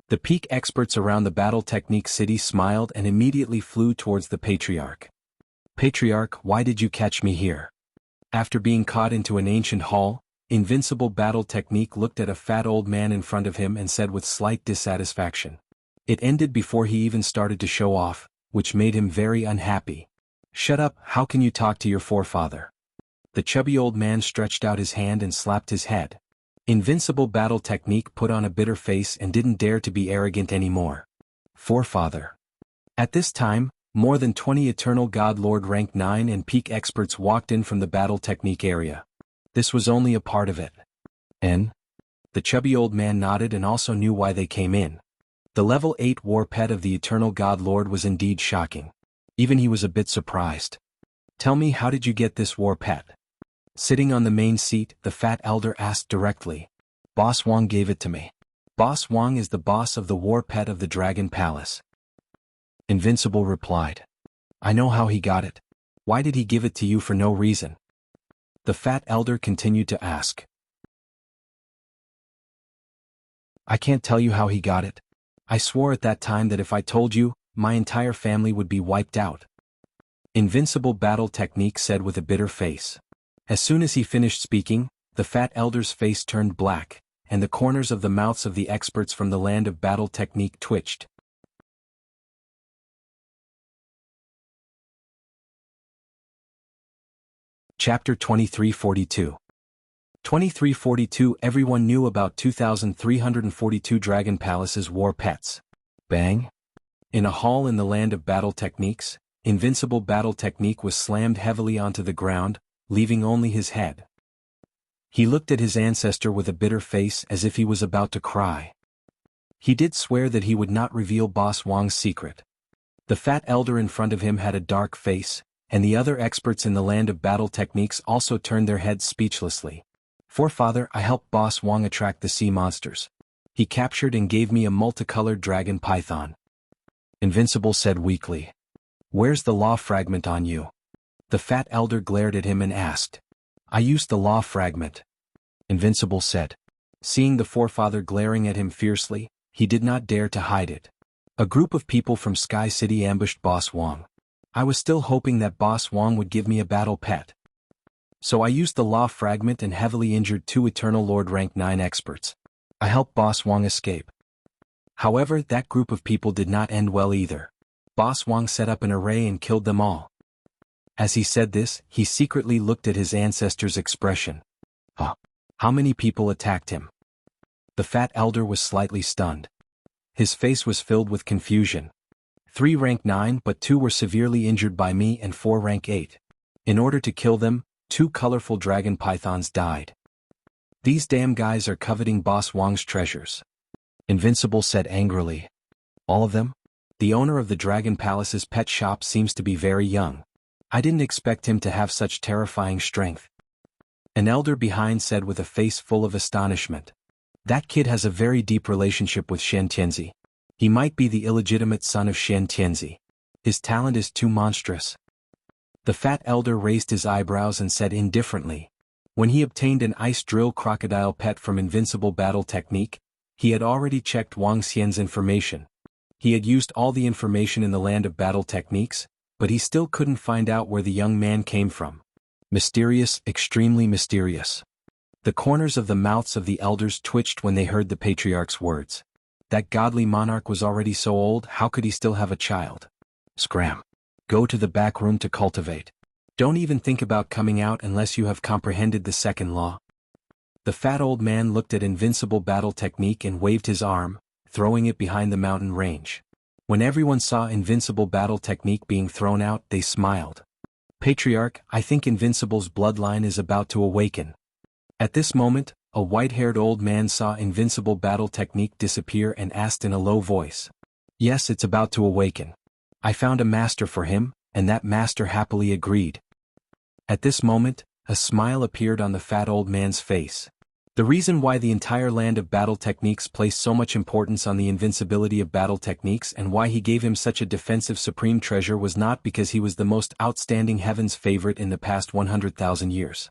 Speaker 1: The peak experts around the Battle Technique city smiled and immediately flew towards the Patriarch. Patriarch, why did you catch me here? After being caught into an ancient hall, Invincible Battle Technique looked at a fat old man in front of him and said with slight dissatisfaction. It ended before he even started to show off, which made him very unhappy. Shut up, how can you talk to your forefather? The chubby old man stretched out his hand and slapped his head. Invincible Battle Technique put on a bitter face and didn't dare to be arrogant anymore. Forefather. At this time, more than 20 Eternal God Lord rank 9 and peak experts walked in from the Battle Technique area. This was only a part of it. And? The chubby old man nodded and also knew why they came in. The level 8 war pet of the Eternal God Lord was indeed shocking. Even he was a bit surprised. Tell me, how did you get this war pet? Sitting on the main seat, the fat elder asked directly. Boss Wang gave it to me. Boss Wang is the boss of the war pet of the Dragon Palace. Invincible replied. I know how he got it. Why did he give it to you for no reason? The fat elder continued to ask. I can't tell you how he got it. I swore at that time that if I told you, my entire family would be wiped out. Invincible Battle Technique said with a bitter face. As soon as he finished speaking, the fat elder's face turned black, and the corners of the mouths of the experts from the land of Battle Technique twitched. Chapter 2342. 2342. Everyone knew about 2342 Dragon Palace's war pets. Bang! In a hall in the land of Battle Techniques, Invincible Battle Technique was slammed heavily onto the ground, leaving only his head. He looked at his ancestor with a bitter face as if he was about to cry. He did swear that he would not reveal Boss Wang's secret. The fat elder in front of him had a dark face, and the other experts in the land of Battle Techniques also turned their heads speechlessly. Forefather, I helped Boss Wang attract the sea monsters. He captured and gave me a multicolored dragon python. Invincible said weakly. Where's the law fragment on you? The fat elder glared at him and asked. I used the law fragment. Invincible said. Seeing the forefather glaring at him fiercely, he did not dare to hide it. A group of people from Sky City ambushed Boss Wang. I was still hoping that Boss Wang would give me a battle pet. So I used the law fragment and heavily injured 2 Eternal Lord rank 9 experts. I helped Boss Wang escape. However, that group of people did not end well either. Boss Wang set up an array and killed them all. As he said this, he secretly looked at his ancestor's expression. How many people attacked him? The fat elder was slightly stunned. His face was filled with confusion. 3 rank 9 but 2 were severely injured by me and 4 rank 8. In order to kill them, 2 colorful dragon pythons died. These damn guys are coveting Boss Wang's treasures. Invincible said angrily. All of them? The owner of the Dragon Palace's pet shop seems to be very young. I didn't expect him to have such terrifying strength. An elder behind said with a face full of astonishment. That kid has a very deep relationship with Shen Tianzi. He might be the illegitimate son of Shen Tianzi. His talent is too monstrous. The fat elder raised his eyebrows and said indifferently. When he obtained an ice drill crocodile pet from Invincible Battle Technique, he had already checked Wang Xian's information. He had used all the information in the land of battle techniques, but he still couldn't find out where the young man came from. Mysterious, extremely mysterious. The corners of the mouths of the elders twitched when they heard the patriarch's words. That godly monarch was already so old, how could he still have a child? Scram. Go to the back room to cultivate. Don't even think about coming out unless you have comprehended the second law. The fat old man looked at Invincible Battle Technique and waved his arm, throwing it behind the mountain range. When everyone saw Invincible Battle Technique being thrown out, they smiled. Patriarch, I think Invincible's bloodline is about to awaken. At this moment, a white-haired old man saw Invincible Battle Technique disappear and asked in a low voice. Yes, it's about to awaken. I found a master for him, and that master happily agreed. At this moment, a smile appeared on the fat old man's face. The reason why the entire land of battle techniques placed so much importance on the invincibility of battle techniques and why he gave him such a defensive supreme treasure was not because he was the most outstanding heaven's favorite in the past 100,000 years.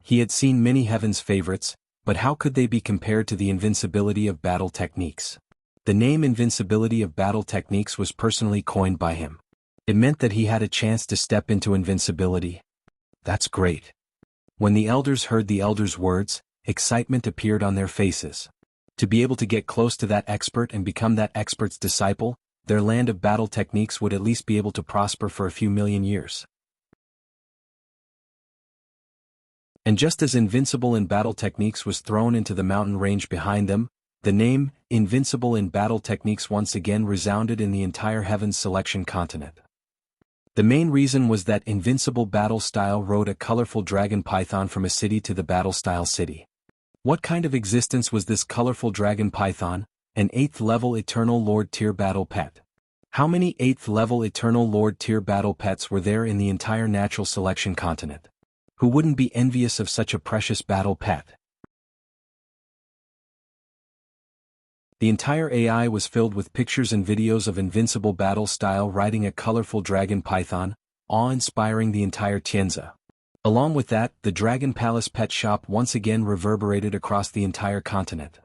Speaker 1: He had seen many heaven's favorites, but how could they be compared to the invincibility of battle techniques? The name Invincibility of Battle Techniques was personally coined by him. It meant that he had a chance to step into invincibility. That's great. When the elders heard the elders' words, excitement appeared on their faces. To be able to get close to that expert and become that expert's disciple, their land of battle techniques would at least be able to prosper for a few million years. And just as Invincible in Battle Techniques was thrown into the mountain range behind them, the name, Invincible in Battle Techniques once again resounded in the entire Heavens Selection continent. The main reason was that Invincible Battle Style rode a colorful dragon python from a city to the Battle Style city. What kind of existence was this colorful dragon python, an 8th level Eternal Lord tier battle pet? How many 8th level Eternal Lord tier battle pets were there in the entire Natural Selection continent? Who wouldn't be envious of such a precious battle pet? The entire AI was filled with pictures and videos of Invincible Battle Style riding a colorful dragon python, awe-inspiring the entire Tianzi. Along with that, the Dragon Palace Pet Shop once again reverberated across the entire continent.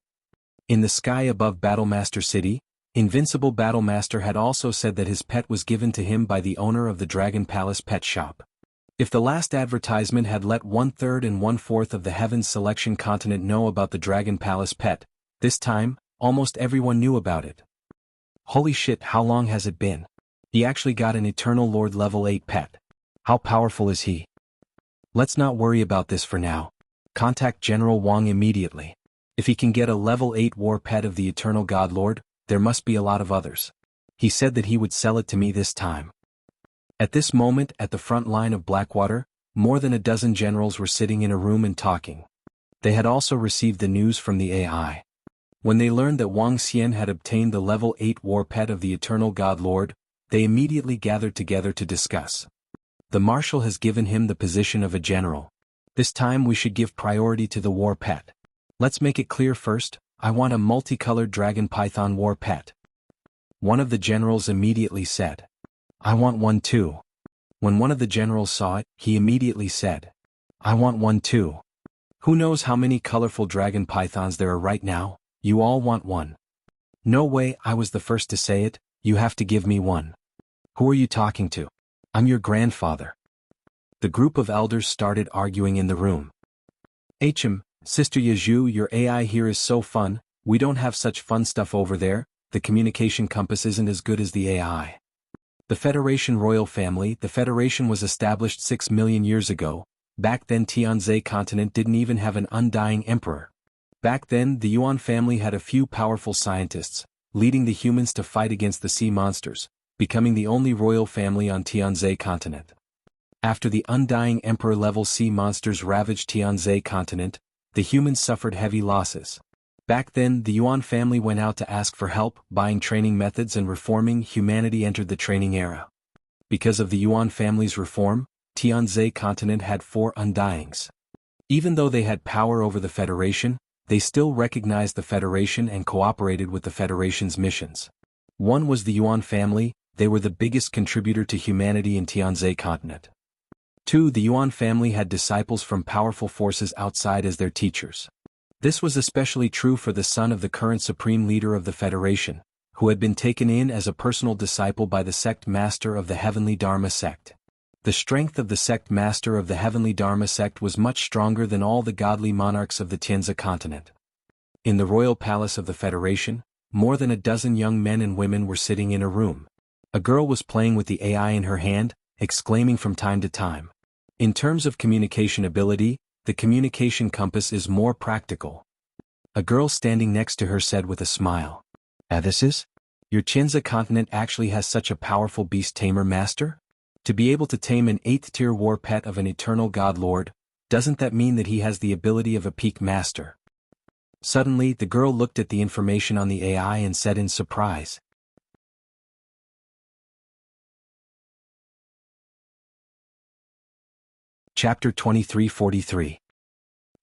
Speaker 1: In the sky above Battlemaster City, Invincible Battlemaster had also said that his pet was given to him by the owner of the Dragon Palace Pet Shop. If the last advertisement had let 1/3 and 1/4 of the Heavens Selection continent know about the Dragon Palace pet, this time, almost everyone knew about it. Holy shit, how long has it been? He actually got an Eternal Lord level 8 pet. How powerful is he? Let's not worry about this for now. Contact General Wang immediately. If he can get a level 8 war pet of the Eternal God Lord, there must be a lot of others. He said that he would sell it to me this time. At this moment, at the front line of Blackwater, more than a dozen generals were sitting in a room and talking. They had also received the news from the AI. When they learned that Wang Xian had obtained the level 8 war pet of the Eternal God Lord, they immediately gathered together to discuss. The marshal has given him the position of a general. This time we should give priority to the war pet. Let's make it clear first, I want a multicolored dragon python war pet. One of the generals immediately said. I want one too. When one of the generals saw it, he immediately said. I want one too. Who knows how many colorful dragon pythons there are right now? You all want one. No way, I was the first to say it, you have to give me one. Who are you talking to? I'm your grandfather. The group of elders started arguing in the room. Sister Yezhu, your AI here is so fun, we don't have such fun stuff over there, the communication compass isn't as good as the AI. The Federation royal family, the Federation was established 6 million years ago. Back then Tianzi continent didn't even have an undying emperor. Back then the Yuan family had a few powerful scientists, leading the humans to fight against the sea monsters, becoming the only royal family on Tianzi continent. After the undying emperor-level sea monsters ravaged Tianzi continent, the humans suffered heavy losses. Back then the Yuan family went out to ask for help, buying training methods and reforming. Humanity entered the training era. Because of the Yuan family's reform, Tianzi continent had 4 undyings. Even though they had power over the Federation, they still recognized the Federation and cooperated with the Federation's missions. One was the Yuan family, they were the biggest contributor to humanity in Tianzi continent. 2. The Yuan family had disciples from powerful forces outside as their teachers. This was especially true for the son of the current supreme leader of the Federation, who had been taken in as a personal disciple by the sect master of the Heavenly Dharma sect. The strength of the sect master of the Heavenly Dharma sect was much stronger than all the godly monarchs of the Tianzi continent. In the royal palace of the Federation, more than a dozen young men and women were sitting in a room. A girl was playing with the AI in her hand, exclaiming from time to time. In terms of communication ability, the communication compass is more practical. A girl standing next to her said with a smile, "This is? Your Tianzi continent actually has such a powerful beast tamer master? To be able to tame an 8th-tier war pet of an eternal god lord, doesn't that mean that he has the ability of a peak master?" Suddenly, the girl looked at the information on the AI and said in surprise. Chapter 2343.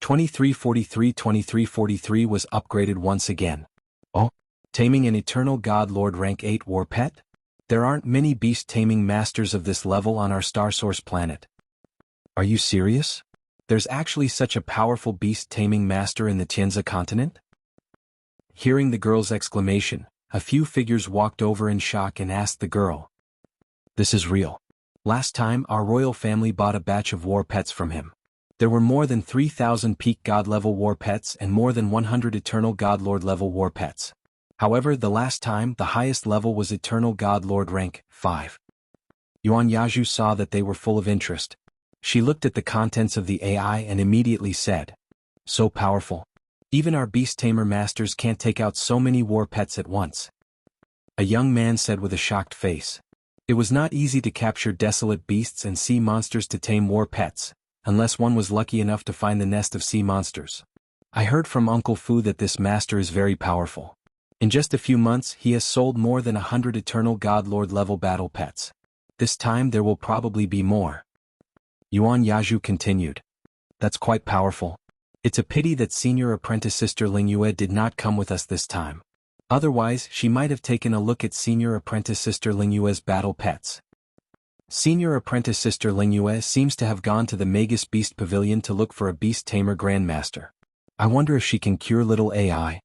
Speaker 1: 2343 was upgraded once again. Oh? Taming an eternal god lord rank 8 war pet? There aren't many beast taming masters of this level on our star source planet. Are you serious? There's actually such a powerful beast taming master in the Tianzi continent? Hearing the girl's exclamation, a few figures walked over in shock and asked the girl. This is real. Last time our royal family bought a batch of war pets from him. There were more than 3,000 peak god level war pets and more than 100 eternal god lord level war pets. However, the last time the highest level was eternal god lord rank 5. Yuan Yaju saw that they were full of interest. She looked at the contents of the AI and immediately said, "So powerful. Even our beast tamer masters can't take out so many war pets at once." A young man said with a shocked face. It was not easy to capture desolate beasts and sea monsters to tame war pets, unless one was lucky enough to find the nest of sea monsters. I heard from Uncle Fu that this master is very powerful. In just a few months he has sold more than 100 eternal god lord level battle pets. This time there will probably be more. Yuan Yaju continued. That's quite powerful. It's a pity that senior apprentice sister Lingyue did not come with us this time. Otherwise she might have taken a look at senior apprentice sister Lingyue's battle pets. Senior apprentice sister Lingyue seems to have gone to the Magus Beast Pavilion to look for a beast tamer grandmaster. I wonder if she can cure little AI.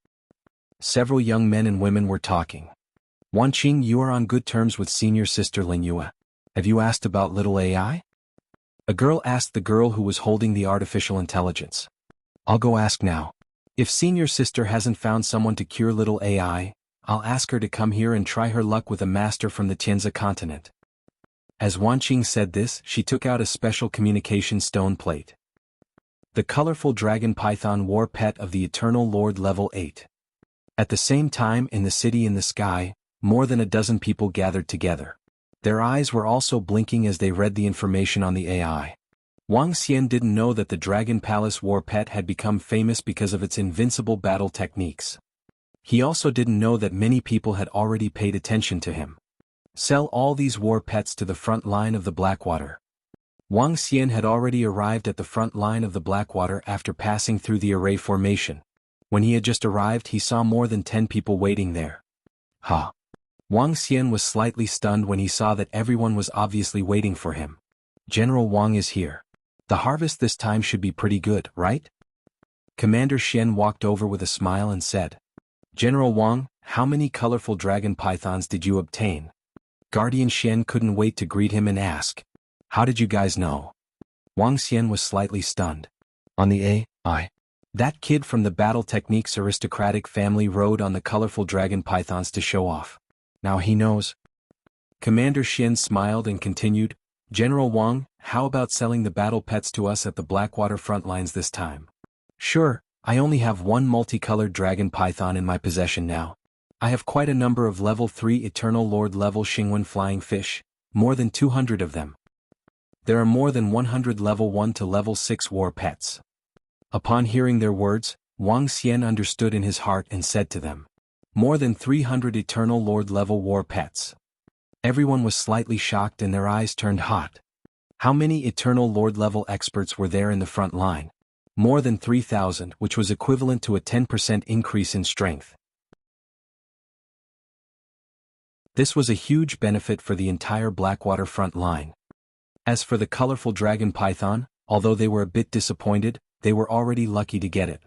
Speaker 1: Several young men and women were talking. Wanqing, you are on good terms with senior sister Lingyue. Have you asked about little AI? A girl asked the girl who was holding the artificial intelligence. I'll go ask now. If senior sister hasn't found someone to cure little AI, I'll ask her to come here and try her luck with a master from the Tianzi continent. As Wanqing said this, she took out a special communication stone plate. The colorful dragon python war pet of the Eternal Lord level 8. At the same time in the city in the sky, more than a dozen people gathered together. Their eyes were also blinking as they read the information on the AI. Wang Xian didn't know that the Dragon Palace war pet had become famous because of its invincible battle techniques. He also didn't know that many people had already paid attention to him. Sell all these war pets to the front line of the Blackwater. Wang Xian had already arrived at the front line of the Blackwater after passing through the array formation. When he had just arrived he saw more than 10 people waiting there. Ha! Wang Xian was slightly stunned when he saw that everyone was obviously waiting for him. General Wang is here. The harvest this time should be pretty good, right? Commander Xian walked over with a smile and said, General Wang, how many colorful dragon pythons did you obtain? Guardian Xian couldn't wait to greet him and ask, how did you guys know? Wang Xian was slightly stunned. On the AI. That kid from the Battle Techniques aristocratic family rode on the colorful dragon pythons to show off. Now he knows. Commander Xian smiled and continued, General Wang, how about selling the battle pets to us at the Blackwater front lines this time? Sure, I only have one multicolored dragon python in my possession now. I have quite a number of level 3 Eternal Lord level Xingwen flying fish, more than 200 of them. There are more than 100 level 1 to level 6 war pets. Upon hearing their words, Wang Xian understood in his heart and said to them, more than 300 Eternal Lord level war pets. Everyone was slightly shocked and their eyes turned hot. How many Eternal Lord level experts were there in the front line? More than 3,000, which was equivalent to a 10% increase in strength. This was a huge benefit for the entire Blackwater front line. As for the colorful dragon python, although they were a bit disappointed, they were already lucky to get it.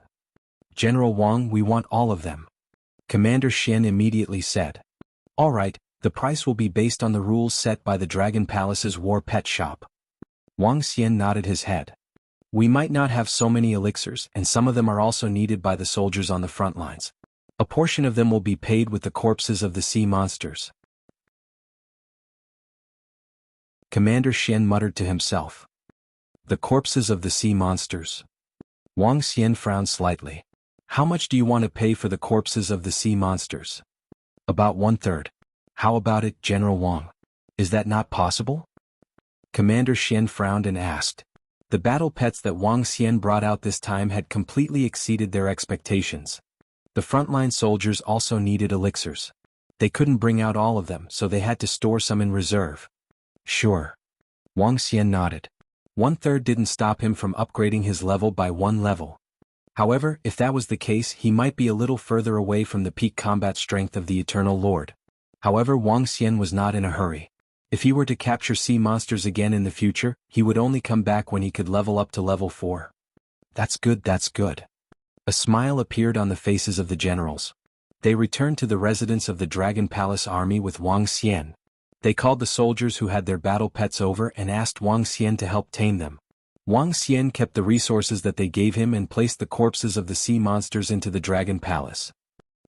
Speaker 1: General Wang, we want all of them. Commander Xian immediately said. All right, the price will be based on the rules set by the Dragon Palace's war pet shop. Wang Xian nodded his head. We might not have so many elixirs, and some of them are also needed by the soldiers on the front lines. A portion of them will be paid with the corpses of the sea monsters. Commander Xian muttered to himself. The corpses of the sea monsters. Wang Xian frowned slightly. How much do you want to pay for the corpses of the sea monsters? About 1/3. How about it, General Wang? Is that not possible? Commander Xian frowned and asked. The battle pets that Wang Xian brought out this time had completely exceeded their expectations. The frontline soldiers also needed elixirs. They couldn't bring out all of them, so they had to store some in reserve. Sure. Wang Xian nodded. 1/3 didn't stop him from upgrading his level by 1 level. However, if that was the case, he might be a little further away from the peak combat strength of the Eternal Lord. However, Wang Xian was not in a hurry. If he were to capture sea monsters again in the future, he would only come back when he could level up to level 4. That's good, that's good. A smile appeared on the faces of the generals. They returned to the residence of the Dragon Palace army with Wang Xian. They called the soldiers who had their battle pets over and asked Wang Xian to help tame them. Wang Xian kept the resources that they gave him and placed the corpses of the sea monsters into the Dragon Palace.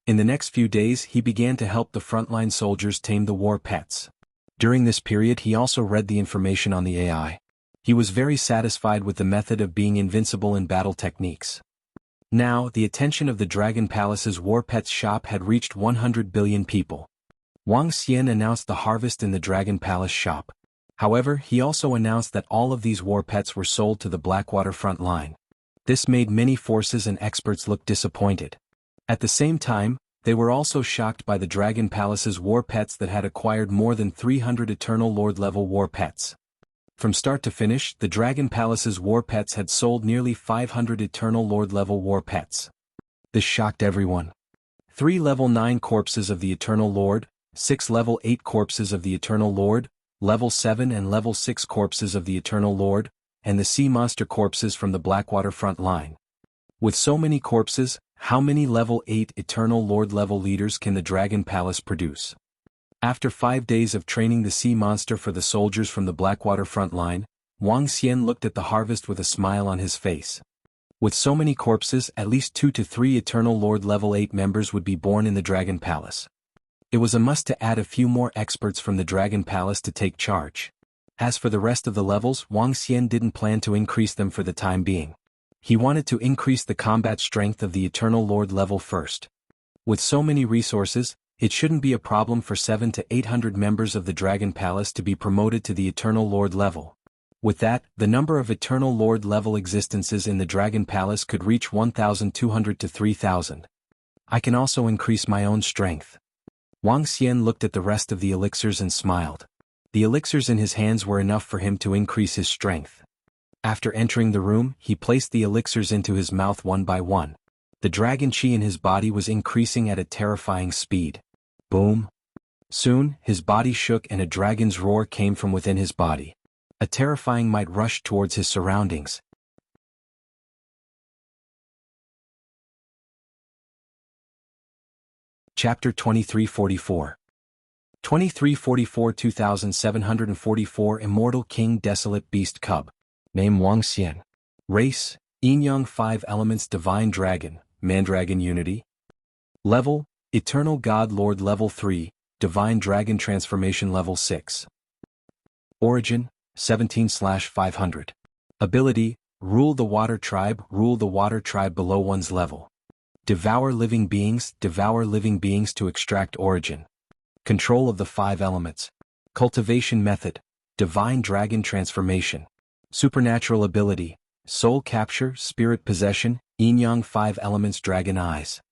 Speaker 1: In the next few days he began to help the frontline soldiers tame the war pets. During this period he also read the information on the AI. He was very satisfied with the method of being invincible in battle techniques. Now, the attention of the Dragon Palace's war pets shop had reached 100 billion people. Wang Xian announced the harvest in the Dragon Palace shop. However, he also announced that all of these war pets were sold to the Blackwater front line. This made many forces and experts look disappointed. At the same time, they were also shocked by the Dragon Palace's war pets that had acquired more than 300 Eternal Lord level war pets. From start to finish, the Dragon Palace's war pets had sold nearly 500 Eternal Lord level war pets. This shocked everyone. 3 level 9 corpses of the Eternal Lord, 6 level 8 corpses of the Eternal Lord, level 7 and level 6 corpses of the Eternal Lord, and the sea monster corpses from the Blackwater front line. With so many corpses, how many level 8 Eternal Lord level leaders can the Dragon Palace produce? After 5 days of training the sea monster for the soldiers from the Blackwater front line, Wang Xian looked at the harvest with a smile on his face. With so many corpses, at least 2 to 3 Eternal Lord level 8 members would be born in the Dragon Palace. It was a must to add a few more experts from the Dragon Palace to take charge. As for the rest of the levels, Wang Xian didn't plan to increase them for the time being. He wanted to increase the combat strength of the Eternal Lord level first. With so many resources, it shouldn't be a problem for 700 to 800 members of the Dragon Palace to be promoted to the Eternal Lord level. With that, the number of Eternal Lord level existences in the Dragon Palace could reach 1,200 to 3,000. I can also increase my own strength. Wang Xian looked at the rest of the elixirs and smiled. The elixirs in his hands were enough for him to increase his strength. After entering the room, he placed the elixirs into his mouth one by one. The dragon chi in his body was increasing at a terrifying speed. Boom! Soon, his body shook and a dragon's roar came from within his body. A terrifying might rushed towards his surroundings. Chapter 2344 2344 2744 Immortal King Desolate Beast Cub. Name Wang Xian. Race, Yin-Yang 5 Elements Divine Dragon, Mandragon Unity. Level, Eternal God Lord Level 3, Divine Dragon Transformation Level 6. Origin, 17/500. Ability, Rule the Water Tribe below one's level. Devour living beings to extract origin. Control of the 5 elements. Cultivation method, Divine Dragon Transformation. Supernatural ability, Soul Capture, Spirit Possession, Yin-Yang 5 Elements Dragon Eyes.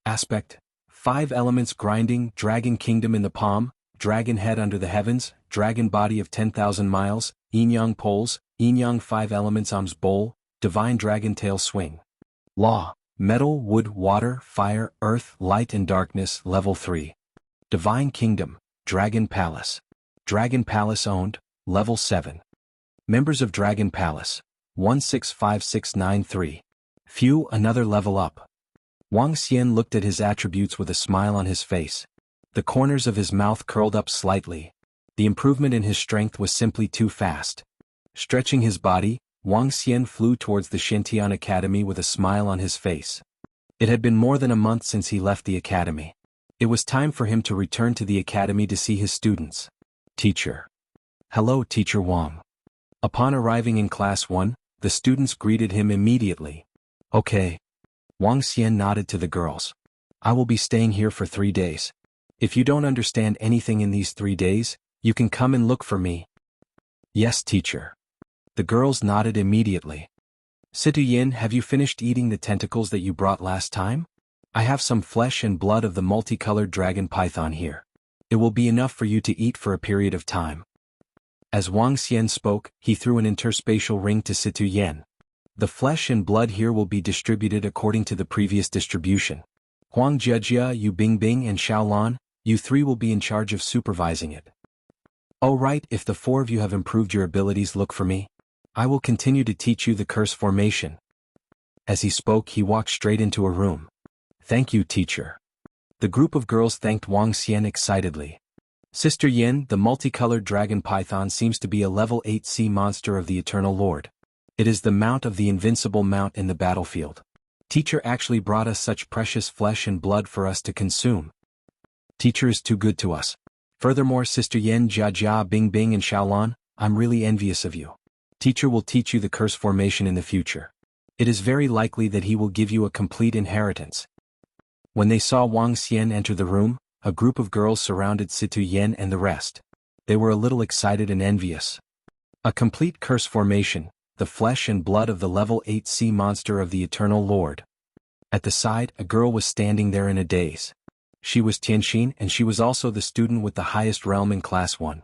Speaker 1: Aspect, 5 Elements Grinding, Dragon Kingdom in the palm, Dragon Head under the heavens, Dragon Body of 10,000 miles, Yin-Yang Poles, Yin-Yang 5 Elements Arms Bowl, Divine Dragon Tail Swing. Law, Metal, Wood, Water, Fire, Earth, Light and Darkness Level 3. Divine Kingdom, Dragon Palace. Dragon Palace owned, Level 7. Members of Dragon Palace. 165693. Phew, another level up. Wang Xian looked at his attributes with a smile on his face. The corners of his mouth curled up slightly. The improvement in his strength was simply too fast. Stretching his body, Wang Xian flew towards the Shintian Academy with a smile on his face. It had been more than a month since he left the academy. It was time for him to return to the academy to see his students. Teacher. Hello, Teacher Wang. Upon arriving in Class 1, the students greeted him immediately. Okay. Wang Xian nodded to the girls. I will be staying here for 3 days. If you don't understand anything in these 3 days, you can come and look for me. Yes, teacher. The girls nodded immediately. Situ Yin, have you finished eating the tentacles that you brought last time? I have some flesh and blood of the multicolored dragon python here. It will be enough for you to eat for a period of time. As Wang Xian spoke, he threw an interspatial ring to Situ Yin. The flesh and blood here will be distributed according to the previous distribution. Huang Jiajia, Yu Bingbing and Xiaolan, you 3 will be in charge of supervising it. Oh right, if the 4 of you have improved your abilities, look for me. I will continue to teach you the curse formation. As he spoke, he walked straight into a room. Thank you, teacher. The group of girls thanked Wang Xian excitedly. Sister Yin, the multicolored dragon python seems to be a level 8 sea monster of the Eternal Lord. It is the mount of the invincible mount in the battlefield. Teacher actually brought us such precious flesh and blood for us to consume. Teacher is too good to us. Furthermore, Sister Yin, Jia Jia, Bing Bing and Xiaolan, I'm really envious of you. Teacher will teach you the curse formation in the future. It is very likely that he will give you a complete inheritance. When they saw Wang Xian enter the room, a group of girls surrounded Situ Yin and the rest. They were a little excited and envious. A complete curse formation, the flesh and blood of the level 8 sea monster of the Eternal Lord. At the side, a girl was standing there in a daze. She was Tianxin and she was also the student with the highest realm in Class 1.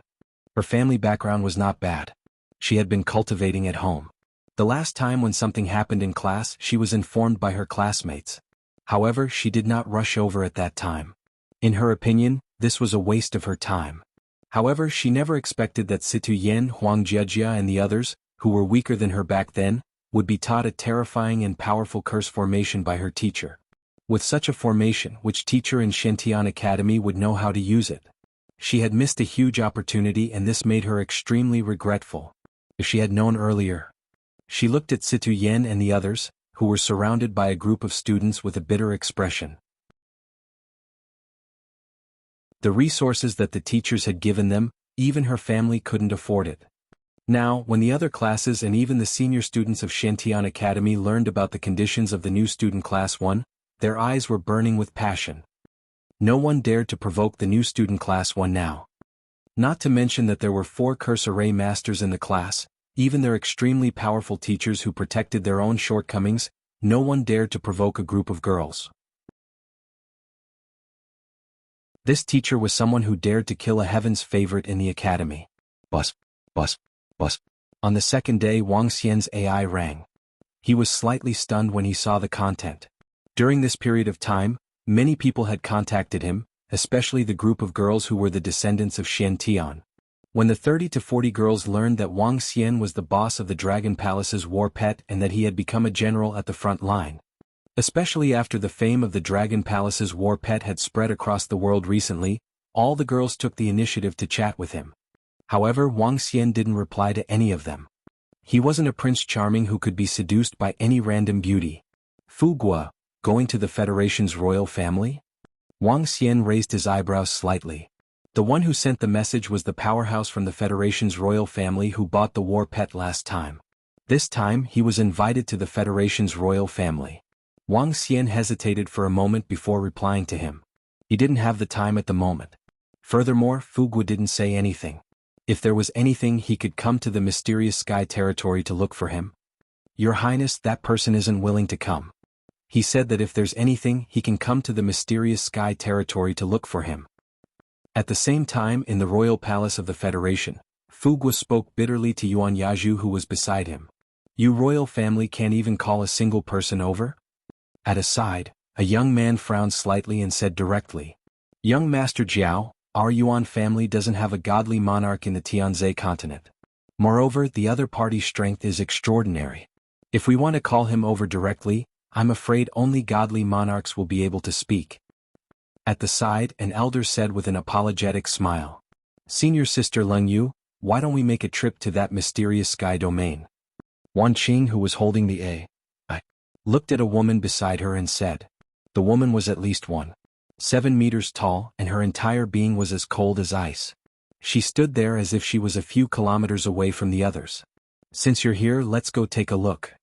Speaker 1: Her family background was not bad. She had been cultivating at home. The last time when something happened in class, she was informed by her classmates. However, she did not rush over at that time. In her opinion, this was a waste of her time. However, she never expected that Situ Yin, Huang Jiajia and the others, who were weaker than her back then, would be taught a terrifying and powerful curse formation by her teacher. With such a formation, which teacher in Shintian Academy would know how to use it. She had missed a huge opportunity and this made her extremely regretful. If she had known earlier. She looked at Situ Yin and the others, who were surrounded by a group of students with a bitter expression. The resources that the teachers had given them, even her family couldn't afford it. Now, when the other classes and even the senior students of Shintian Academy learned about the conditions of the new student Class 1, their eyes were burning with passion. No one dared to provoke the new student Class 1 now. Not to mention that there were 4 curse array masters in the class, even their extremely powerful teachers who protected their own shortcomings, no one dared to provoke a group of girls. This teacher was someone who dared to kill a heaven's favorite in the academy. Bus. On the second day, Wang Xian's AI rang. He was slightly stunned when he saw the content. During this period of time, many people had contacted him, especially the group of girls who were the descendants of Xian Tian. When the 30 to 40 girls learned that Wang Xian was the boss of the Dragon Palace's war pet and that he had become a general at the front line. Especially after the fame of the Dragon Palace's war pet had spread across the world recently, all the girls took the initiative to chat with him. However, Wang Xian didn't reply to any of them. He wasn't a Prince Charming who could be seduced by any random beauty. Fu Guo, going to the Federation's royal family? Wang Xian raised his eyebrows slightly. The one who sent the message was the powerhouse from the Federation's royal family who bought the war pet last time. This time, he was invited to the Federation's royal family. Wang Xian hesitated for a moment before replying to him. He didn't have the time at the moment. Furthermore, Fu Guo didn't say anything. If there was anything, he could come to the mysterious sky territory to look for him. Your Highness, that person isn't willing to come. He said that if there's anything, he can come to the mysterious sky territory to look for him. At the same time, in the royal palace of the Federation, Fu Guo spoke bitterly to Yuan Yaju who was beside him. You royal family can't even call a single person over? At a side, a young man frowned slightly and said directly, Young Master Jiao, our Yuan family doesn't have a godly monarch in the Tianzhe continent. Moreover, the other party's strength is extraordinary. If we want to call him over directly, I'm afraid only godly monarchs will be able to speak. At the side, an elder said with an apologetic smile. Senior Sister Leng Yu, why don't we make a trip to that mysterious sky domain? Wan Qing, who was holding the I looked at a woman beside her and said. The woman was at least 7 meters tall, and her entire being was as cold as ice. She stood there as if she was a few kilometers away from the others. Since you're here, let's go take a look.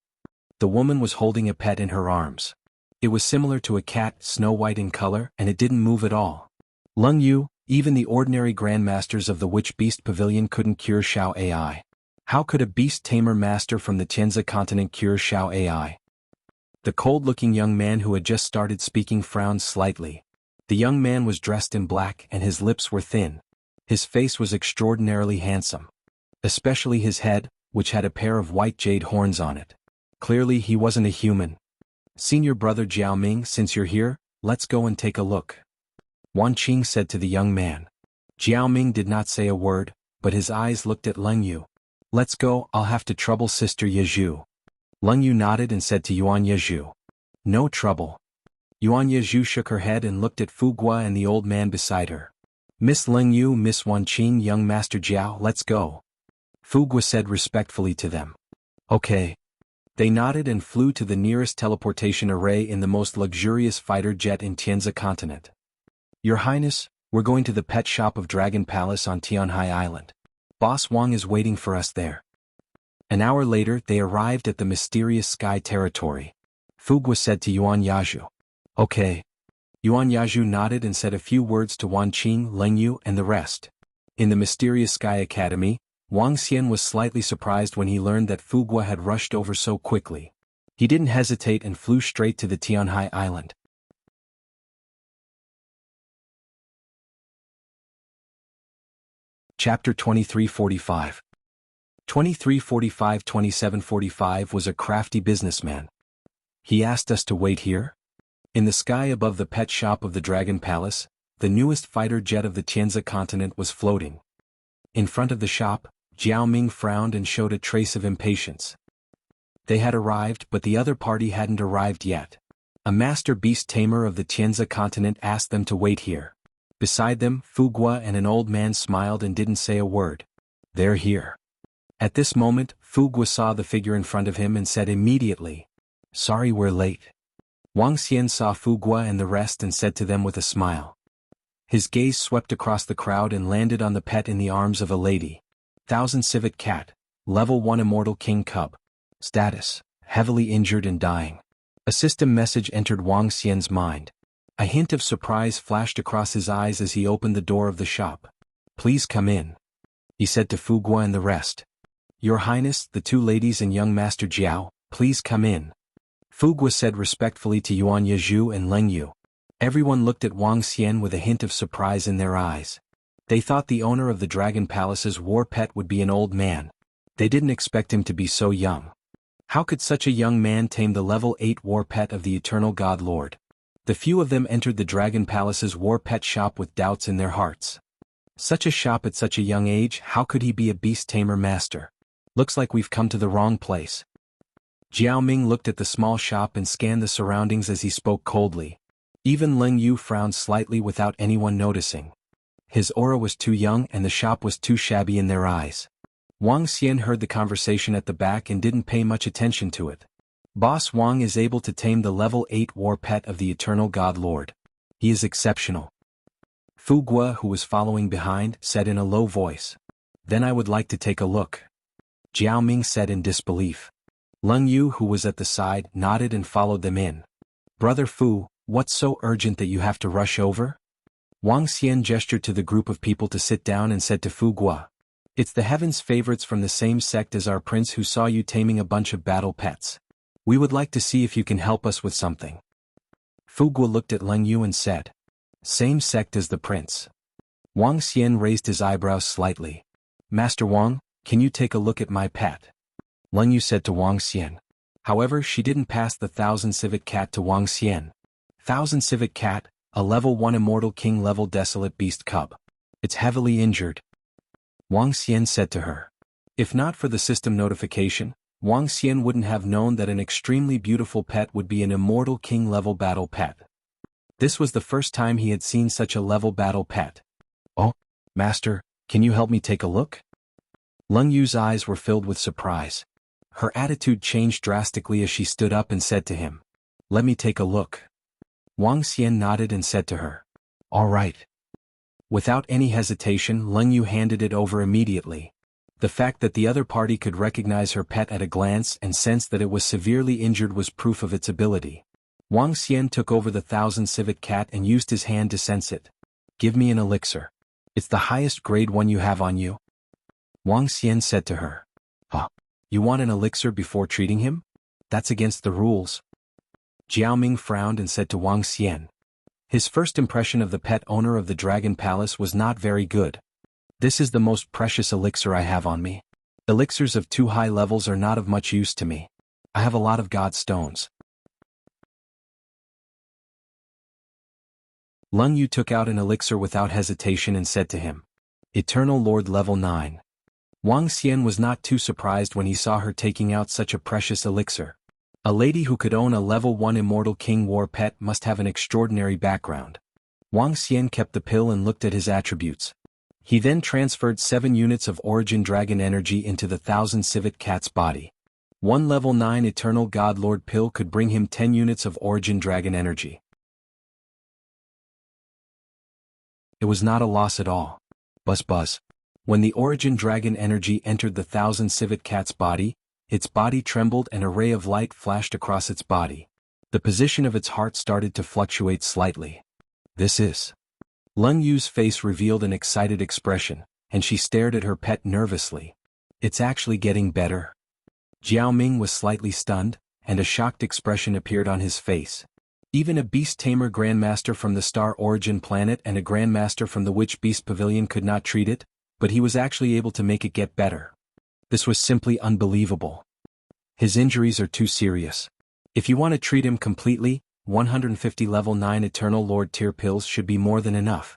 Speaker 1: The woman was holding a pet in her arms. It was similar to a cat, snow-white in color, and it didn't move at all. Leng Yu, even the ordinary grandmasters of the Witch Beast Pavilion couldn't cure Xiao AI. How could a beast tamer master from the Tianzi continent cure Xiao AI? The cold-looking young man who had just started speaking frowned slightly. The young man was dressed in black and his lips were thin. His face was extraordinarily handsome. Especially his head, which had a pair of white jade horns on it. Clearly he wasn't a human. Senior brother Jiaoming, since you're here, let's go and take a look. Wan Qing said to the young man. Jiaoming did not say a word, but his eyes looked at Leng Yu. Let's go, I'll have to trouble Sister Yezhu. Leng Yu nodded and said to Yuan Yezhu. No trouble. Yuan Yezhu shook her head and looked at Fu Guo and the old man beside her. Miss Leng Yu, Miss Wan Qing, young Master Jiao, let's go. Fu Guo said respectfully to them. Okay. They nodded and flew to the nearest teleportation array in the most luxurious fighter jet in Tianzi continent. Your Highness, we're going to the pet shop of Dragon Palace on Tianhai Island. Boss Wang is waiting for us there. An hour later, they arrived at the mysterious sky territory. Fu Guo said to Yuan Yezhu. Okay. Yuan Yezhu nodded and said a few words to Wan Qing, Leng Yu, and the rest. In the mysterious Sky Academy, Wang Xian was slightly surprised when he learned that Fu Guo had rushed over so quickly. He didn't hesitate and flew straight to the Tianhai Island. Chapter 2345. 2345-2745 was a crafty businessman. He asked us to wait here? In the sky above the pet shop of the Dragon Palace, the newest fighter jet of the Tianzi continent was floating. In front of the shop, Jiaoming frowned and showed a trace of impatience. They had arrived, but the other party hadn't arrived yet. A master beast tamer of the Tianzi continent asked them to wait here. Beside them, Fu Guo and an old man smiled and didn't say a word. They're here. At this moment, Fu Guo saw the figure in front of him and said immediately, Sorry we're late. Wang Xian saw Fu Guo and the rest and said to them with a smile. His gaze swept across the crowd and landed on the pet in the arms of a lady. 1000 civet cat, level 1 immortal king cub. Status, heavily injured and dying. A system message entered Wang Xian's mind. A hint of surprise flashed across his eyes as he opened the door of the shop. Please come in. He said to Fu Guo and the rest. Your Highness, the two ladies and young Master Jiao, please come in. Fu Guo said respectfully to Yuan Yezhu and Leng Yu. Everyone looked at Wang Xian with a hint of surprise in their eyes. They thought the owner of the Dragon Palace's war pet would be an old man. They didn't expect him to be so young. How could such a young man tame the level 8 war pet of the Eternal God Lord? The few of them entered the Dragon Palace's war pet shop with doubts in their hearts. Such a shop at such a young age, how could he be a beast tamer master? Looks like we've come to the wrong place. Jiaoming looked at the small shop and scanned the surroundings as he spoke coldly. Even Leng Yu frowned slightly without anyone noticing. His aura was too young and the shop was too shabby in their eyes. Wang Xian heard the conversation at the back and didn't pay much attention to it. Boss Wang is able to tame the level 8 war pet of the Eternal God Lord. He is exceptional. Fu Guo, who was following behind, said in a low voice. Then I would like to take a look. Jiaoming said in disbelief. Leng Yu, who was at the side, nodded and followed them in. Brother Fu, what's so urgent that you have to rush over? Wang Xian gestured to the group of people to sit down and said to Fu Guo. It's the heaven's favorites from the same sect as our prince who saw you taming a bunch of battle pets. We would like to see if you can help us with something. Fu Guo looked at Leng Yu and said. Same sect as the prince. Wang Xian raised his eyebrows slightly. Master Wang, can you take a look at my pet? Leng Yu said to Wang Xian. However, she didn't pass the 1000 civet cat to Wang Xian. 1000 civet cat, a level 1 immortal king level desolate beast cub. It's heavily injured. Wang Xian said to her. If not for the system notification, Wang Xian wouldn't have known that an extremely beautiful pet would be an immortal king-level battle pet. This was the first time he had seen such a level battle pet. "Oh, Master, can you help me take a look?" Leng Yu's eyes were filled with surprise. Her attitude changed drastically as she stood up and said to him, "Let me take a look." Wang Xian nodded and said to her, "All right." Without any hesitation, Leng Yu handed it over immediately. The fact that the other party could recognize her pet at a glance and sense that it was severely injured was proof of its ability. Wang Xian took over the 1000 civet cat and used his hand to sense it. "Give me an elixir. It's the highest grade one you have on you." Wang Xian said to her. "Huh? You want an elixir before treating him? That's against the rules." Jiao Ming frowned and said to Wang Xian. His first impression of the pet owner of the Dragon Palace was not very good. "This is the most precious elixir I have on me. Elixirs of too high levels are not of much use to me. I have a lot of god stones." Leng Yu took out an elixir without hesitation and said to him, "Eternal Lord level 9. Wang Xian was not too surprised when he saw her taking out such a precious elixir. A lady who could own a level 1 immortal king war pet must have an extraordinary background. Wang Xian kept the pill and looked at his attributes. He then transferred 7 units of origin dragon energy into the 1000 civet cat's body. One level 9 eternal god lord pill could bring him 10 units of origin dragon energy. It was not a loss at all. Buzz buzz. When the origin dragon energy entered the 1000 civet cat's body, its body trembled and a ray of light flashed across its body. The position of its heart started to fluctuate slightly. "This is..." Leng Yu's face revealed an excited expression, and she stared at her pet nervously. "It's actually getting better." Jiao Ming was slightly stunned, and a shocked expression appeared on his face. Even a beast tamer grandmaster from the Star Origin planet and a grandmaster from the Witch Beast Pavilion could not treat it, but he was actually able to make it get better. This was simply unbelievable. His injuries are too serious. If you want to treat him completely, 150 level 9 Eternal Lord tier pills should be more than enough,"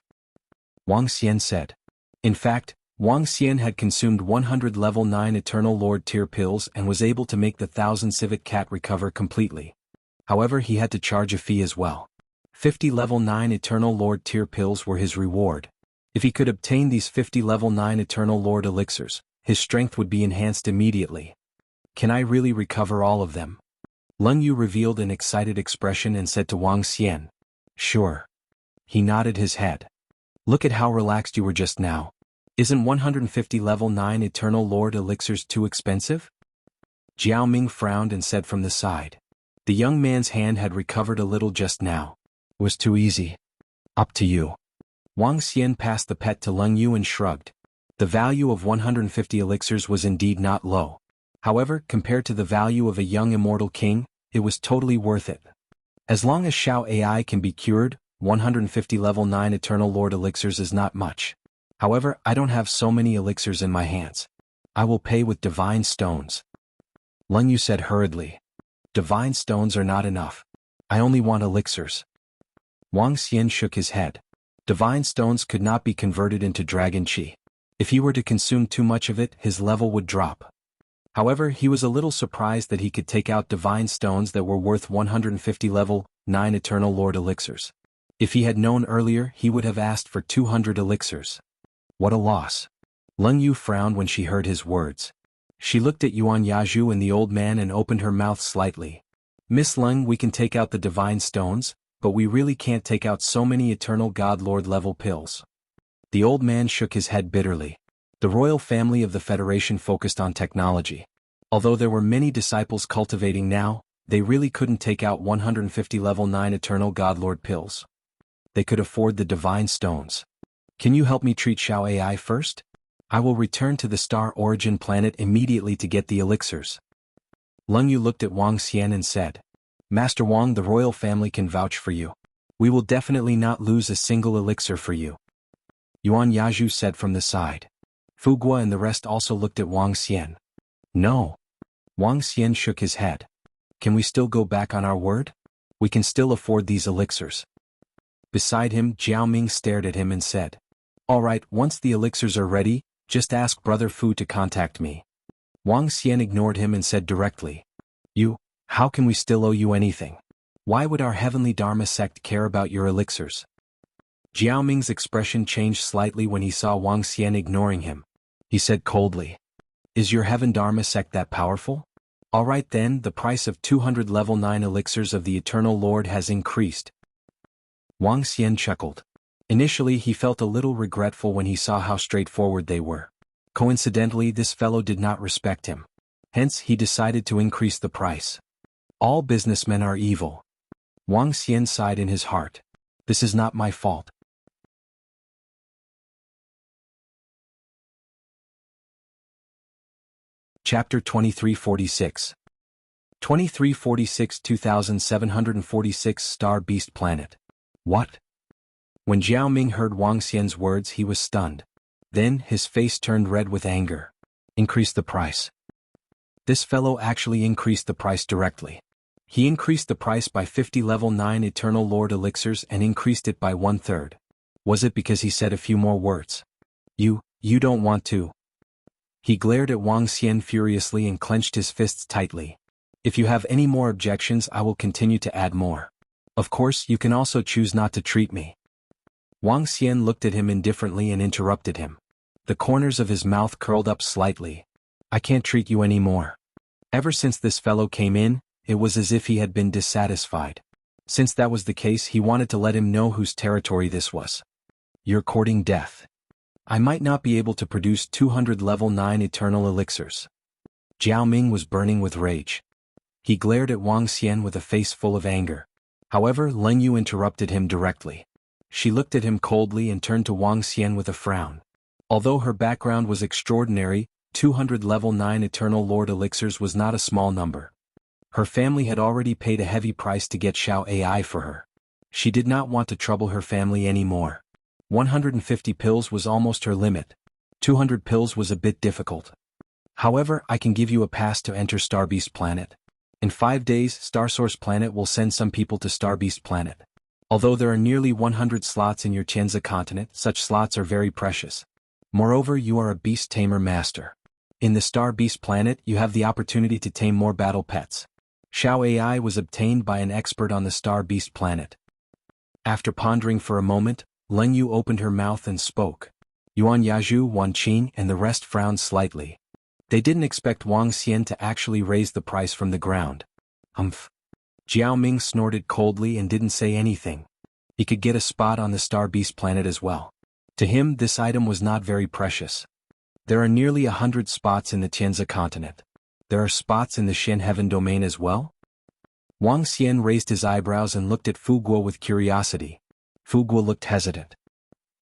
Speaker 1: Wang Xian said. In fact, Wang Xian had consumed 100 level 9 Eternal Lord tier pills and was able to make the 1000 civet cat recover completely. However, he had to charge a fee as well. 50 level 9 Eternal Lord tier pills were his reward. If he could obtain these 50 level 9 Eternal Lord elixirs, his strength would be enhanced immediately. "Can I really recover all of them?" Leng Yu revealed an excited expression and said to Wang Xian. "Sure." He nodded his head. "Look at how relaxed you were just now. Isn't 150 level 9 Eternal Lord elixirs too expensive?" Jiao Ming frowned and said from the side. The young man's hand had recovered a little just now. "It was too easy. Up to you." Wang Xian passed the pet to Leng Yu and shrugged. The value of 150 elixirs was indeed not low. However, compared to the value of a young immortal king, it was totally worth it. As long as Xiao AI can be cured, 150 level 9 Eternal Lord elixirs is not much. However, I don't have so many elixirs in my hands. I will pay with divine stones," Leng Yu said hurriedly. "Divine stones are not enough. I only want elixirs." Wang Xian shook his head. Divine stones could not be converted into dragon qi. If he were to consume too much of it, his level would drop. However, he was a little surprised that he could take out divine stones that were worth 150 level 9 Eternal Lord elixirs. If he had known earlier, he would have asked for 200 elixirs. What a loss. Leng Yu frowned when she heard his words. She looked at Yuan Yaju and the old man and opened her mouth slightly. "Miss Leng, we can take out the divine stones, but we really can't take out so many Eternal God Lord level pills." The old man shook his head bitterly. The royal family of the Federation focused on technology. Although there were many disciples cultivating now, they really couldn't take out 150 level 9 Eternal God Lord pills. They could afford the divine stones. "Can you help me treat Xiao AI first? I will return to the Star Origin planet immediately to get the elixirs." Leng Yu looked at Wang Xian and said, "Master Wang, the royal family can vouch for you. We will definitely not lose a single elixir for you," Yuan Yaju said from the side. Fu Guo and the rest also looked at Wang Xian. "No." Wang Xian shook his head. "Can we still go back on our word? We can still afford these elixirs." Beside him, Jiao Ming stared at him and said, "All right, once the elixirs are ready, just ask Brother Fu to contact me. Wang Xian ignored him and said directly, "You, how can we still owe you anything? Why would our heavenly Dharma sect care about your elixirs?" Jiao Ming's expression changed slightly when he saw Wang Xian ignoring him. He said coldly, "Is your heaven Dharma sect that powerful? All right then, the price of 200 level 9 elixirs of the Eternal Lord has increased." Wang Xian chuckled. Initially he felt a little regretful when he saw how straightforward they were. Coincidentally, this fellow did not respect him. Hence he decided to increase the price. All businessmen are evil. Wang Xian sighed in his heart. This is not my fault. Chapter 2346. 2346 2746 Star Beast Planet. What? When Jiao Ming heard Wang Xian's words, he was stunned. Then his face turned red with anger. Increase the price. This fellow actually increased the price directly. He increased the price by 50 level 9 Eternal Lord elixirs and increased it by 1/3. Was it because he said a few more words? You don't want to. He glared at Wang Xian furiously and clenched his fists tightly. If you have any more objections, I will continue to add more. Of course, you can also choose not to treat me. Wang Xian looked at him indifferently and interrupted him. The corners of his mouth curled up slightly. I can't treat you anymore. Ever since this fellow came in, it was as if he had been dissatisfied. Since that was the case, he wanted to let him know whose territory this was. You're courting death. I might not be able to produce 200 level 9 eternal elixirs. Jiao Ming was burning with rage. He glared at Wang Xian with a face full of anger. However, Leng Yu interrupted him directly. She looked at him coldly and turned to Wang Xian with a frown. Although her background was extraordinary, 200 level 9 Eternal Lord elixirs was not a small number. Her family had already paid a heavy price to get Xiao AI for her. She did not want to trouble her family anymore. 150 pills was almost her limit. 200 pills was a bit difficult. However, I can give you a pass to enter Starbeast Planet. In 5 days, Starsource Planet will send some people to Starbeast Planet. Although there are nearly 100 slots in your Tianzi continent, such slots are very precious. Moreover, you are a beast tamer master. In the Star Beast Planet, you have the opportunity to tame more battle pets. Xiao AI was obtained by an expert on the Star Beast Planet. After pondering for a moment, Leng Yu opened her mouth and spoke. Yuan Yaju, Wan Qing, and the rest frowned slightly. They didn't expect Wang Xian to actually raise the price from the ground. Humph. Jiao Ming snorted coldly and didn't say anything. He could get a spot on the Star Beast Planet as well. To him, this item was not very precious. There are nearly 100 spots in the Tianzi continent. There are spots in the Shen Heaven domain as well? Wang Xian raised his eyebrows and looked at Fu Guo with curiosity. Fu Guo looked hesitant.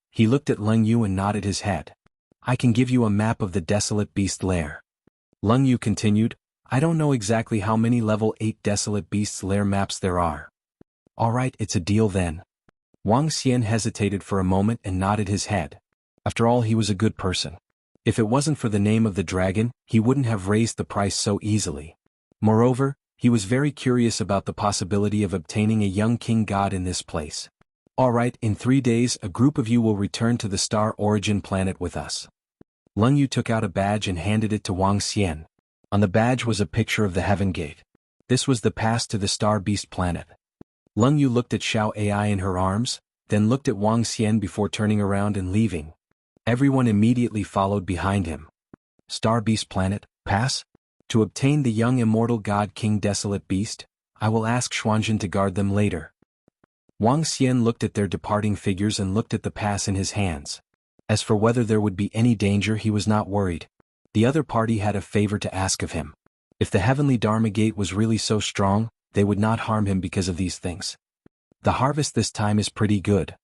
Speaker 1: He looked at Leng Yu and nodded his head. I can give you a map of the desolate beast lair. Leng Yu continued, I don't know exactly how many level 8 desolate beasts lair maps there are. Alright, it's a deal then. Wang Xian hesitated for a moment and nodded his head. After all, he was a good person. If it wasn't for the name of the dragon, he wouldn't have raised the price so easily. Moreover, he was very curious about the possibility of obtaining a young king god in this place. Alright, in 3 days a group of you will return to the Star Origin Planet with us. Leng Yu took out a badge and handed it to Wang Xian. On the badge was a picture of the Heaven Gate. This was the pass to the Star Beast Planet. Leng Yu looked at Xiao AI in her arms, then looked at Wang Xian before turning around and leaving. Everyone immediately followed behind him. Star Beast Planet, pass? To obtain the young immortal god King Desolate Beast, I will ask Xuanzhen to guard them later. Wang Xian looked at their departing figures and looked at the pass in his hands. As for whether there would be any danger, he was not worried. The other party had a favor to ask of him. If the Heavenly Dharma Gate was really so strong, they would not harm him because of these things. The harvest this time is pretty good.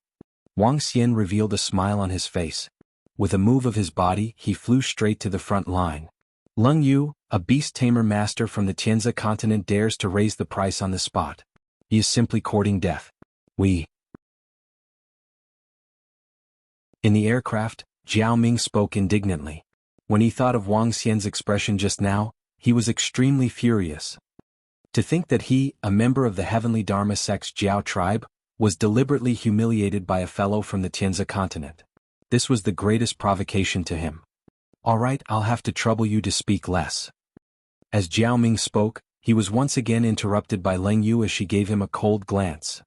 Speaker 1: Wang Xian revealed a smile on his face. With a move of his body, he flew straight to the front line. Leng Yu, a beast tamer master from the Tianzi continent, dares to raise the price on the spot. He is simply courting death. In the aircraft, Jiao Ming spoke indignantly. When he thought of Wang Xian's expression just now, he was extremely furious. To think that he, a member of the Heavenly Dharma sect's Jiao tribe, was deliberately humiliated by a fellow from the Tianzi continent. This was the greatest provocation to him. Alright, I'll have to trouble you to speak less. As Jiao Ming spoke, he was once again interrupted by Leng Yu as she gave him a cold glance.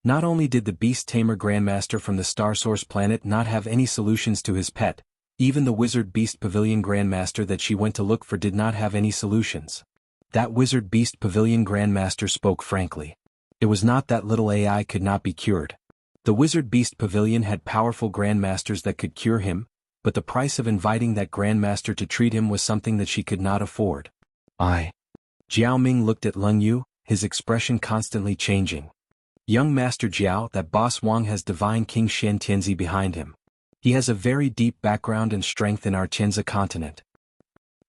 Speaker 1: Not only did the Beast Tamer Grandmaster from the Star Source planet not have any solutions to his pet, even the Wizard Beast Pavilion Grandmaster that she went to look for did not have any solutions. That Wizard Beast Pavilion Grandmaster spoke frankly. It was not that little AI could not be cured. The Wizard Beast Pavilion had powerful Grandmasters that could cure him, but the price of inviting that Grandmaster to treat him was something that she could not afford. Jiao Ming looked at Leng Yu, his expression constantly changing. Young Master Jiao, that boss Wang has divine King Shen Tianzi behind him. He has a very deep background and strength in our Tianzi continent.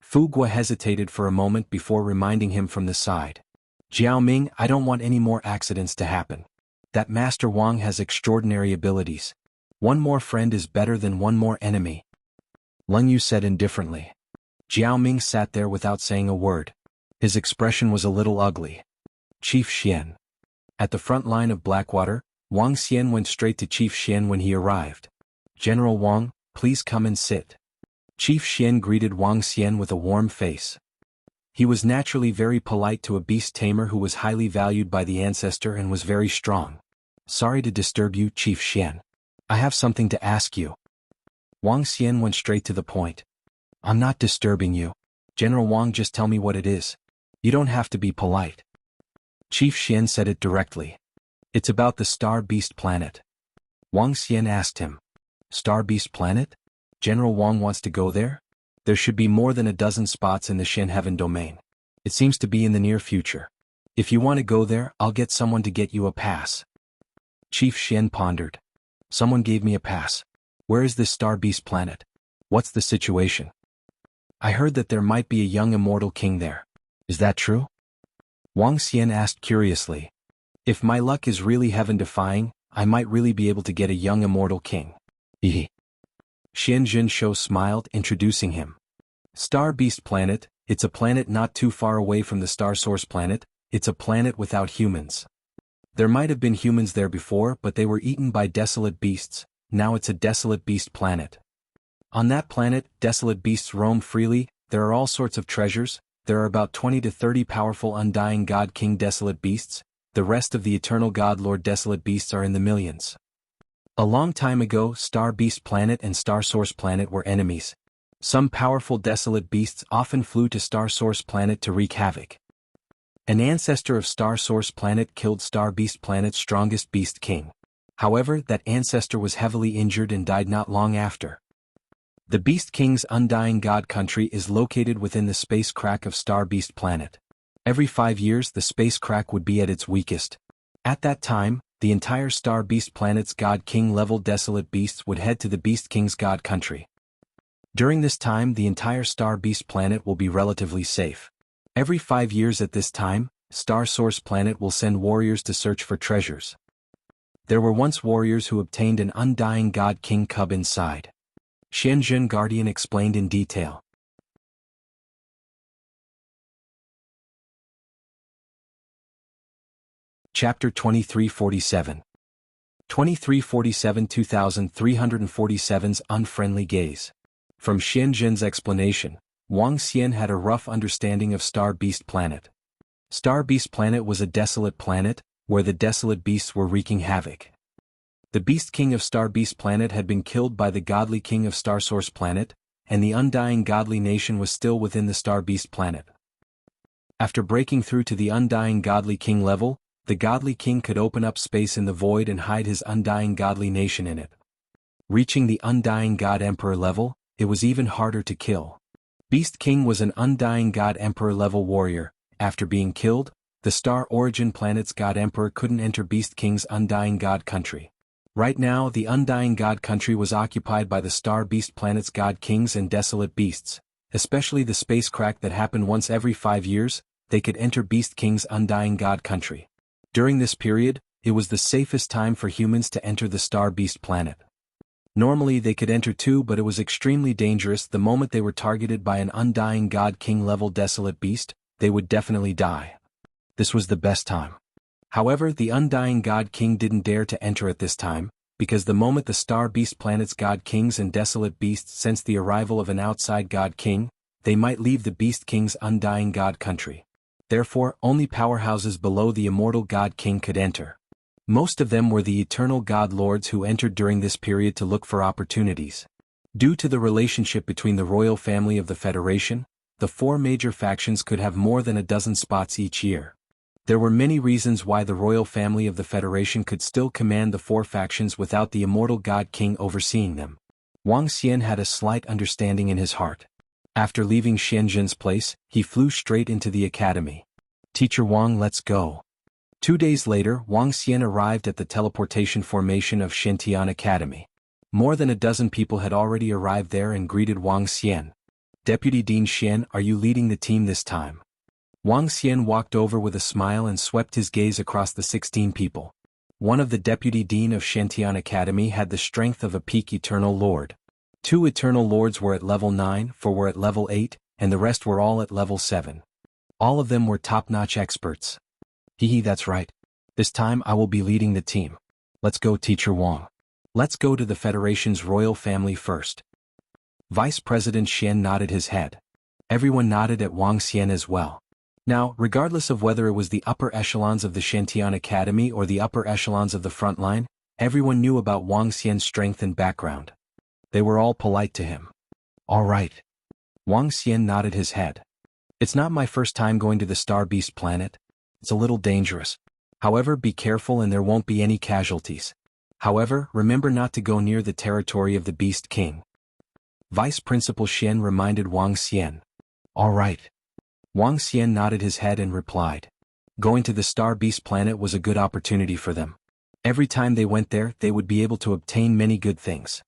Speaker 1: Fu Guo hesitated for a moment before reminding him from the side. Jiao Ming, I don't want any more accidents to happen. That Master Wang has extraordinary abilities. One more friend is better than one more enemy. Leng Yu said indifferently. Jiao Ming sat there without saying a word. His expression was a little ugly. Chief Xian. At the front line of Blackwater, Wang Xian went straight to Chief Xian when he arrived. General Wang, please come and sit. Chief Xian greeted Wang Xian with a warm face. He was naturally very polite to a beast tamer who was highly valued by the ancestor and was very strong. Sorry to disturb you, Chief Xian. I have something to ask you. Wang Xian went straight to the point. I'm not disturbing you. General Wang, just tell me what it is. You don't have to be polite. Chief Xian said it directly. It's about the Star Beast planet. Wang Xian asked him. Star Beast planet? General Wang wants to go there? There should be more than a dozen spots in the Shen Heaven domain. It seems to be in the near future. If you want to go there, I'll get someone to get you a pass. Chief Xian pondered. Someone gave me a pass. Where is this Star Beast planet? What's the situation? I heard that there might be a young immortal king there. Is that true? Wang Xian asked curiously. If my luck is really heaven-defying, I might really be able to get a young immortal king. Xian Zhenshou smiled, introducing him. Star Beast planet, it's a planet not too far away from the Star Source planet, it's a planet without humans. There might have been humans there before, but they were eaten by desolate beasts, now it's a desolate beast planet. On that planet, desolate beasts roam freely, there are all sorts of treasures, there are about 20 to 30 powerful undying God King desolate beasts, the rest of the eternal God Lord desolate beasts are in the millions. A long time ago, Star Beast planet and Star Source planet were enemies. Some powerful desolate beasts often flew to Star Source planet to wreak havoc. An ancestor of Star Source planet killed Star Beast planet's strongest beast king. However, that ancestor was heavily injured and died not long after. The Beast King's undying God country is located within the space crack of Star Beast planet. Every 5 years the space crack would be at its weakest. At that time, the entire Star Beast planet's God King level desolate beasts would head to the Beast King's God country. During this time the entire Star Beast planet will be relatively safe. Every 5 years at this time, Star Source planet will send warriors to search for treasures. There were once warriors who obtained an undying God King cub inside. Shenzhen Guardian explained in detail. Chapter 2347. 2347 2347's Unfriendly Gaze. From Shenzhen's explanation, Wang Xian had a rough understanding of Star Beast planet. Star Beast planet was a desolate planet, where the desolate beasts were wreaking havoc. The Beast King of Star Beast planet had been killed by the Godly King of Star Source planet, and the undying godly nation was still within the Star Beast planet. After breaking through to the undying godly king level, the godly king could open up space in the void and hide his undying godly nation in it. Reaching the undying God Emperor level, it was even harder to kill. Beast King was an undying God Emperor level warrior. After being killed, the Star Origin planet's God Emperor couldn't enter Beast King's undying God country. Right now the undying God country was occupied by the Star Beast planet's God Kings and desolate beasts, especially the space crack that happened once every 5 years, they could enter Beast King's undying God country. During this period, it was the safest time for humans to enter the Star Beast planet. Normally they could enter too, but it was extremely dangerous. The moment they were targeted by an undying God King level desolate beast, they would definitely die. This was the best time. However, the undying God King didn't dare to enter at this time, because the moment the star beast planet's god kings and desolate beasts sense the arrival of an outside god king, they might leave the beast king's undying god country. Therefore, only powerhouses below the immortal god king could enter. Most of them were the eternal god lords who entered during this period to look for opportunities. Due to the relationship between the royal family of the Federation, the four major factions could have more than a dozen spots each year. There were many reasons why the royal family of the Federation could still command the four factions without the immortal god king overseeing them. Wang Xian had a slight understanding in his heart. After leaving Xianzhen's place, he flew straight into the academy. "Teacher Wang, let's go." 2 days later, Wang Xian arrived at the teleportation formation of Shintian Academy. More than a dozen people had already arrived there and greeted Wang Xian. "Deputy Dean Xian, are you leading the team this time?" Wang Xian walked over with a smile and swept his gaze across the 16 people. One of the deputy dean of Shintian Academy had the strength of a peak eternal lord. 2 eternal lords were at level 9, 4 were at level 8, and the rest were all at level 7. All of them were top-notch experts. "Hehe, that's right. This time I will be leading the team. Let's go, Teacher Wang. Let's go to the Federation's royal family first." Vice President Xian nodded his head. Everyone nodded at Wang Xian as well. Now, regardless of whether it was the upper echelons of the Shintian Academy or the upper echelons of the front line, everyone knew about Wang Xian's strength and background. They were all polite to him. "All right." Wang Xian nodded his head. "It's not my first time going to the Star Beast planet. It's a little dangerous. However, be careful and there won't be any casualties. However, remember not to go near the territory of the Beast King." Vice Principal Xian reminded Wang Xian. "All right." Wang Xian nodded his head and replied. Going to the Star Beast planet was a good opportunity for them. Every time they went there, they would be able to obtain many good things.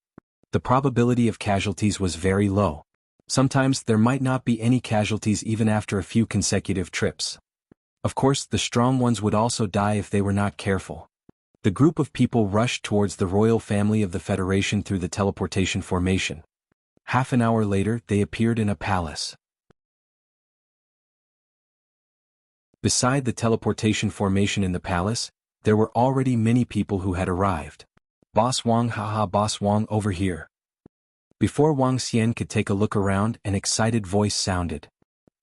Speaker 1: The probability of casualties was very low. Sometimes there might not be any casualties even after a few consecutive trips. Of course, the strong ones would also die if they were not careful. The group of people rushed towards the royal family of the Federation through the teleportation formation. Half an hour later, they appeared in a palace. Beside the teleportation formation in the palace, there were already many people who had arrived. "Boss Wang, haha, Boss Wang, over here." Before Wang Xian could take a look around, an excited voice sounded.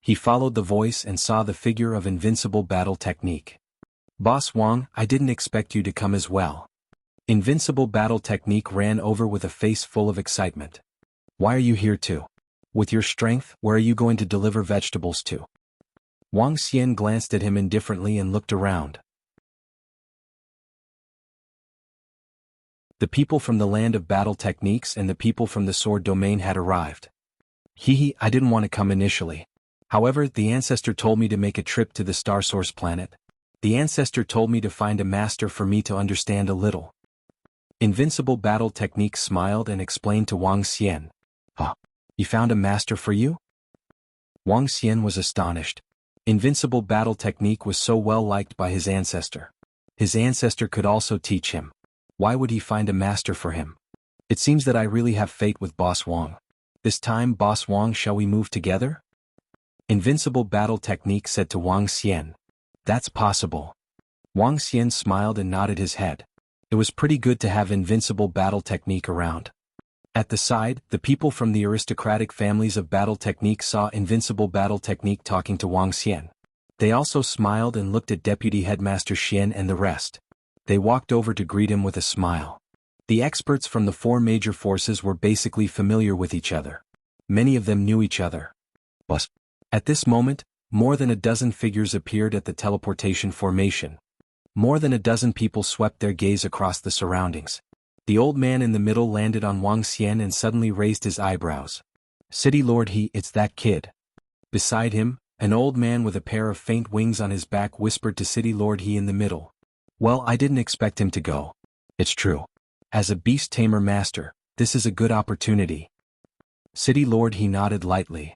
Speaker 1: He followed the voice and saw the figure of Invincible Battle Technique. "Boss Wang, I didn't expect you to come as well." Invincible Battle Technique ran over with a face full of excitement. "Why are you here too? With your strength, where are you going to deliver vegetables to?" Wang Xian glanced at him indifferently and looked around. The people from the land of battle techniques and the people from the sword domain had arrived. "Hehe, I didn't want to come initially. However, the ancestor told me to make a trip to the Star Source planet. The ancestor told me to find a master for me to understand a little." Invincible Battle Technique smiled and explained to Wang Xian. "Huh? You found a master for you?" Wang Xian was astonished. Invincible Battle Technique was so well liked by his ancestor. His ancestor could also teach him. Why would he find a master for him? "It seems that I really have fate with Boss Wang. This time, Boss Wang, shall we move together?" Invincible Battle Technique said to Wang Xian. "That's possible." Wang Xian smiled and nodded his head. It was pretty good to have Invincible Battle Technique around. At the side, the people from the aristocratic families of Battle Technique saw Invincible Battle Technique talking to Wang Xian. They also smiled and looked at Deputy Headmaster Xian and the rest. They walked over to greet him with a smile. The experts from the four major forces were basically familiar with each other. Many of them knew each other. But at this moment, more than a dozen figures appeared at the teleportation formation. More than a dozen people swept their gaze across the surroundings. The old man in the middle landed on Wang Xian and suddenly raised his eyebrows. "City Lord it's that kid." Beside him, an old man with a pair of faint wings on his back whispered to City Lord in the middle. "Well, I didn't expect him to go. It's true. As a beast tamer master, this is a good opportunity." City Lord nodded lightly.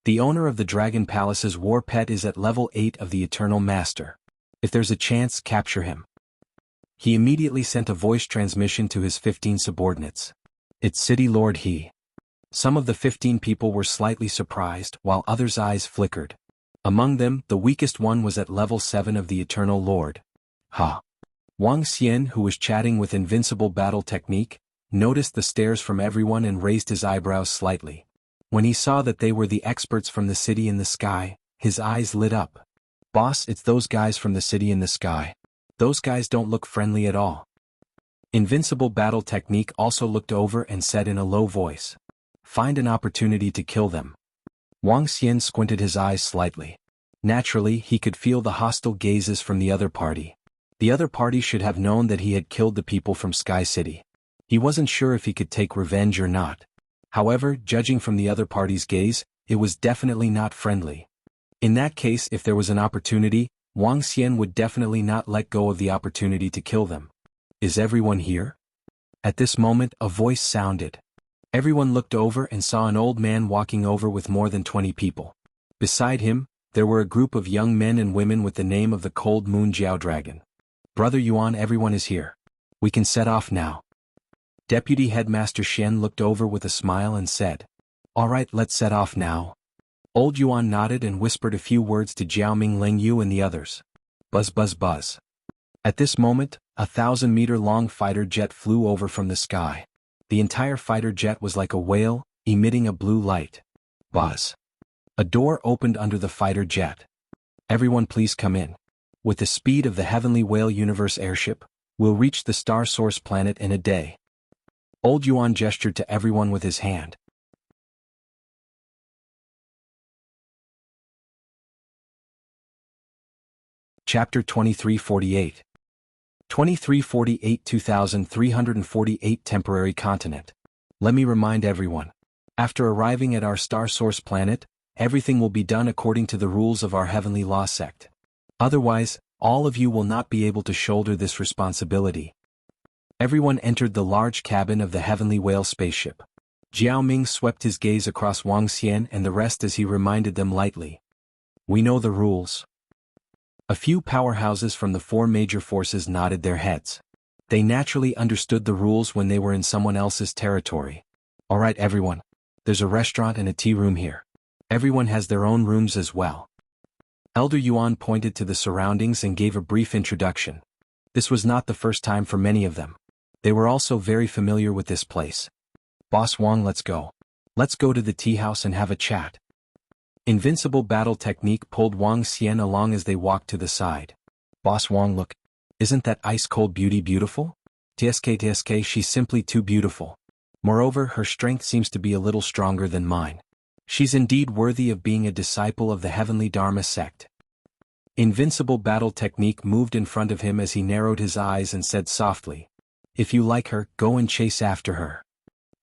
Speaker 1: "The owner of the Dragon Palace's war pet is at level 8 of the Eternal Master. If there's a chance, capture him." He immediately sent a voice transmission to his 15 subordinates. "It's City Lord Some of the 15 people were slightly surprised, while others' eyes flickered. Among them, the weakest one was at level 7 of the Eternal Lord. "Ha!" Wang Xian, who was chatting with Invincible Battle Technique, noticed the stares from everyone and raised his eyebrows slightly. When he saw that they were the experts from the city in the sky, his eyes lit up. "Boss, it's those guys from the city in the sky. Those guys don't look friendly at all." Invincible Battle Technique also looked over and said in a low voice, "Find an opportunity to kill them." Wang Xian squinted his eyes slightly. Naturally, he could feel the hostile gazes from the other party. The other party should have known that he had killed the people from Sky City. He wasn't sure if he could take revenge or not. However, judging from the other party's gaze, it was definitely not friendly. In that case, if there was an opportunity, Wang Xian would definitely not let go of the opportunity to kill them. "Is everyone here?" At this moment, a voice sounded. Everyone looked over and saw an old man walking over with more than 20 people. Beside him, there were a group of young men and women with the name of the Cold Moon Jiao Dragon. "Brother Yuan, everyone is here. We can set off now." Deputy Headmaster Shen looked over with a smile and said, "All right, let's set off now." Old Yuan nodded and whispered a few words to Jiaoming, Ling Yu and the others. Buzz buzz buzz. At this moment, a 1,000-meter-long fighter jet flew over from the sky. The entire fighter jet was like a whale, emitting a blue light. Buzz. A door opened under the fighter jet. "Everyone please come in. With the speed of the Heavenly Whale Universe airship, we'll reach the star source planet in a day." Old Yuan gestured to everyone with his hand. Chapter 2348. 2348 2348 Temporary Continent. Let me remind everyone. After arriving at our star source planet, everything will be done according to the rules of our Heavenly Law sect. Otherwise, all of you will not be able to shoulder this responsibility. Everyone entered the large cabin of the Heavenly Whale spaceship. Jiao Ming swept his gaze across Wang Xian and the rest as he reminded them lightly. "We know the rules." A few powerhouses from the four major forces nodded their heads. They naturally understood the rules when they were in someone else's territory. "All right, everyone. There's a restaurant and a tea room here. Everyone has their own rooms as well." Elder Yuan pointed to the surroundings and gave a brief introduction. This was not the first time for many of them. They were also very familiar with this place. "Boss Wang, let's go. Let's go to the tea house and have a chat." Invincible Battle Technique pulled Wang Xian along as they walked to the side. "Boss Wang, look. Isn't that ice-cold beauty beautiful? TSK, she's simply too beautiful. Moreover, her strength seems to be a little stronger than mine. She's indeed worthy of being a disciple of the Heavenly Dharma sect." Invincible Battle Technique moved in front of him as he narrowed his eyes and said softly, "If you like her, go and chase after her."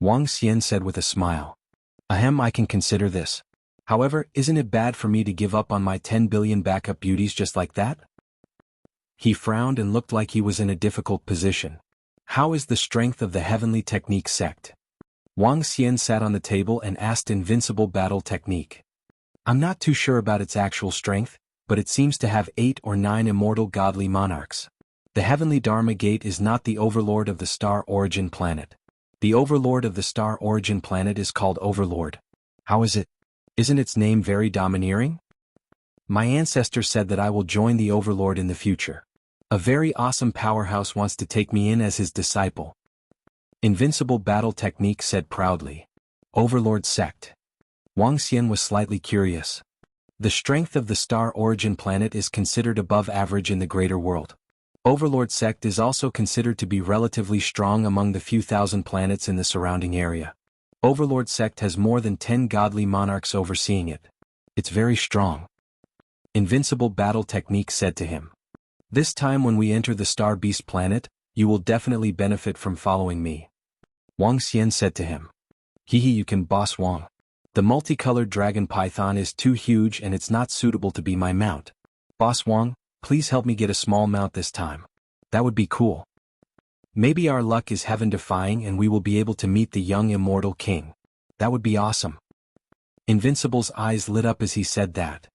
Speaker 1: Wang Xian said with a smile. "Ahem, I can consider this. However, isn't it bad for me to give up on my 10 billion backup beauties just like that?" He frowned and looked like he was in a difficult position. "How is the strength of the Heavenly Technique sect?" Wang Xian sat on the table and asked Invincible Battle Technique. "I'm not too sure about its actual strength, but it seems to have 8 or 9 immortal godly monarchs. The Heavenly Dharma Gate is not the overlord of the Star Origin planet. The overlord of the Star Origin planet is called Overlord. How is it? Isn't its name very domineering? My ancestor said that I will join the Overlord in the future. A very awesome powerhouse wants to take me in as his disciple." Invincible Battle Technique said proudly. "Overlord sect." Wang Xian was slightly curious. The strength of the Star Origin planet is considered above average in the greater world. Overlord sect is also considered to be relatively strong among the few thousand planets in the surrounding area. Overlord sect has more than 10 godly monarchs overseeing it. It's very strong. Invincible Battle Technique said to him. "This time when we enter the Star Beast planet, you will definitely benefit from following me." Wang Xian said to him. "Hehe, you can, Boss Wang. The multicolored dragon python is too huge and it's not suitable to be my mount. Boss Wang, please help me get a small mount this time. That would be cool. Maybe our luck is heaven-defying and we will be able to meet the young immortal king. That would be awesome." Invincible's eyes lit up as he said that.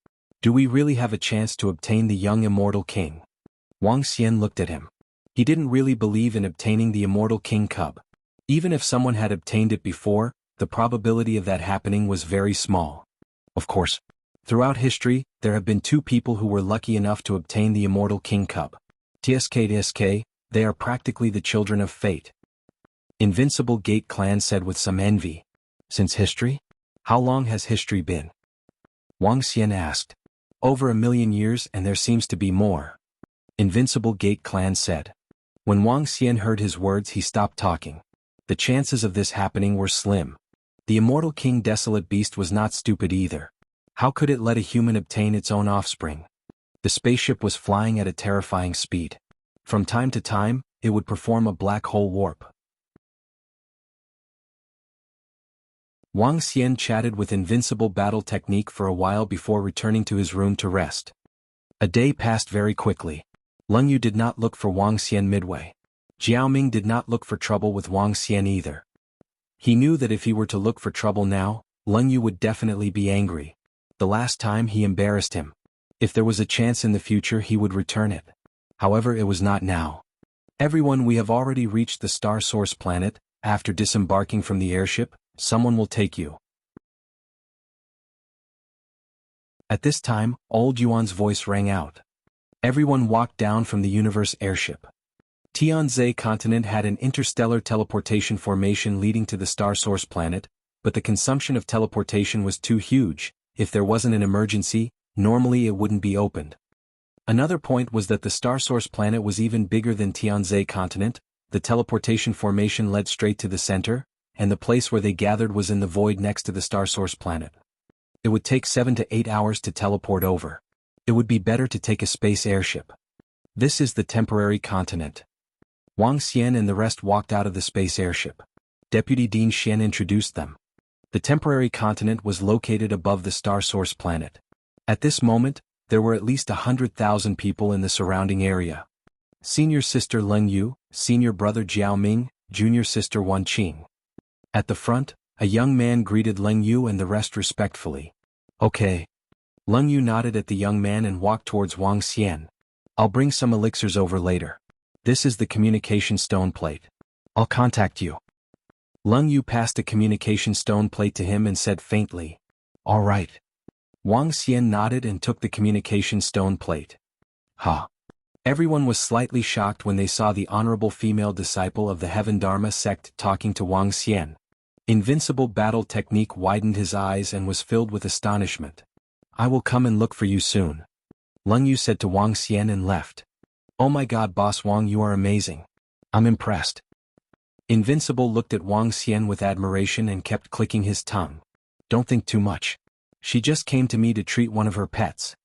Speaker 1: "Do we really have a chance to obtain the young immortal king?" Wang Xian looked at him. He didn't really believe in obtaining the immortal king cub. Even if someone had obtained it before, the probability of that happening was very small. Of course, throughout history, there have been 2 people who were lucky enough to obtain the immortal king cub. TSK, They are practically the children of fate. Invincible Gate Clan said with some envy. Since history? How long has history been? Wang Xian asked. Over 1,000,000 years, and there seems to be more. Invincible Gate Clan said. When Wang Xian heard his words, he stopped talking. The chances of this happening were slim. The immortal King Desolate Beast was not stupid either. How could it let a human obtain its own offspring? The spaceship was flying at a terrifying speed. From time to time, it would perform a black hole warp. Wang Xian chatted with Invincible Battle Technique for a while before returning to his room to rest. A day passed very quickly. Leng Yu did not look for Wang Xian midway. Jiao Ming did not look for trouble with Wang Xian either. He knew that if he were to look for trouble now, Leng Yu would definitely be angry. The last time he embarrassed him. If there was a chance in the future, he would return it. However, it was not now. Everyone, we have already reached the star source planet. After disembarking from the airship, someone will take you. At this time, Old Yuan's voice rang out. Everyone walked down from the universe airship. Tianzhe continent had an interstellar teleportation formation leading to the star source planet, but the consumption of teleportation was too huge. If there wasn't an emergency, normally it wouldn't be opened. Another point was that the star source planet was even bigger than Tianzhe continent. The teleportation formation led straight to the center, and the place where they gathered was in the void next to the star source planet. It would take 7 to 8 hours to teleport over. It would be better to take a space airship. This is the temporary continent. Wang Xian and the rest walked out of the space airship. Deputy Dean Xian introduced them. The temporary continent was located above the star source planet. At this moment, there were at least 100,000 people in the surrounding area. Senior sister Leng Yu, senior brother Jiao Ming, junior sister Wan Qing. At the front, a young man greeted Leng Yu and the rest respectfully. Okay. Leng Yu nodded at the young man and walked towards Wang Xian. I'll bring some elixirs over later. This is the communication stone plate. I'll contact you. Leng Yu passed a communication stone plate to him and said faintly. All right. Wang Xian nodded and took the communication stone plate. Ha! Everyone was slightly shocked when they saw the honorable female disciple of the Heaven Dharma sect talking to Wang Xian. Invincible Battle Technique widened his eyes and was filled with astonishment. I will come and look for you soon. Leng Yu said to Wang Xian and left. Oh my god, Boss Wang, you are amazing. I'm impressed. Invincible looked at Wang Xian with admiration and kept clicking his tongue. Don't think too much. She just came to me to treat one of her pets.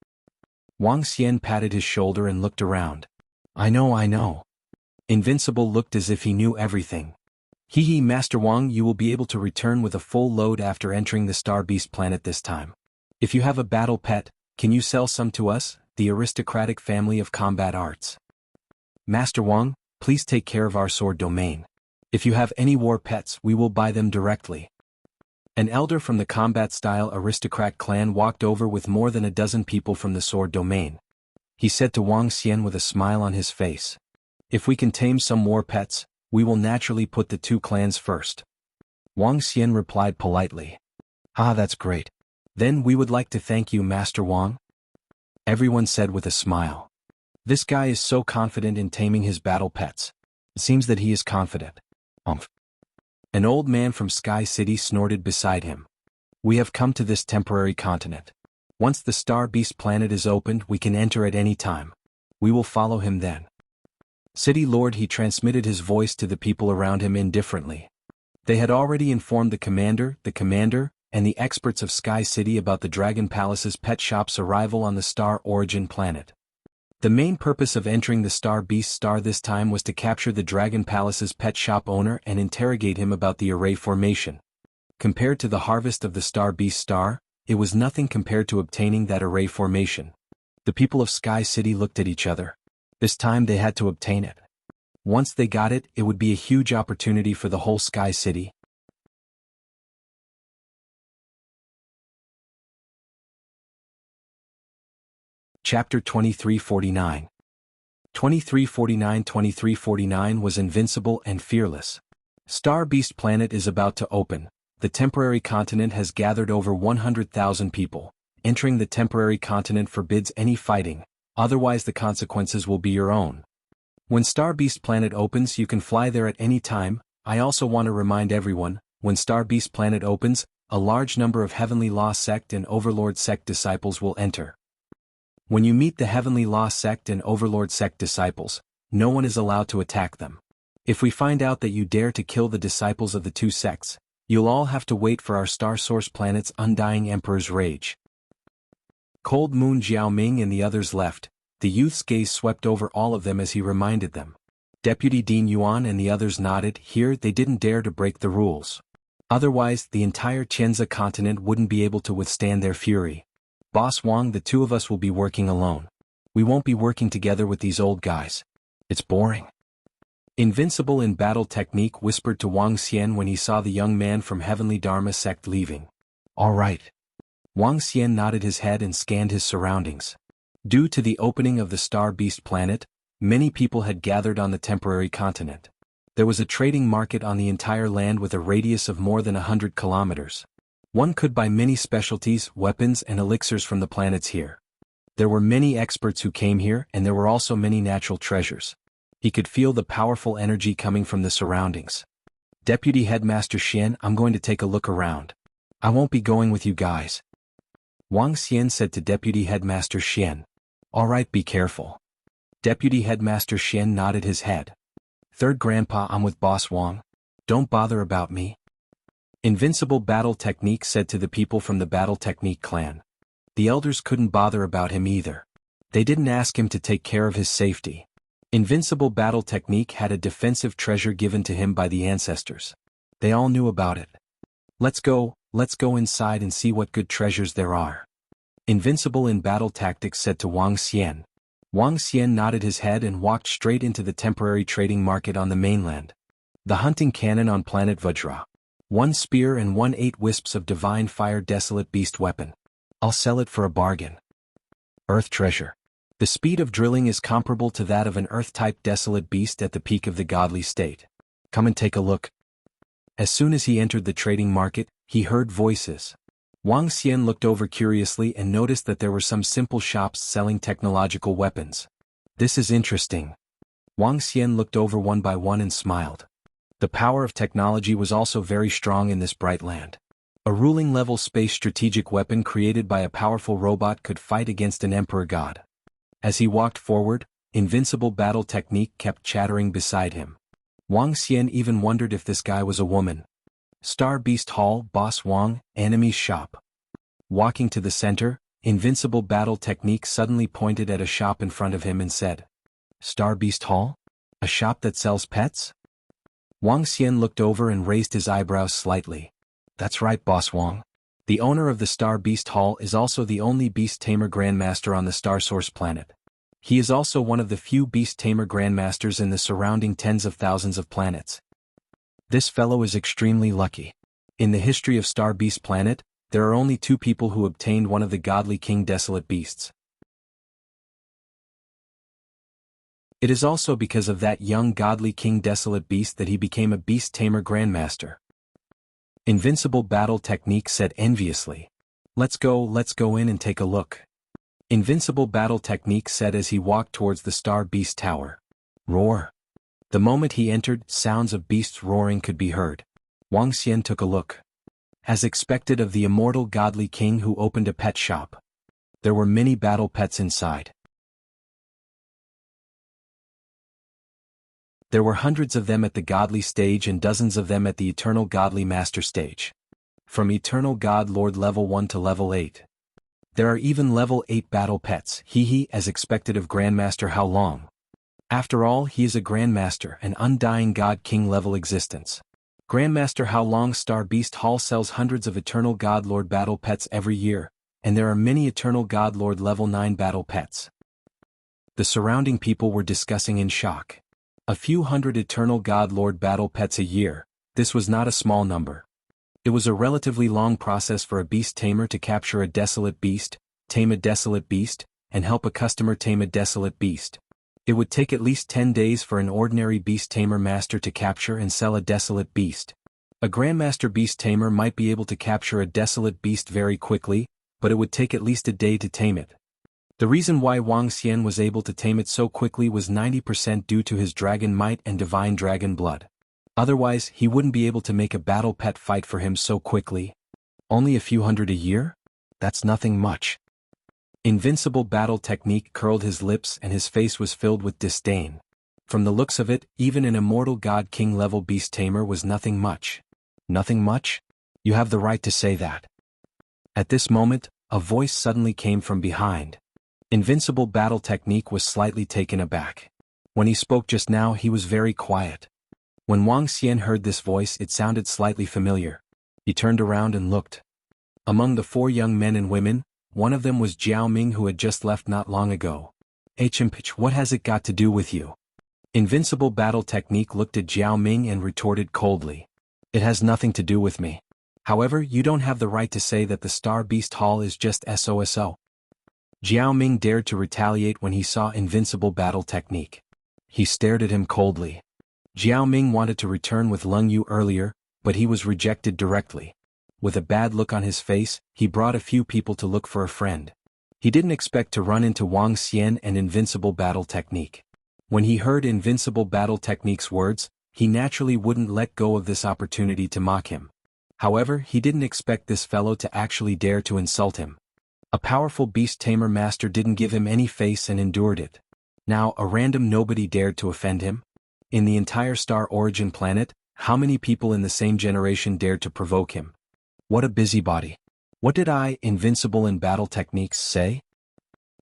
Speaker 1: Wang Xian patted his shoulder and looked around. I know. Invincible looked as if he knew everything. Hee, Master Wang, you will be able to return with a full load after entering the Star Beast planet this time. If you have a battle pet, can you sell some to us, the aristocratic family of combat arts? Master Wang, please take care of our sword domain. If you have any war pets, we will buy them directly. An elder from the combat-style aristocrat clan walked over with more than a dozen people from the sword domain. He said to Wang Xian with a smile on his face. If we can tame some war pets, we will naturally put the two clans first. Wang Xian replied politely. Ah, that's great. Then we would like to thank you, Master Wang. Everyone said with a smile. This guy is so confident in taming his battle pets. It seems that he is confident. An old man from Sky City snorted beside him. We have come to this temporary continent. Once the Star Beast planet is opened, we can enter at any time. We will follow him then. City Lord, he transmitted his voice to the people around him indifferently. They had already informed the commander, and the experts of Sky City about the Dragon Palace's pet shop's arrival on the Star Origin planet. The main purpose of entering the Star Beast Star this time was to capture the Dragon Palace's pet shop owner and interrogate him about the array formation. Compared to the harvest of the Star Beast Star, it was nothing compared to obtaining that array formation. The people of Sky City looked at each other. This time they had to obtain it. Once they got it, it would be a huge opportunity for the whole Sky City. Chapter 2349. 2349 was invincible and fearless. Star Beast planet is about to open. The temporary continent has gathered over 100,000 people. Entering the temporary continent forbids any fighting, otherwise the consequences will be your own. When Star Beast Planet opens, you can fly there at any time. I also want to remind everyone, when Star Beast Planet opens, a large number of Heavenly Law Sect and Overlord Sect disciples will enter. When you meet the Heavenly Law Sect and Overlord Sect disciples, no one is allowed to attack them. If we find out that you dare to kill the disciples of the two sects, you'll all have to wait for our Star Source Planet's Undying Emperor's rage. Cold Moon Jiaoming and the others left. The youth's gaze swept over all of them as he reminded them. Deputy Dean Yuan and the others nodded. Here they didn't dare to break the rules. Otherwise, the entire Chenza continent wouldn't be able to withstand their fury. Boss Wang, the two of us will be working alone. We won't be working together with these old guys. It's boring. Invincible in Battle Technique whispered to Wang Xian when he saw the young man from Heavenly Dharma sect leaving. All right. Wang Xian nodded his head and scanned his surroundings. Due to the opening of the Star Beast Planet, many people had gathered on the temporary continent. There was a trading market on the entire land with a radius of more than 100 kilometers. One could buy many specialties, weapons and elixirs from the planets here. There were many experts who came here, and there were also many natural treasures. He could feel the powerful energy coming from the surroundings. Deputy Headmaster Xian, I'm going to take a look around. I won't be going with you guys. Wang Xian said to Deputy Headmaster Xian. All right, be careful. Deputy Headmaster Xian nodded his head. Third Grandpa, I'm with Boss Wang. Don't bother about me. Invincible Battle Technique said to the people from the Battle Technique clan. The elders couldn't bother about him either. They didn't ask him to take care of his safety. Invincible Battle Technique had a defensive treasure given to him by the ancestors. They all knew about it. Let's go inside and see what good treasures there are. Invincible in Battle Tactics said to Wang Xian. Wang Xian nodded his head and walked straight into the temporary trading market on the mainland. The hunting cannon on planet Vajra. 1 spear and 8 wisps of divine fire desolate beast weapon. I'll sell it for a bargain. Earth treasure. The speed of drilling is comparable to that of an earth-type desolate beast at the peak of the godly state. Come and take a look. As soon as he entered the trading market, he heard voices. Wang Xian looked over curiously and noticed that there were some simple shops selling technological weapons. This is interesting. Wang Xian looked over one by one and smiled. The power of technology was also very strong in this bright land. A ruling-level space strategic weapon created by a powerful robot could fight against an emperor god. As he walked forward, Invincible Battle Technique kept chattering beside him. Wang Xian even wondered if this guy was a woman. Star Beast Hall, Boss Wang, Enemy's shop. Walking to the center, Invincible Battle Technique suddenly pointed at a shop in front of him and said, Star Beast Hall? A shop that sells pets? Wang Xian looked over and raised his eyebrows slightly. That's right, Boss Wang. The owner of the Star Beast Hall is also the only Beast Tamer Grandmaster on the Star Source planet. He is also one of the few Beast Tamer Grandmasters in the surrounding tens of thousands of planets. This fellow is extremely lucky. In the history of Star Beast Planet, there are only 2 people who obtained one of the Godly King Desolate Beasts. It is also because of that young Godly King Desolate Beast that he became a Beast Tamer Grandmaster. Invincible Battle Technique said enviously. Let's go in and take a look. Invincible Battle Technique said as he walked towards the Star Beast Tower. Roar. The moment he entered, sounds of beasts roaring could be heard. Wang Xian took a look. As expected of the immortal godly king who opened a pet shop. There were many battle pets inside. There were hundreds of them at the godly stage and dozens of them at the eternal godly master stage. From eternal god lord level 1 to level 8. There are even level 8 battle pets, as expected of Grandmaster How Long. After all, he is a Grandmaster, an undying God King level existence. Grandmaster How Long Star Beast Hall sells hundreds of Eternal God Lord battle pets every year, and there are many Eternal God Lord level 9 battle pets. The surrounding people were discussing in shock. A few hundred Eternal God Lord battle pets a year, this was not a small number. It was a relatively long process for a beast tamer to capture a desolate beast, tame a desolate beast, and help a customer tame a desolate beast. It would take at least 10 days for an ordinary beast tamer master to capture and sell a desolate beast. A Grandmaster beast tamer might be able to capture a desolate beast very quickly, but it would take at least a day to tame it. The reason why Wang Xian was able to tame it so quickly was 90% due to his dragon might and divine dragon blood. Otherwise, he wouldn't be able to make a battle pet fight for him so quickly. Only a few hundred a year? That's nothing much. Invincible battle technique curled his lips and his face was filled with disdain. From the looks of it, even an immortal god king level beast tamer was nothing much. Nothing much? You have the right to say that. At this moment, a voice suddenly came from behind. Invincible battle technique was slightly taken aback. When he spoke just now, he was very quiet. When Wang Xian heard this voice, it sounded slightly familiar. He turned around and looked. Among the 4 young men and women, one of them was Jiao Ming, who had just left not long ago. Pitch, what has it got to do with you? Invincible battle technique looked at Jiao Ming and retorted coldly. It has nothing to do with me. However, you don't have the right to say that the Star Beast Hall is just SOSO. Jiao Ming dared to retaliate when he saw invincible battle technique. He stared at him coldly. Jiao Ming wanted to return with Lung Yu earlier, but he was rejected directly. With a bad look on his face, he brought a few people to look for a friend. He didn't expect to run into Wang Xian and invincible battle technique. When he heard invincible battle technique's words, he naturally wouldn't let go of this opportunity to mock him. However, he didn't expect this fellow to actually dare to insult him. A powerful beast tamer master didn't give him any face and endured it. Now, a random nobody dared to offend him? In the entire Star Origin planet, how many people in the same generation dared to provoke him? What a busybody. What did Invincible in battle techniques, say?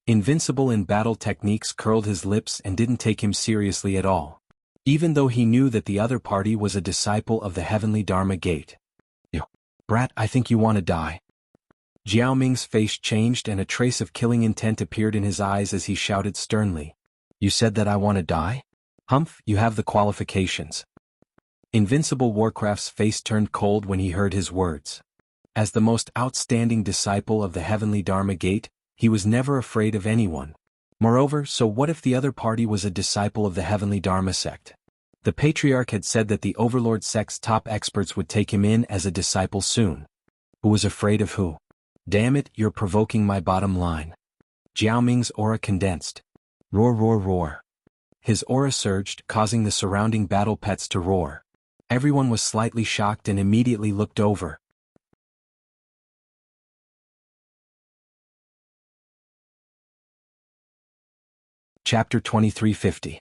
Speaker 1: Invincible in battle techniques curled his lips and didn't take him seriously at all. Even though he knew that the other party was a disciple of the Heavenly Dharma Gate. You brat, I think you want to die. Jiao Ming's face changed and a trace of killing intent appeared in his eyes as he shouted sternly. You said that I want to die? Humph, you have the qualifications. Invincible Warcraft's face turned cold when he heard his words. As the most outstanding disciple of the Heavenly Dharma Gate, he was never afraid of anyone. Moreover, so what if the other party was a disciple of the Heavenly Dharma sect? The Patriarch had said that the Overlord sect's top experts would take him in as a disciple soon. Who was afraid of who? Damn it, you're provoking my bottom line. Jiao Ming's aura condensed. Roar, roar, roar. His aura surged, causing the surrounding battle pets to roar. Everyone was slightly shocked and immediately looked over. Chapter 2350.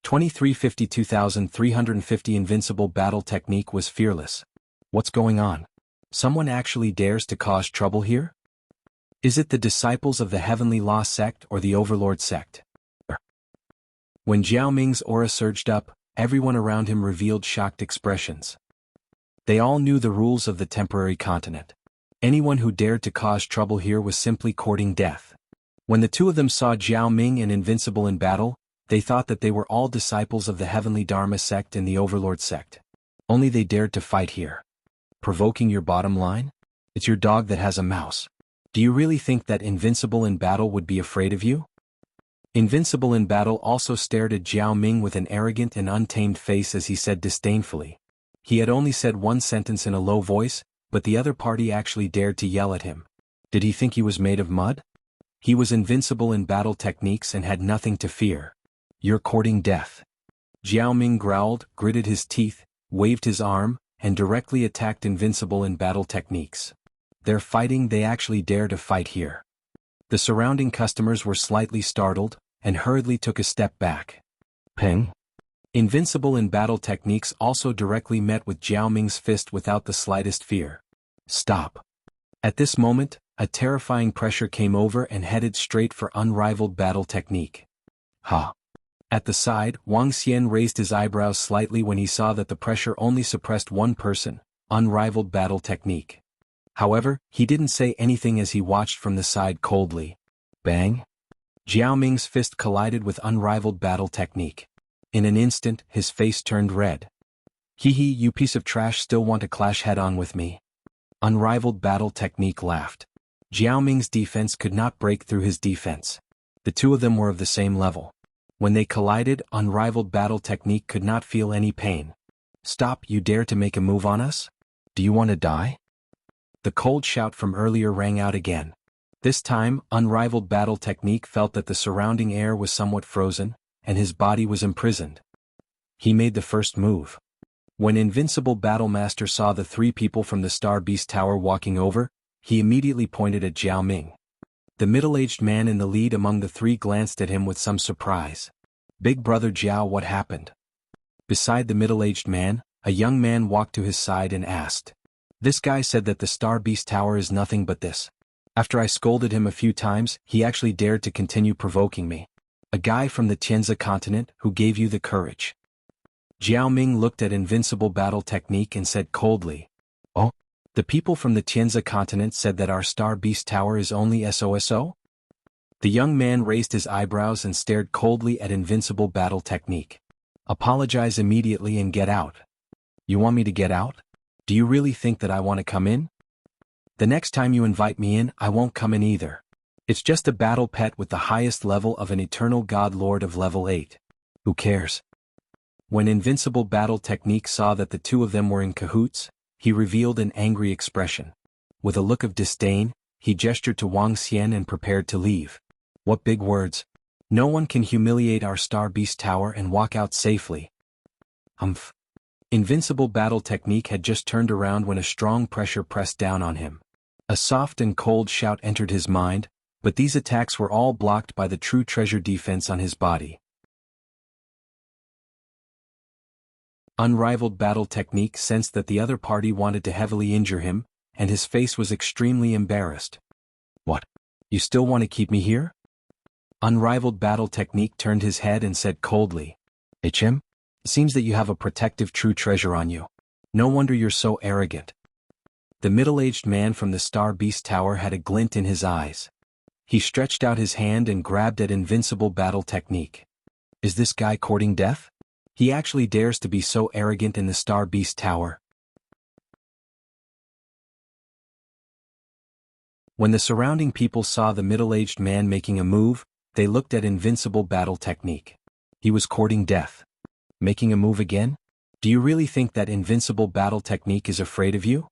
Speaker 1: 2350 2350 Invincible battle technique was fearless. What's going on? Someone actually dares to cause trouble here? Is it the disciples of the Heavenly Law sect or the Overlord sect? When Jiao Ming's aura surged up, everyone around him revealed shocked expressions. They all knew the rules of the temporary continent. Anyone who dared to cause trouble here was simply courting death. When the two of them saw Jiao Ming and Invincible in battle, they thought that they were all disciples of the Heavenly Dharma sect and the Overlord sect. Only they dared to fight here. Provoking your bottom line? It's your dog that has a mouse. Do you really think that Invincible in battle would be afraid of you? Invincible in battle also stared at Jiao Ming with an arrogant and untamed face as he said disdainfully. He had only said one sentence in a low voice, but the other party actually dared to yell at him. Did he think he was made of mud? He was invincible in battle techniques and had nothing to fear. You're courting death. Jiao Ming growled, gritted his teeth, waved his arm, and directly attacked Invincible in battle techniques. They're fighting, they actually dare to fight here. The surrounding customers were slightly startled, and hurriedly took a step back. Ping. Invincible in battle techniques also directly met with Jiao Ming's fist without the slightest fear. Stop. At this moment, a terrifying pressure came over and headed straight for unrivaled battle technique. Ha. At the side, Wang Xian raised his eyebrows slightly when he saw that the pressure only suppressed one person, unrivaled battle technique. However, he didn't say anything as he watched from the side coldly. Bang! Jiao Ming's fist collided with unrivaled battle technique. In an instant, his face turned red. Hee hee, you piece of trash, still want to clash head-on with me? Unrivaled battle technique laughed. Jiao Ming's defense could not break through his defense. The two of them were of the same level. When they collided, unrivaled battle technique could not feel any pain. Stop, you dare to make a move on us? Do you want to die? The cold shout from earlier rang out again. This time, Unrivaled Battle Technique felt that the surrounding air was somewhat frozen, and his body was imprisoned. He made the first move. When Invincible Battle Master saw the three people from the Star Beast Tower walking over, he immediately pointed at Jiao Ming. The middle-aged man in the lead among the three glanced at him with some surprise. "Big brother Jiao, what happened?" Beside the middle-aged man, a young man walked to his side and asked. "This guy said that the Star Beast Tower is nothing but this. After I scolded him a few times, he actually dared to continue provoking me. A guy from the Tianzi continent who gave you the courage." Jiao Ming looked at Invincible Battle Technique and said coldly, "Oh? The people from the Tianzi continent said that our Star Beast Tower is only SOSO?" The young man raised his eyebrows and stared coldly at Invincible Battle Technique. "Apologize immediately and get out." "You want me to get out? Do you really think that I want to come in?" "The next time you invite me in, I won't come in either. It's just a battle pet with the highest level of an eternal god lord of level 8. Who cares?" When Invincible Battle Technique saw that the two of them were in cahoots, he revealed an angry expression. With a look of disdain, he gestured to Wang Xian and prepared to leave. "What big words! No one can humiliate our Star Beast Tower and walk out safely." Humph. Invincible Battle Technique had just turned around when a strong pressure pressed down on him. A soft and cold shout entered his mind, but these attacks were all blocked by the true treasure defense on his body. Unrivaled Battle Technique sensed that the other party wanted to heavily injure him, and his face was extremely embarrassed. "What? You still want to keep me here?" Unrivaled Battle Technique turned his head and said coldly, "It seems that you have a protective true treasure on you. No wonder you're so arrogant." The middle-aged man from the Star Beast Tower had a glint in his eyes. He stretched out his hand and grabbed at Invincible Battle Technique. "Is this guy courting death? He actually dares to be so arrogant in the Star Beast Tower." When the surrounding people saw the middle-aged man making a move, they looked at Invincible Battle Technique. He was courting death. Making a move again? Do you really think that Invincible Battle Technique is afraid of you?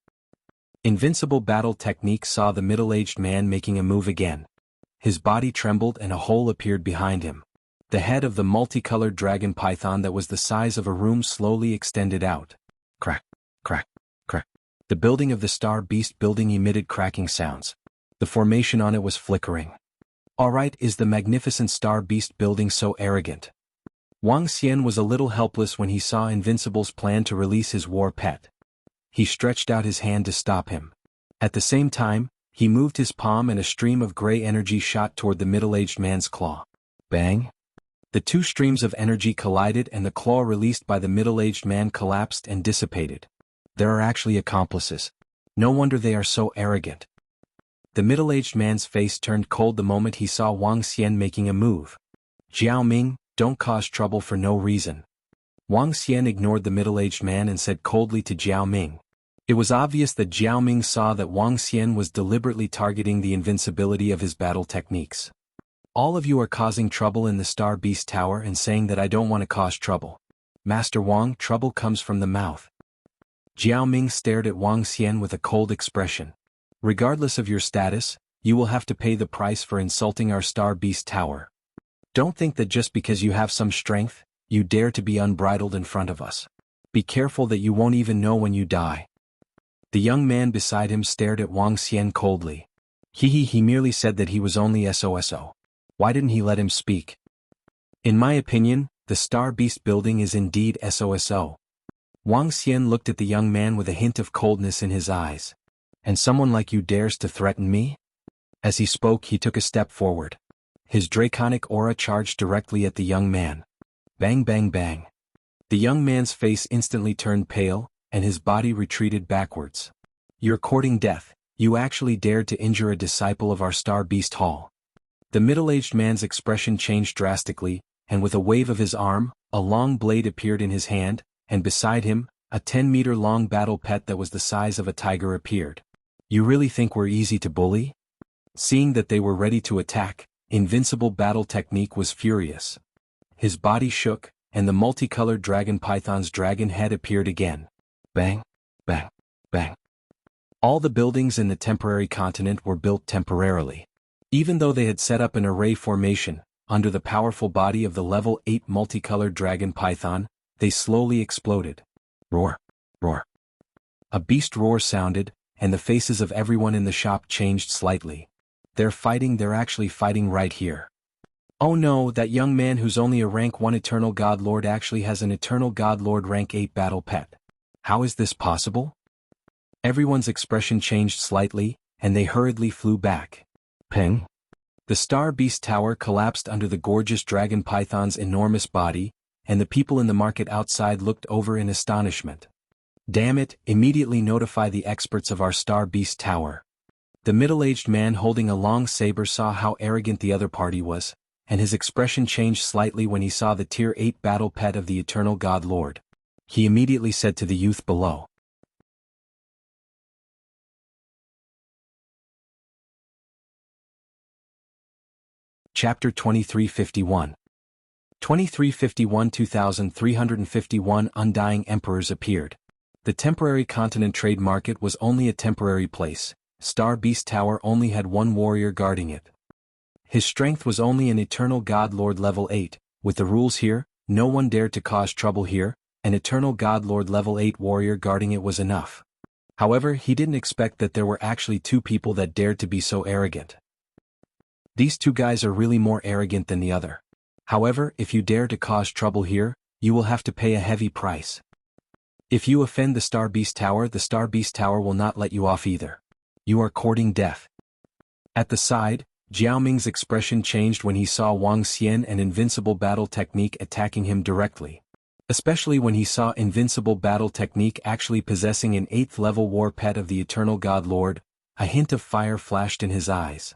Speaker 1: Invincible Battle Technique saw the middle-aged man making a move again. His body trembled and a hole appeared behind him. The head of the multicolored dragon python that was the size of a room slowly extended out. Crack, crack, crack. The building of the Star Beast building emitted cracking sounds. The formation on it was flickering. "Alright, is the magnificent Star Beast building so arrogant?" Wang Xian was a little helpless when he saw Invincible's plan to release his war pet. He stretched out his hand to stop him. At the same time, he moved his palm and a stream of gray energy shot toward the middle-aged man's claw. Bang! The two streams of energy collided and the claw released by the middle-aged man collapsed and dissipated. There are actually accomplices. No wonder they are so arrogant. The middle-aged man's face turned cold the moment he saw Wang Xian making a move. "Jiao Ming, don't cause trouble for no reason." Wang Xian ignored the middle-aged man and said coldly to Jiao Ming. It was obvious that Jiao Ming saw that Wang Xian was deliberately targeting the invincibility of his battle techniques. "All of you are causing trouble in the Star Beast Tower and saying that I don't want to cause trouble. Master Wang, trouble comes from the mouth." Jiao Ming stared at Wang Xian with a cold expression. "Regardless of your status, you will have to pay the price for insulting our Star Beast Tower. Don't think that just because you have some strength, you dare to be unbridled in front of us. Be careful that you won't even know when you die." The young man beside him stared at Wang Xian coldly. He merely said that he was only SOSO. Why didn't he let him speak? "In my opinion, the Star Beast building is indeed SOSO." Wang Xian looked at the young man with a hint of coldness in his eyes. "And someone like you dares to threaten me?" As he spoke, he took a step forward. His draconic aura charged directly at the young man. Bang bang bang. The young man's face instantly turned pale, and his body retreated backwards. "You're courting death. You actually dared to injure a disciple of our Star Beast Hall." The middle-aged man's expression changed drastically, and with a wave of his arm, a long blade appeared in his hand, and beside him, a 10-meter-long battle pet that was the size of a tiger appeared. "You really think we're easy to bully?" Seeing that they were ready to attack, Invincible Battle Technique was furious. His body shook, and the multicolored dragon python's dragon head appeared again. Bang, bang, bang. All the buildings in the temporary continent were built temporarily. Even though they had set up an array formation, under the powerful body of the level 8 multicolored dragon python, they slowly exploded. Roar! Roar! A beast roar sounded, and the faces of everyone in the shop changed slightly. They're actually fighting right here. Oh no, that young man who's only a rank 1 Eternal God Lord actually has an Eternal God Lord rank 8 battle pet. How is this possible? Everyone's expression changed slightly, and they hurriedly flew back. Ping! The Star Beast Tower collapsed under the gorgeous dragon python's enormous body, and the people in the market outside looked over in astonishment. Damn it, immediately notify the experts of our Star Beast Tower. The middle-aged man holding a long saber saw how arrogant the other party was, and his expression changed slightly when he saw the Tier 8 battle pet of the Eternal God Lord. He immediately said to the youth below. Chapter 2351. 2351 2351 Undying Emperors appeared. The temporary continent trade market was only a temporary place. Star Beast Tower only had one warrior guarding it. His strength was only an Eternal God Lord level 8. With the rules here, no one dared to cause trouble here. An Eternal God Lord level 8 warrior guarding it was enough. However, he didn't expect that there were actually two people that dared to be so arrogant. These two guys are really more arrogant than the other. However, if you dare to cause trouble here, you will have to pay a heavy price. If you offend the Star Beast Tower, the Star Beast Tower will not let you off either. You are courting death. At the side, Jiao Ming's expression changed when he saw Wang Xian and Invincible Battle Technique attacking him directly. Especially when he saw Invincible Battle Technique actually possessing an 8th level war pet of the Eternal God Lord, a hint of fire flashed in his eyes.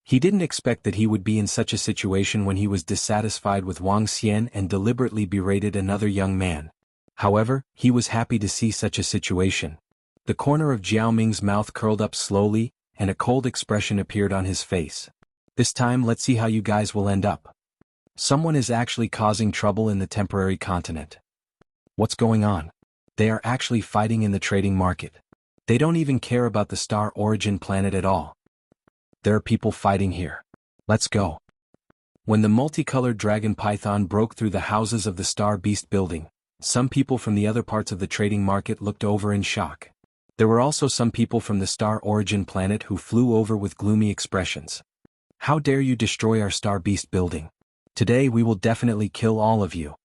Speaker 1: He didn't expect that he would be in such a situation when he was dissatisfied with Wang Xian and deliberately berated another young man. However, he was happy to see such a situation. The corner of Jiao Ming's mouth curled up slowly, and a cold expression appeared on his face. This time let's see how you guys will end up. Someone is actually causing trouble in the temporary continent. What's going on? They are actually fighting in the trading market. They don't even care about the star origin planet at all. There are people fighting here. Let's go. When the multicolored dragon python broke through the houses of the Star Beast building, some people from the other parts of the trading market looked over in shock. There were also some people from the star origin planet who flew over with gloomy expressions. How dare you destroy our Star Beast building? Today we will definitely kill all of you.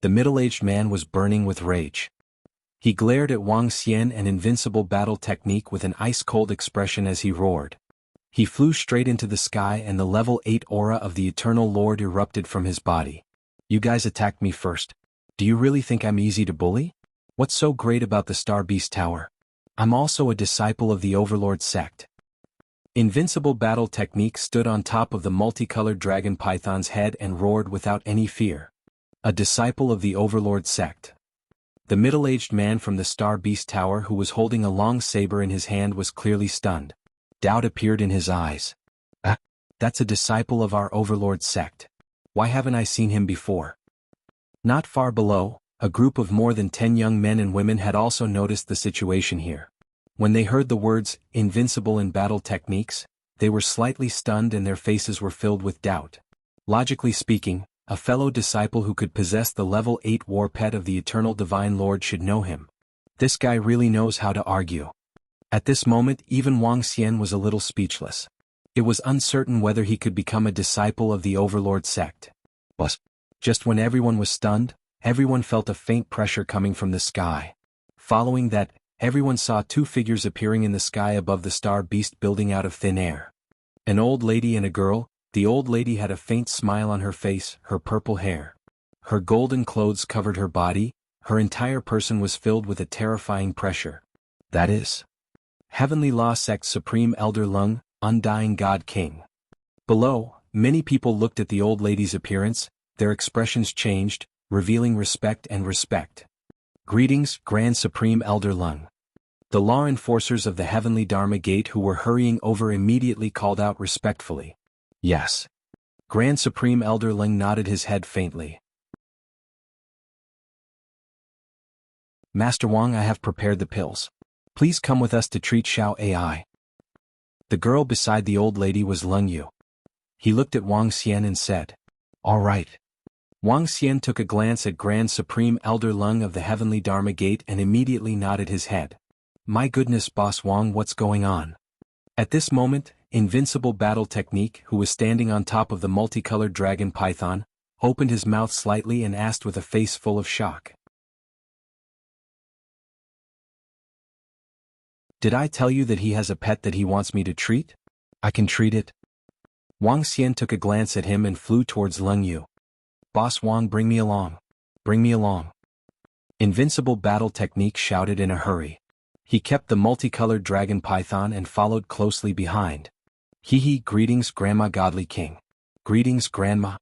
Speaker 1: The middle-aged man was burning with rage. He glared at Wang Xian and Invincible Battle Technique with an ice-cold expression as he roared. He flew straight into the sky and the level 8 aura of the Eternal Lord erupted from his body. You guys attacked me first. Do you really think I'm easy to bully? What's so great about the Star Beast Tower? I'm also a disciple of the Overlord sect. Invincible Battle Technique stood on top of the multicolored dragon python's head and roared without any fear. A disciple of the Overlord sect. The middle-aged man from the Star Beast Tower who was holding a long saber in his hand was clearly stunned. Doubt appeared in his eyes. That's a disciple of our Overlord sect. Why haven't I seen him before? Not far below, a group of more than 10 young men and women had also noticed the situation here. When they heard the words, invincible in battle techniques, they were slightly stunned and their faces were filled with doubt. Logically speaking, a fellow disciple who could possess the level 8 war pet of the Eternal Divine Lord should know him. This guy really knows how to argue. At this moment even Wang Xian was a little speechless. It was uncertain whether he could become a disciple of the Overlord sect. But just when everyone was stunned, everyone felt a faint pressure coming from the sky. Following that, everyone saw two figures appearing in the sky above the Star Beast building out of thin air. An old lady and a girl. The old lady had a faint smile on her face, her purple hair. Her golden clothes covered her body, her entire person was filled with a terrifying pressure. That is Heavenly Law Sect Supreme Elder Lung, Undying God King. Below, many people looked at the old lady's appearance, their expressions changed, revealing respect and respect. Greetings, Grand Supreme Elder Lung. The law enforcers of the Heavenly Dharma Gate who were hurrying over immediately called out respectfully. Yes. Grand Supreme Elder Lung nodded his head faintly. Master Wang, I have prepared the pills. Please come with us to treat Xiao AI. The girl beside the old lady was Leng Yu. He looked at Wang Xian and said, "All right." Wang Xian took a glance at Grand Supreme Elder Leng of the Heavenly Dharma Gate and immediately nodded his head. "My goodness, Boss Wang, what's going on?" At this moment, Invincible Battle Technique, who was standing on top of the multicolored dragon python, opened his mouth slightly and asked with a face full of shock. "Did I tell you that he has a pet that he wants me to treat? I can treat it." Wang Xian took a glance at him and flew towards Leng Yu. "Boss Wang, bring me along. Bring me along." Invincible Battle Technique shouted in a hurry. He kept the multicolored dragon python and followed closely behind. "Hee, greetings, Grandma Godly King. Greetings, Grandma."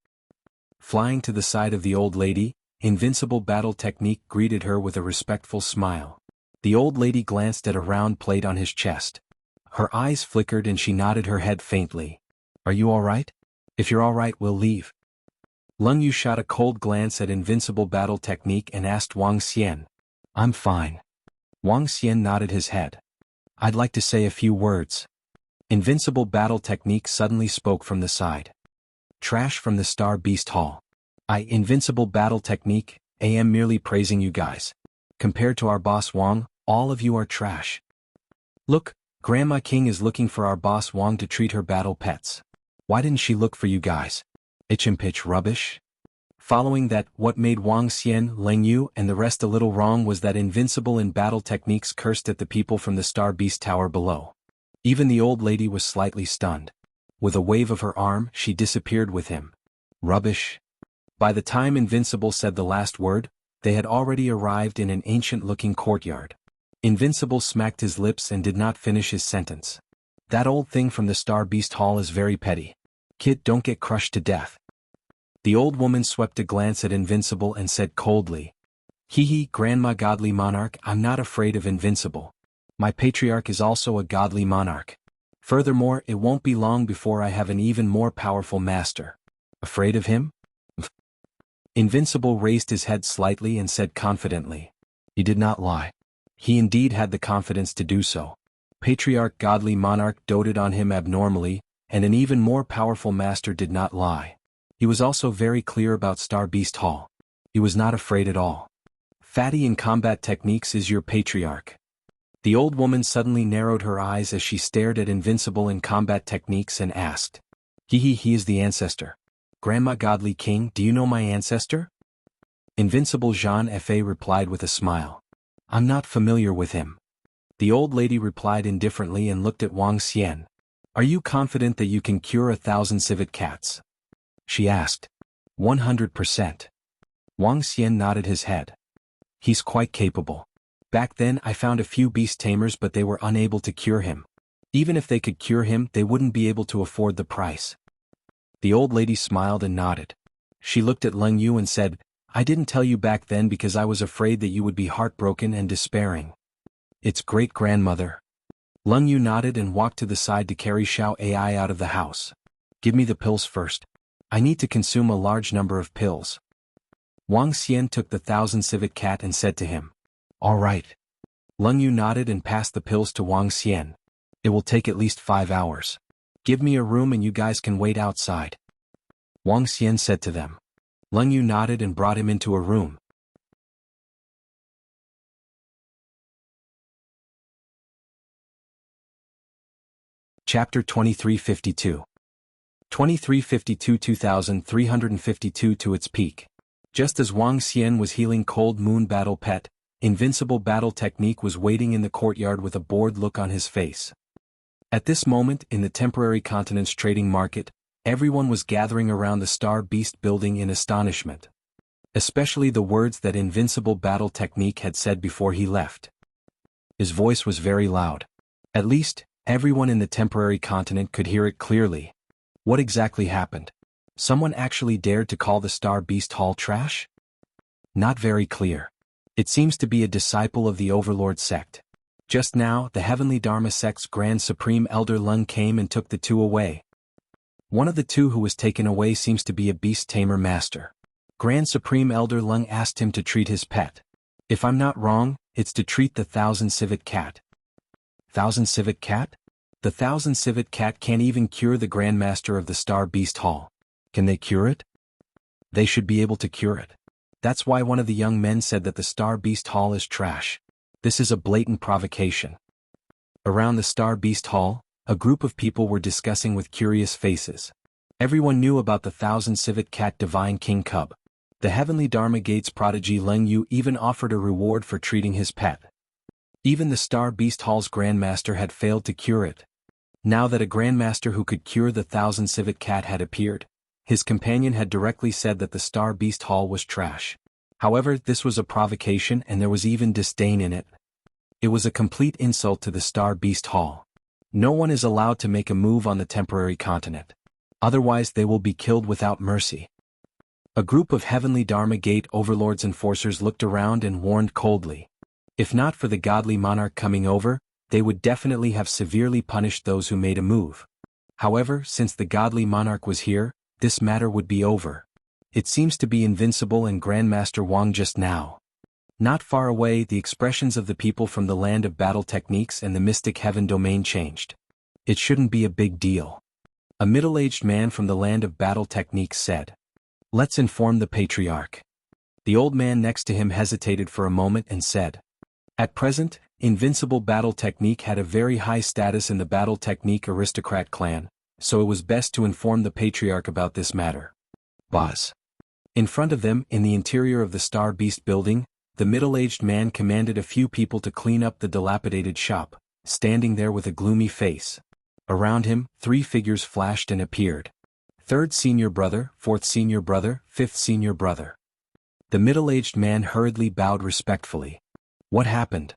Speaker 1: Flying to the side of the old lady, Invincible Battle Technique greeted her with a respectful smile. The old lady glanced at a round plate on his chest. Her eyes flickered and she nodded her head faintly. "Are you all right? If you're all right, we'll leave." Leng Yu shot a cold glance at Invincible Battle Technique and asked Wang Xian. "I'm fine." Wang Xian nodded his head. "I'd like to say a few words." Invincible Battle Technique suddenly spoke from the side. "Trash from the Star Beast Hall. Invincible Battle Technique, am merely praising you guys. Compared to our boss Wang, all of you are trash. Look, Grandma King is looking for our boss Wang to treat her battle pets. Why didn't she look for you guys? Pitch rubbish?" Following that, what made Wang Xian, Leng Yu, and the rest a little wrong was that Invincible in Battle Techniques cursed at the people from the Star Beast Tower below. Even the old lady was slightly stunned. With a wave of her arm, she disappeared with him. Rubbish. By the time Invincible said the last word, they had already arrived in an ancient-looking courtyard. Invincible smacked his lips and did not finish his sentence. "That old thing from the Star Beast Hall is very petty. Kid, don't get crushed to death." The old woman swept a glance at Invincible and said coldly, "Hee, Grandma Godly Monarch, I'm not afraid of Invincible. My patriarch is also a godly monarch. Furthermore, it won't be long before I have an even more powerful master. Afraid of him?" Invincible raised his head slightly and said confidently. He did not lie. He indeed had the confidence to do so. Patriarch Godly Monarch doted on him abnormally, and an even more powerful master did not lie. He was also very clear about Star Beast Hall. He was not afraid at all. "Fatty in Combat Techniques is your patriarch." The old woman suddenly narrowed her eyes as she stared at Invincible in Combat Techniques and asked, he is the ancestor. Grandma Godly King, do you know my ancestor?" Invincible Jean Fa replied with a smile. "I'm not familiar with him." The old lady replied indifferently and looked at Wang Xian. "Are you confident that you can cure 1,000 civet cats?" she asked. 100%. Wang Xian nodded his head. "He's quite capable. Back then I found a few beast tamers but they were unable to cure him. Even if they could cure him, they wouldn't be able to afford the price." The old lady smiled and nodded. She looked at Leng Yu and said, "I didn't tell you back then because I was afraid that you would be heartbroken and despairing." "It's great-grandmother." Leng Yu nodded and walked to the side to carry Xiao Ai out of the house. "Give me the pills first. I need to consume a large number of pills." Wang Xian took the 1,000 civet cat and said to him, "All right." Leng Yu nodded and passed the pills to Wang Xian. "It will take at least 5 hours. Give me a room and you guys can wait outside," Wang Xian said to them. Leng Yu nodded and brought him into a room. Chapter 2352. 2352 2352 to its peak. Just as Wang Xian was healing Cold Moon Battle Pet, Invincible Battle Technique was waiting in the courtyard with a bored look on his face. At this moment, in the temporary continents trading market, everyone was gathering around the Star Beast building in astonishment. Especially the words that Invincible Battle Technique had said before he left. His voice was very loud. At least, everyone in the temporary continent could hear it clearly. What exactly happened? Someone actually dared to call the Star Beast Hall trash? Not very clear. It seems to be a disciple of the Overlord sect. Just now, the Heavenly Dharma sect's Grand Supreme Elder Lung came and took the two away. One of the two who was taken away seems to be a beast tamer master. Grand Supreme Elder Lung asked him to treat his pet. If I'm not wrong, it's to treat the 1,000 civet cat. 1,000 civet cat? The 1000 civet cat can't even cure the Grandmaster of the Star Beast Hall. Can they cure it? They should be able to cure it. That's why one of the young men said that the Star Beast Hall is trash. This is a blatant provocation. Around the Star Beast Hall, a group of people were discussing with curious faces. Everyone knew about the 1000 civet cat Divine King Cub. The Heavenly Dharma Gates prodigy Leng Yu even offered a reward for treating his pet. Even the Star Beast Hall's Grandmaster had failed to cure it. Now that a Grandmaster who could cure the 1000 civet cat had appeared, his companion had directly said that the Star Beast Hall was trash. However, this was a provocation and there was even disdain in it. It was a complete insult to the Star Beast Hall. No one is allowed to make a move on the temporary continent. Otherwise they will be killed without mercy. A group of Heavenly Dharma Gate Overlord's enforcers looked around and warned coldly. If not for the godly monarch coming over, they would definitely have severely punished those who made a move. However, since the godly monarch was here, this matter would be over. It seems to be Invincible and Grandmaster Wang just now. Not far away, the expressions of the people from the land of battle techniques and the mystic heaven domain changed. It shouldn't be a big deal. A middle-aged man from the land of battle techniques said, "Let's inform the patriarch." The old man next to him hesitated for a moment and said, "At present, Invincible Battle Technique had a very high status in the Battle Technique aristocrat clan, so it was best to inform the patriarch about this matter." Boss. In front of them, in the interior of the Star Beast building, the middle-aged man commanded a few people to clean up the dilapidated shop, standing there with a gloomy face. Around him, 3 figures flashed and appeared. 3rd senior brother, 4th senior brother, 5th senior brother. The middle-aged man hurriedly bowed respectfully. What happened?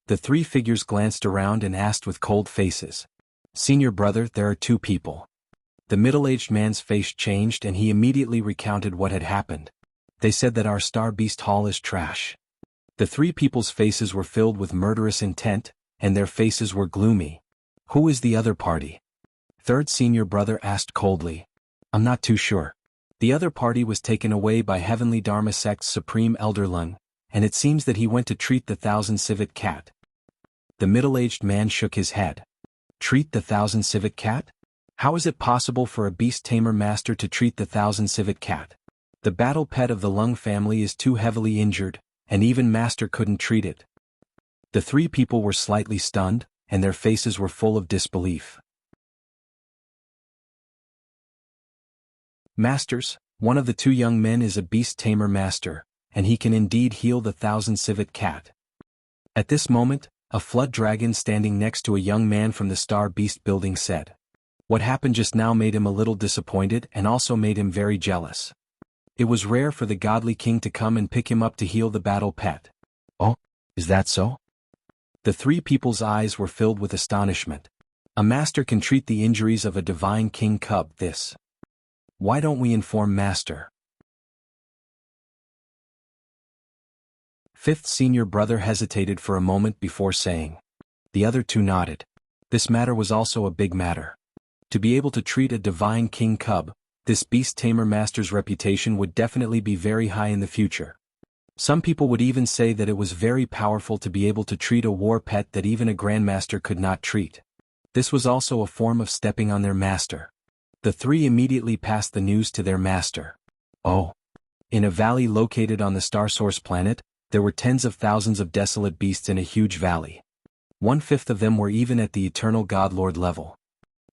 Speaker 1: The 3 figures glanced around and asked with cold faces. "Senior brother, there are 2 people." The middle-aged man's face changed and he immediately recounted what had happened. They said that our Star Beast Hall is trash. The 3 people's faces were filled with murderous intent, and their faces were gloomy. "Who is the other party?" 3rd senior brother asked coldly. "I'm not too sure. The other party was taken away by Heavenly Dharma Sect's Supreme Elder Lung, and it seems that he went to treat the 1000 civet cat." The middle-aged man shook his head. "Treat the 1000 civet cat? How is it possible for a beast tamer master to treat the 1000 civet cat? The battle pet of the Lung family is too heavily injured, and even master couldn't treat it." The 3 people were slightly stunned, and their faces were full of disbelief. "Masters, one of the 2 young men is a beast tamer master, and he can indeed heal the 1000 civet cat." At this moment, a flood dragon standing next to a young man from the Star Beast building said. What happened just now made him a little disappointed and also made him very jealous. It was rare for the godly king to come and pick him up to heal the battle pet. "Oh, is that so?" The 3 people's eyes were filled with astonishment. A master can treat the injuries of a divine king cub. Why don't we inform master? 5th senior brother hesitated for a moment before saying. The other 2 nodded. This matter was also a big matter. To be able to treat a divine king cub, this beast tamer master's reputation would definitely be very high in the future. Some people would even say that it was very powerful to be able to treat a war pet that even a grandmaster could not treat. This was also a form of stepping on their master. The 3 immediately passed the news to their master. Oh. In a valley located on the Star Source planet, there were tens of thousands of desolate beasts in a huge valley. 1/5 of them were even at the eternal godlord level.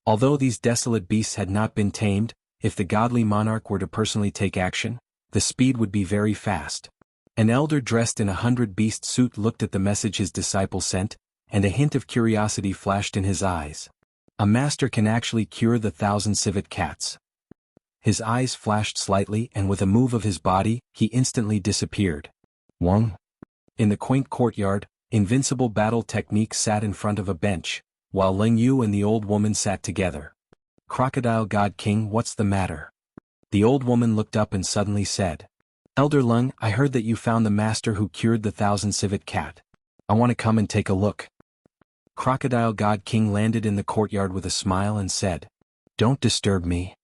Speaker 1: Although these desolate beasts had not been tamed, if the godly monarch were to personally take action, the speed would be very fast. An elder dressed in a 100-beast suit looked at the message his disciple sent, and a hint of curiosity flashed in his eyes. A master can actually cure the 1000 civet cats. His eyes flashed slightly and with a move of his body, he instantly disappeared. Wang. In the quaint courtyard, Invincible Battle Technique sat in front of a bench, while Leng Yu and the old woman sat together. Crocodile God King, what's the matter? The old woman looked up and suddenly said. Elder Leng, I heard that you found the master who cured the 1000 civet cat. I want to come and take a look. Crocodile God King landed in the courtyard with a smile and said. Don't disturb me.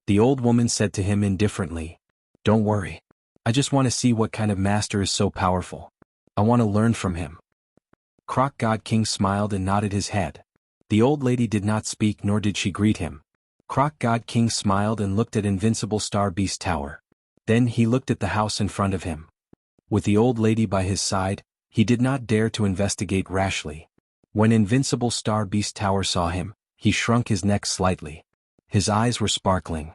Speaker 1: The old woman said to him indifferently. Don't worry. I just want to see what kind of master is so powerful. I want to learn from him. Croc God King smiled and nodded his head. The old lady did not speak nor did she greet him. Croc God King smiled and looked at Invincible Star Beast Tower. Then he looked at the house in front of him. With the old lady by his side, he did not dare to investigate rashly. When Invincible Star Beast Tower saw him, he shrunk his neck slightly. His eyes were sparkling.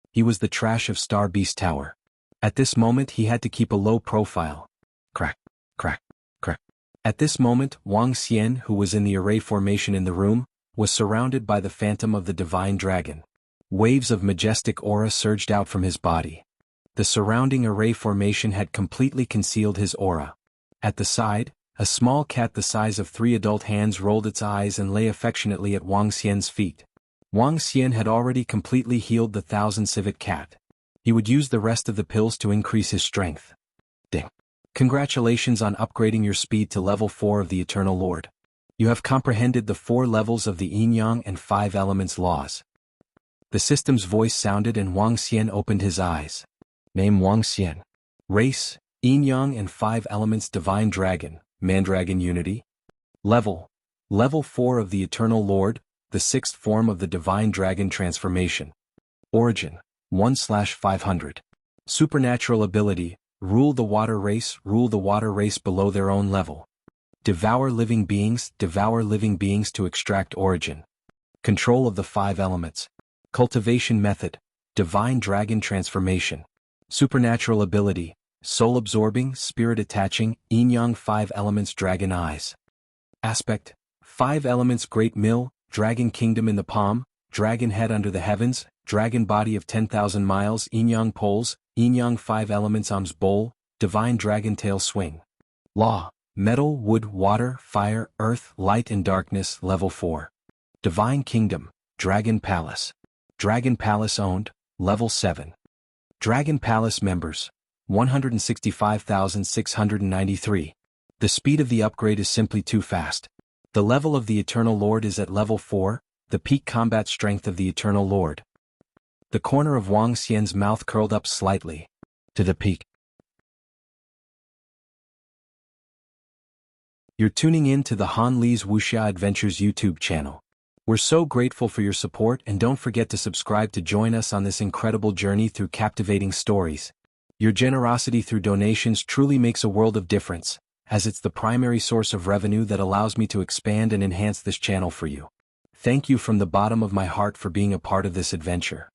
Speaker 1: He was the trash of Star Beast Tower. At this moment he had to keep a low profile. Crack, crack, crack. At this moment Wang Xian, who was in the array formation in the room, was surrounded by the phantom of the divine dragon. Waves of majestic aura surged out from his body. The surrounding array formation had completely concealed his aura. At the side, a small cat the size of 3 adult hands rolled its eyes and lay affectionately at Wang Xian's feet. Wang Xian had already completely healed the 1000 civet cat. He would use the rest of the pills to increase his strength. Ding. Congratulations on upgrading your speed to level 4 of the Eternal Lord. You have comprehended the 4 levels of the Yin-Yang and 5 elements laws. The system's voice sounded and Wang Xian opened his eyes. Name Wang Xian. Race, Yin-Yang and 5 elements Divine Dragon, Mandragon Unity. Level 4 of the Eternal Lord, the 6th form of the Divine Dragon Transformation. Origin, 1/500. Supernatural ability, rule the water race below their own level. Devour living beings to extract origin. Control of the 5 elements. Cultivation method, Divine Dragon Transformation. Supernatural ability, soul absorbing, spirit attaching, Yin-Yang 5 elements Dragon Eyes. Aspect, 5 elements Great Mill, Dragon Kingdom in the palm, Dragon Head under the heavens, Dragon Body of 10,000 miles Yin-Yang poles, Yin-Yang 5 elements Arms bowl, Divine Dragon Tail swing. Law, metal, wood, water, fire, earth, light and darkness level 4. Divine Kingdom, Dragon Palace. Dragon Palace owned, level 7. Dragon Palace members, 165,693. The speed of the upgrade is simply too fast. The level of the Eternal Lord is at level 4, the peak combat strength of the Eternal Lord. The corner of Wang Xian's mouth curled up slightly. To the peak. You're tuning in to the Han Li's Wuxia Adventures YouTube channel. We're so grateful for your support and don't forget to subscribe to join us on this incredible journey through captivating stories. Your generosity through donations truly makes a world of difference, as it's the primary source of revenue that allows me to expand and enhance this channel for you. Thank you from the bottom of my heart for being a part of this adventure.